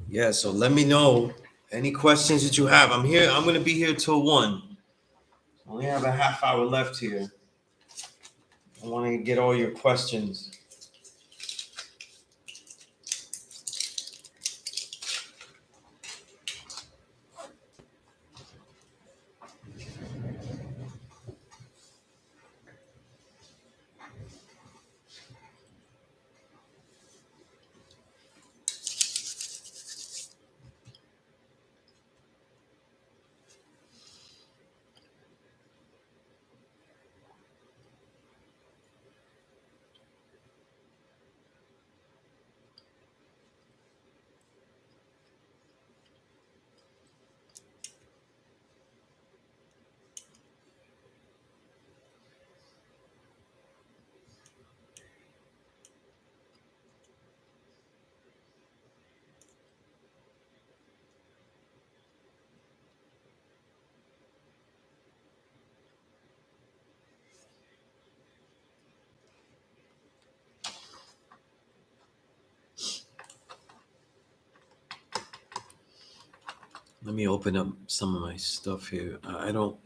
Yeah. So let me know any questions that you have. I'm here. I'm gonna be here till 1. I only have a half hour left here. I want to get all your questions. Let me open up some of my stuff here. I don't,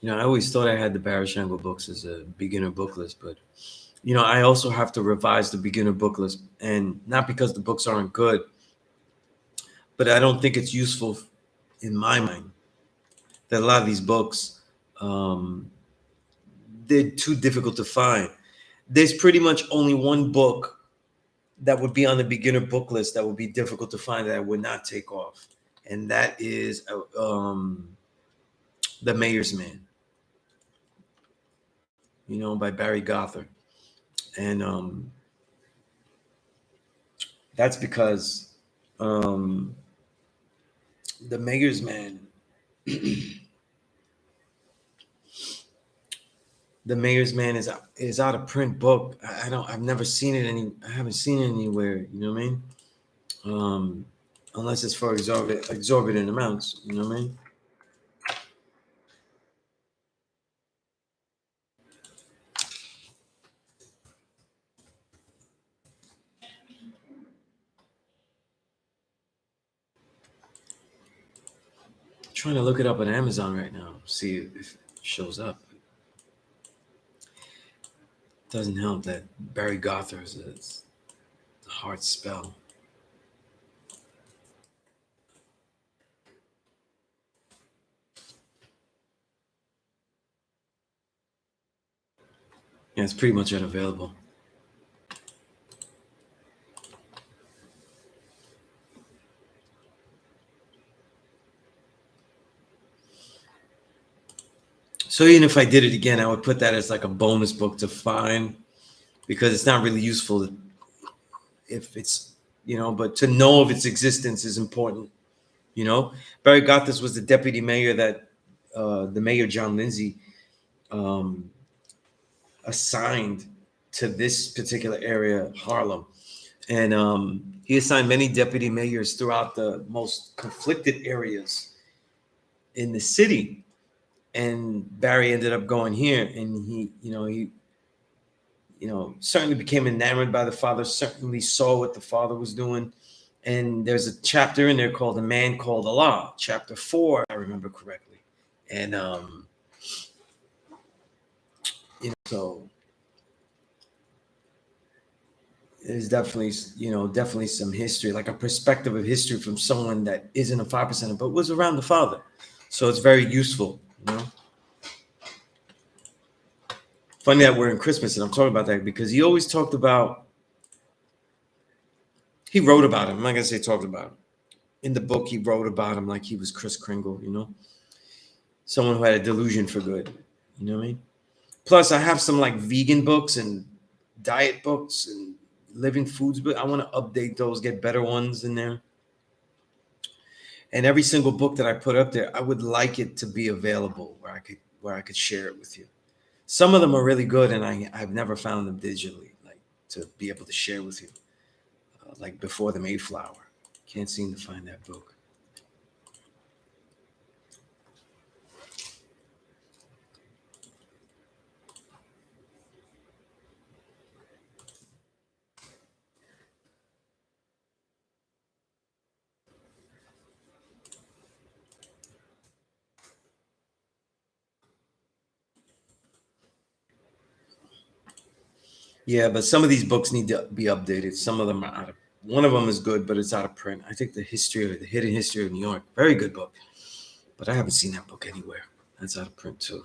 I always thought I had the Barashango books as a beginner book list, but I also have to revise the beginner book list, and not because the books aren't good, but I don't think it's useful in my mind that a lot of these books, they're too difficult to find. there's pretty much only one book that would be on the beginner book list that would be difficult to find that I would not take off, and that is The Mayor's Man, by Barry Gothard. And that's because The Mayor's Man, The Mayor's Man is out of print book. I've never seen it I haven't seen it anywhere. You know what I mean? Unless it's for exorbitant amounts. You know what I mean? I'm trying to look it up on Amazon right now, see if it shows up. It doesn't help that Barry Gothard is a hard spell. Yeah, it's pretty much unavailable. So even if I did it again, I would put that as like a bonus book to find, because it's not really useful if it's, but to know of its existence is important. Barry Gothard was the deputy mayor that the mayor, John Lindsay, assigned to this particular area, Harlem. And he assigned many deputy mayors throughout the most conflicted areas in the city. And Barry ended up going here, and he certainly became enamored by the father, certainly saw what the father was doing. And there's a chapter in there called A Man Called Allah, chapter 4, if I remember correctly. And so there's definitely some history, like a perspective of history from someone that isn't a 5%, but was around the father. So it's very useful. Funny that we're in Christmas and I'm talking about that, because he always talked about, he wrote about him. I'm not gonna say talked about him. In the book, he wrote about him like he was Kris Kringle, someone who had a delusion for good. You know what I mean? Plus, I have some like vegan books and diet books and living foods, but I want to update those, get better ones in there. And every single book that I put up there, I would like it to be available where I could share it with you. Some of them are really good, and I've never found them digitally, like to be able to share with you. Like Before the Mayflower, can't seem to find that book. Yeah, but some of these books need to be updated. Some of them are out of. One of them is good, but it's out of print. I think the Hidden History of New York, very good book, but I haven't seen that book anywhere. That's out of print too.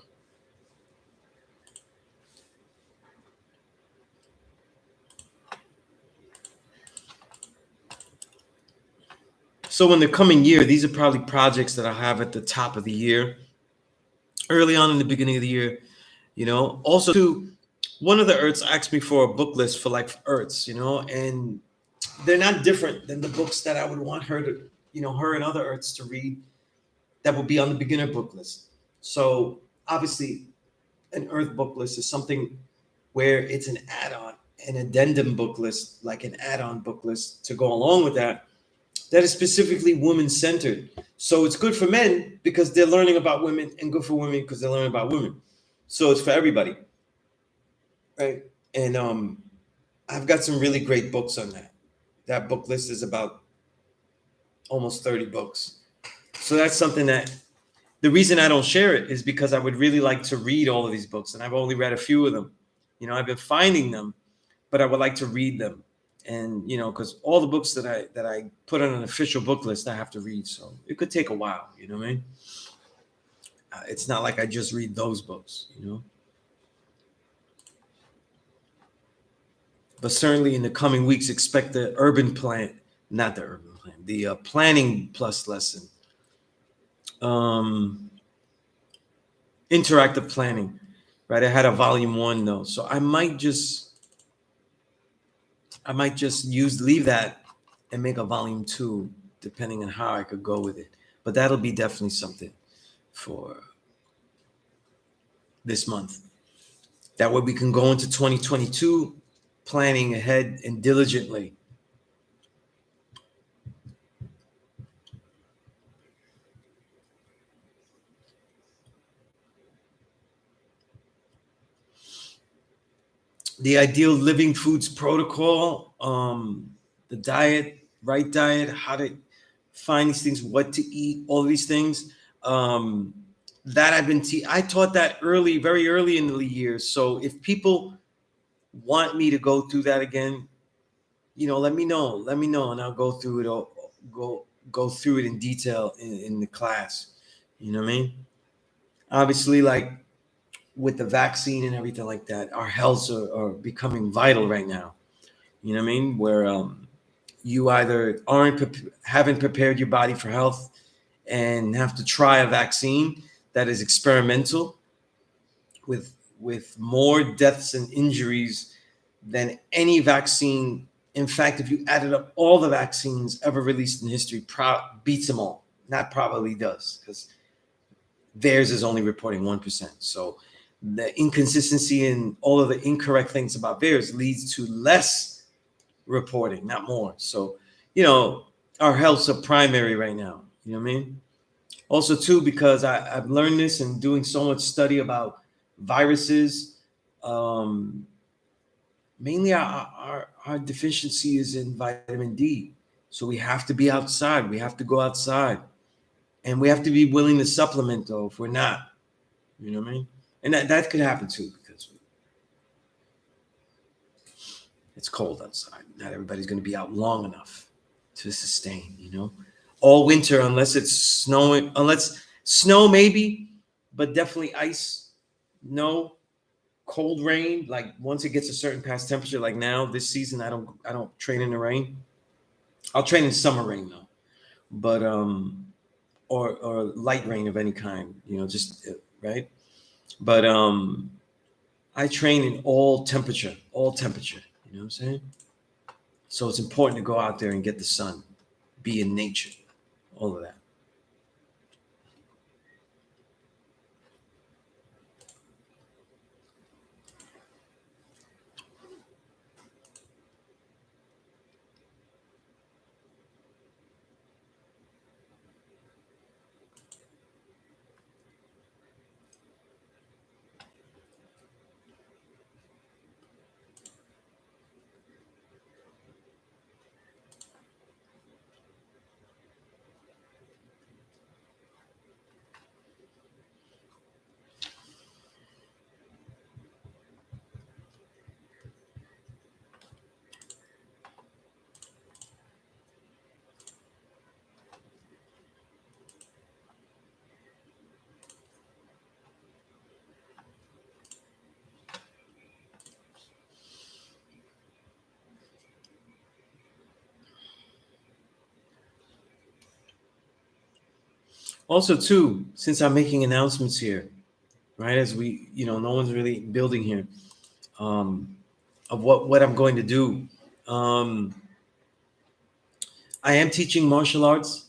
So in the coming year, these are probably projects that I have at the top of the year, early on in the beginning of the year. Also too, one of the Earths asked me for a book list for like Earths, and they're not different than the books that I would want her to, her and other Earths to read that would be on the beginner book list. So obviously, an Earth book list is something where it's an add-on, an addendum book list, like an add-on book list to go along with that is specifically women-centered. So it's good for men because they're learning about women, and good for women because they're learning about women. So it's for everybody, right? And I've got some really great books on that. That book list is about almost 30 books. So that's something that the reason I don't share it is because I would really like to read all of these books, and I've only read a few of them. I've been finding them, but I would like to read them. And because all the books that I put on an official book list, I have to read, so it could take a while. You know what I mean? It's not like I just read those books. but certainly in the coming weeks, expect the not the urban plan, the planning plus lesson, um, interactive planning, right? I had a volume 1 though, so I might just leave that and make a volume 2, depending on how I could go with it. But that'll be definitely something for this month. That way we can go into 2022 planning ahead and diligently. The ideal living foods protocol, the diet, right diet, how to find these things, what to eat, all these things. That I taught that very early in the year. So if people want me to go through that again, let me know, and I'll go through it. Go through it in detail in the class. You know what I mean? Obviously, like with the vaccine and everything like that, our healths are becoming vital right now. You know what I mean? Where you either haven't prepared your body for health and have to try a vaccine that is experimental with more deaths and injuries than any vaccine. In fact, if you added up all the vaccines ever released in history, beats them all. Not probably does, because theirs is only reporting 1%. So the inconsistency and all of the incorrect things about theirs leads to less reporting, not more. So, our health's a primary right now. You know what I mean? Also, too, because I've learned this and doing so much study about viruses. Mainly our deficiency is in vitamin D. So we have to be outside. We have to go outside. And we have to be willing to supplement, though, if we're not. You know what I mean? And that could happen, too, because it's cold outside. Not everybody's going to be out long enough to sustain, all winter, unless it's snowing, unless snow maybe, but definitely ice, no. Cold rain, like once it gets a certain past temperature, like now this season, I don't train in the rain. I'll train in summer rain though, but or light rain of any kind, just right. But I train in all temperature. You know what I'm saying? So it's important to go out there and get the sun, be in nature, all of that. Also, too, since I'm making announcements here, right, as we, no one's really building here, of what I'm going to do. I am teaching martial arts.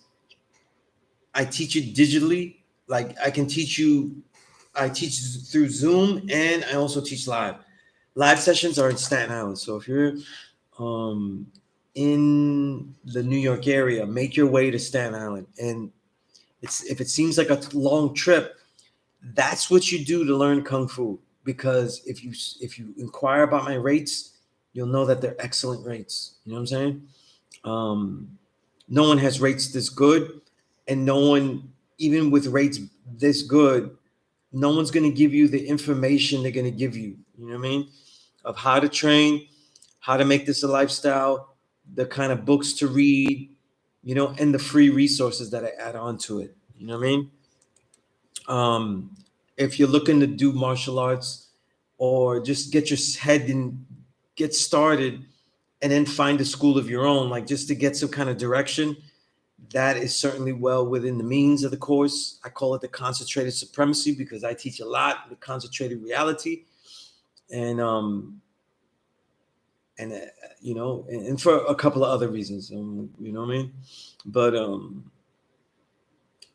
I teach it digitally. Like I can teach you, I teach through Zoom and I also teach live. Live sessions are in Staten Island. So if you're um, in the New York area, make your way to Staten Island. And if it seems like a long trip, that's what you do to learn Kung Fu. Because if you inquire about my rates, you'll know that they're excellent rates. You know what I'm saying? Um, no one has rates this good, and no one, even with rates this good, no one's going to give you the information they're going to give you. You know what I mean? Of how to train, how to make this a lifestyle, the kind of books to read, and the free resources that I add on to it. You know what I mean? If you're looking to do martial arts or just get your head in get started and then find a school of your own, like just to get some kind of direction, that is certainly well within the means of the course. I call it the concentrated supremacy because I teach a lot with concentrated reality, and and and for a couple of other reasons, you know what I mean. But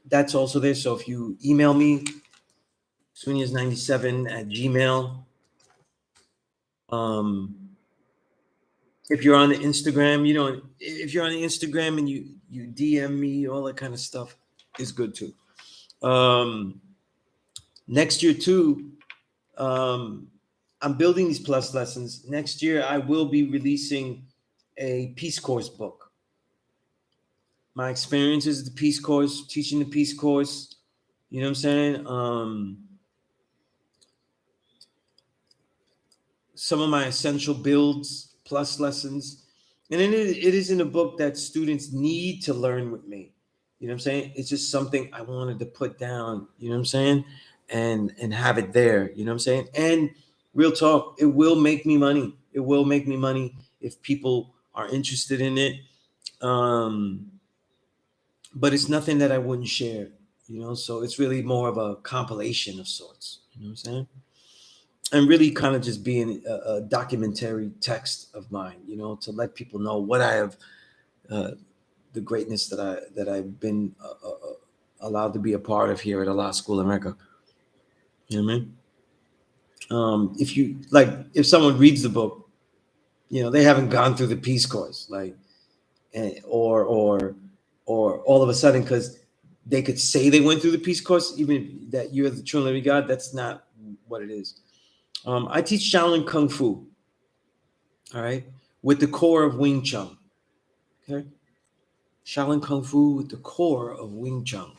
that's also there. So if you email me, Sunez97 at Gmail. If you're on the Instagram, if you're on the Instagram and you DM me, all that kind of stuff is good too. Next year too, I'm building these plus lessons. Next year, I will be releasing a Peace Course book. My experiences at the Peace Course, teaching the Peace Course. You know what I'm saying? Some of my essential builds plus lessons. And then it isn't a book that students need to learn with me. You know what I'm saying? It's just something I wanted to put down, you know what I'm saying? And have it there, you know what I'm saying? And real talk, it will make me money. It will make me money if people are interested in it. But it's nothing that I wouldn't share, so it's really more of a compilation of sorts, you know what I'm saying? And really kind of just being a documentary text of mine, to let people know what I have, the greatness that I've been allowed to be a part of here at Allah School in Mecca. You know what I mean? If you like, if someone reads the book, they haven't gone through the Peace Course, like, or all of a sudden, because they could say they went through the Peace Course, even if that you're the true and living God. That's not what it is. I teach Shaolin Kung Fu, all right, with the core of Wing Chun. Okay, Shaolin Kung Fu with the core of Wing Chun,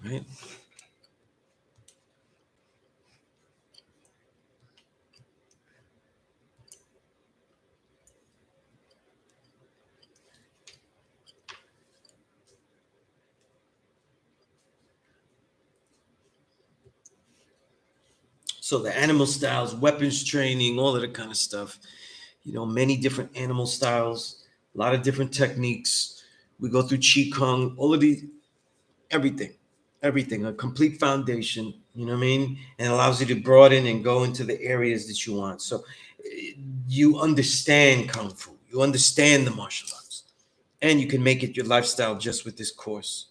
right? So the animal styles, weapons training, all of that kind of stuff. Many different animal styles, a lot of different techniques. We go through Qi Kong, all of these, everything, everything, a complete foundation, you know what I mean? And it allows you to broaden and go into the areas that you want. So you understand Kung Fu, you understand the martial arts, and you can make it your lifestyle just with this course.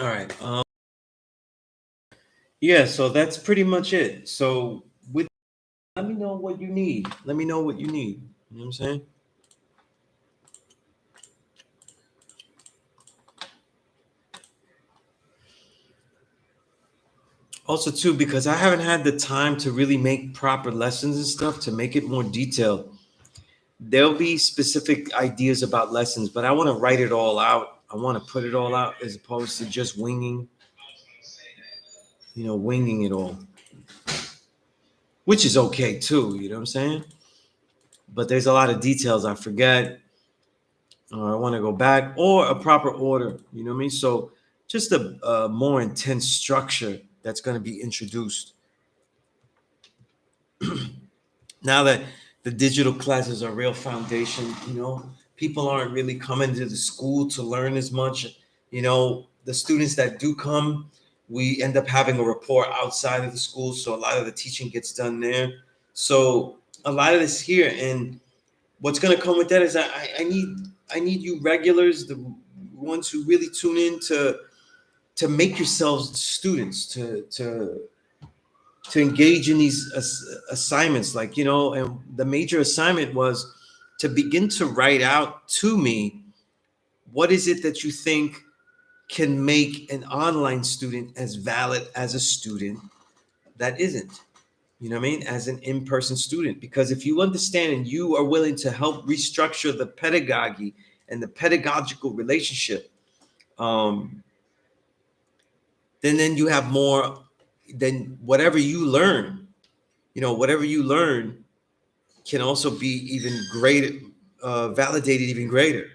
All right. Yeah, so that's pretty much it. So with let me know what you need. Let me know what you need. You know what I'm saying? Also, too, because I haven't had the time to really make proper lessons and stuff to make it more detailed. There'll be specific ideas about lessons, but I want to write it all out. I want to put it all out as opposed to just winging, winging it all, which is okay too. You know what I'm saying? But there's a lot of details I forget, or I want to go back, or a proper order. You know what I mean? So just a more intense structure that's going to be introduced now that the digital classes are real foundation. People aren't really coming to the school to learn as much. The students that do come, we end up having a rapport outside of the school, so a lot of the teaching gets done there. So a lot of this here, and what's going to come with that is I need you regulars, the ones who really tune in to make yourselves students, to engage in these assignments, like, and the major assignment was to begin to write out to me, what is it that you think can make an online student as valid as a student that isn't, what I mean, as an in-person student. Because if you understand and you are willing to help restructure the pedagogy and the pedagogical relationship, um, then you have more than whatever you learn. Whatever you learn can also be even greater, validated even greater.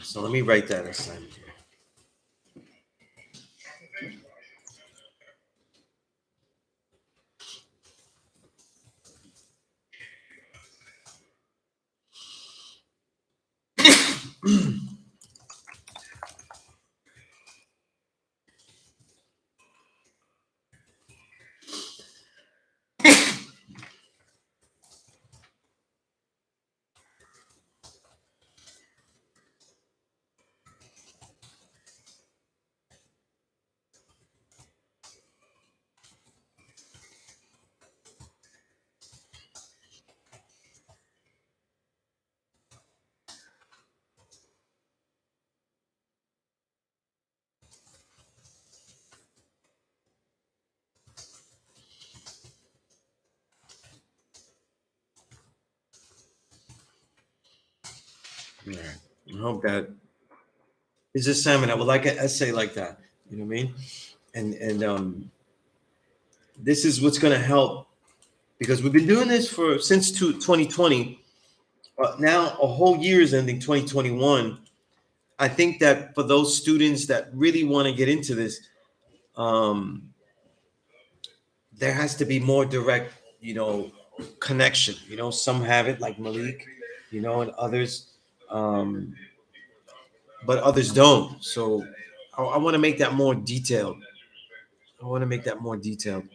So let me write that assignment here. All right. I hope that is assignment. I would like an essay like that. You know what I mean? And this is what's going to help, because we've been doing this for since 2020. Now a whole year is ending 2021. I think that for those students that really want to get into this, um, there has to be more direct, connection. Some have it, like Malik, and others, um, but others don't. So I want to make that more detailed. I want to make that more detailed.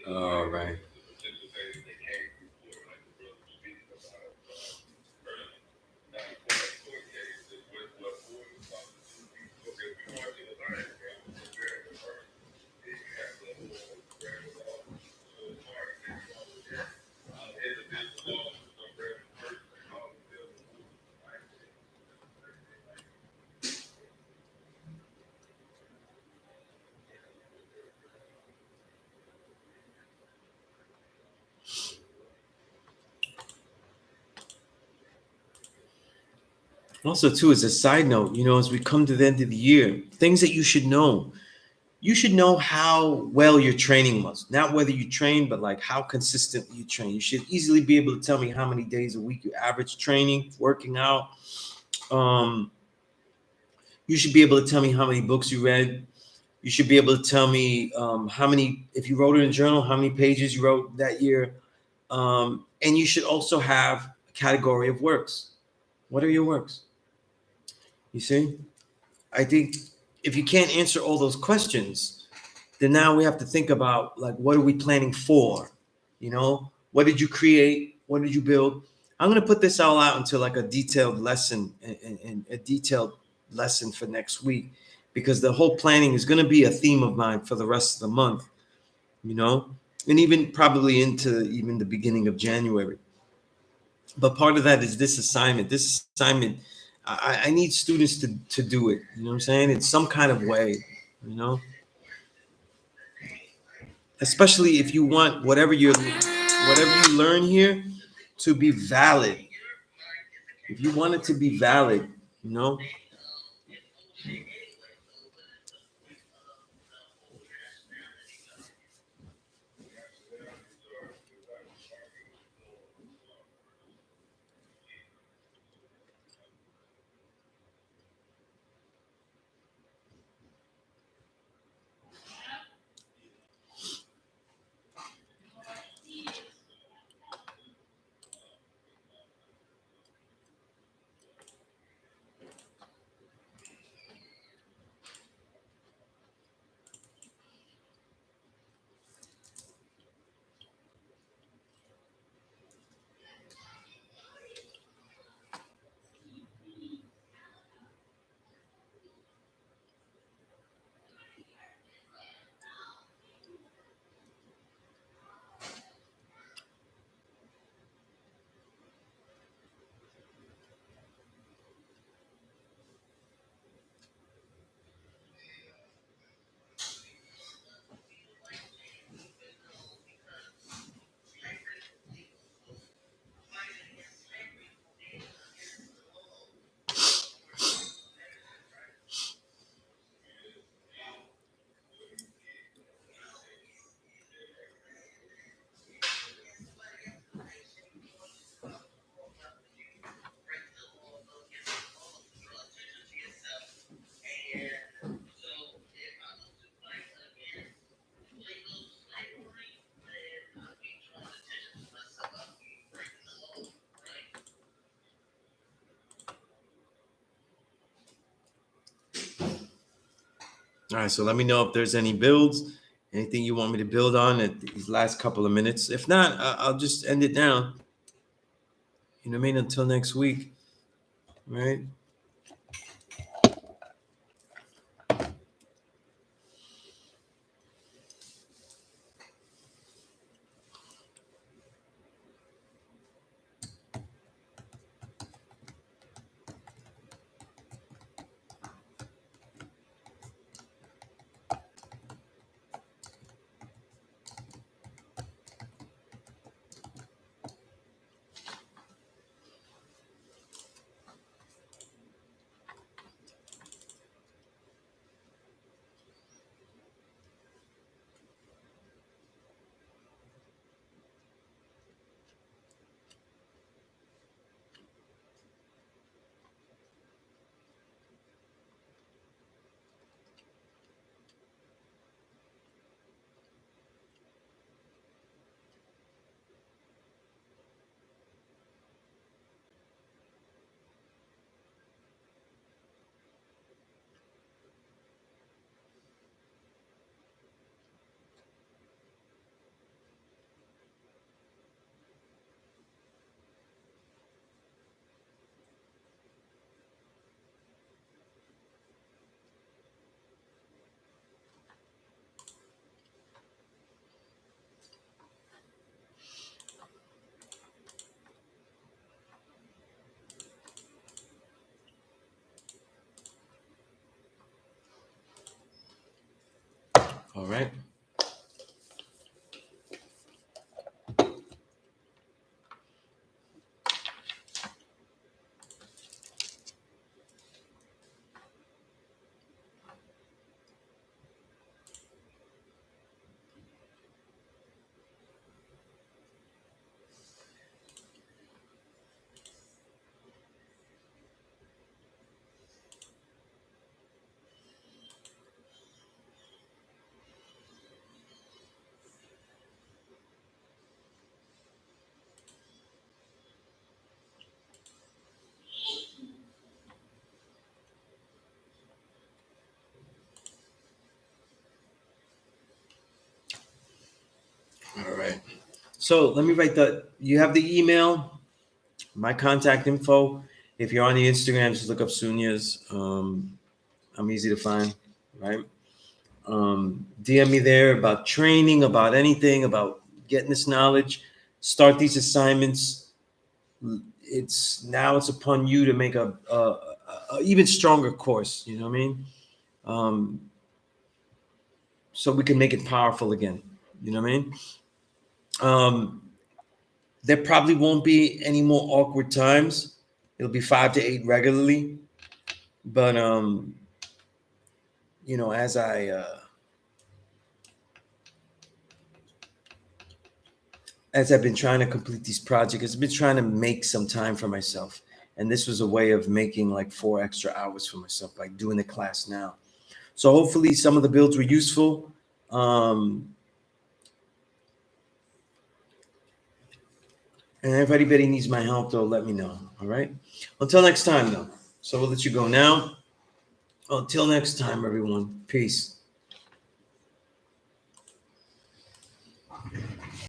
All right. Also, too, as a side note, as we come to the end of the year, things that you should know. You should know how well your training was. Not whether you train, but like how consistently you train. You should easily be able to tell me how many days a week you average training, working out. Um, you should be able to tell me how many books you read. You should be able to tell me how many, if you wrote in a journal, how many pages you wrote that year. And you should also have a category of works. What are your works? You see? I think if you can't answer all those questions, then now we have to think about like what are we planning for? What did you create? What did you build? I'm gonna put this all out into like a detailed lesson and a detailed lesson for next week because the whole planning is gonna be a theme of mine for the rest of the month, you know, and even probably into even the beginning of January. But part of that is this assignment. This assignment, I need students to do it. You know what I'm saying? In some kind of way, you know, especially if you want whatever you learn here to be valid. If you want it to be valid, you know. All right, so let me know if there's any builds, anything you want me to build on at these last couple of minutes. If not, I'll just end it now. You know what I mean? Until next week, right? All right. All right. So let me write you have the email, my contact info. If you're on the Instagram, just look up Sunez. I'm easy to find, right? DM me there about training, about anything, about getting this knowledge. Start these assignments. It's upon you to make a even stronger course. You know what I mean? Um, so we can make it powerful again. You know what I mean? Um, there probably won't be any more awkward times. It'll be 5 to 8 regularly, but you know, as I've been trying to complete these projects, I've been trying to make some time for myself, and this was a way of making like 4 extra hours for myself by doing the class now. So hopefully, some of the builds were useful. Um, and if anybody needs my help, though, let me know. All right. Until next time, though. So we'll let you go now. Until next time, everyone. Peace.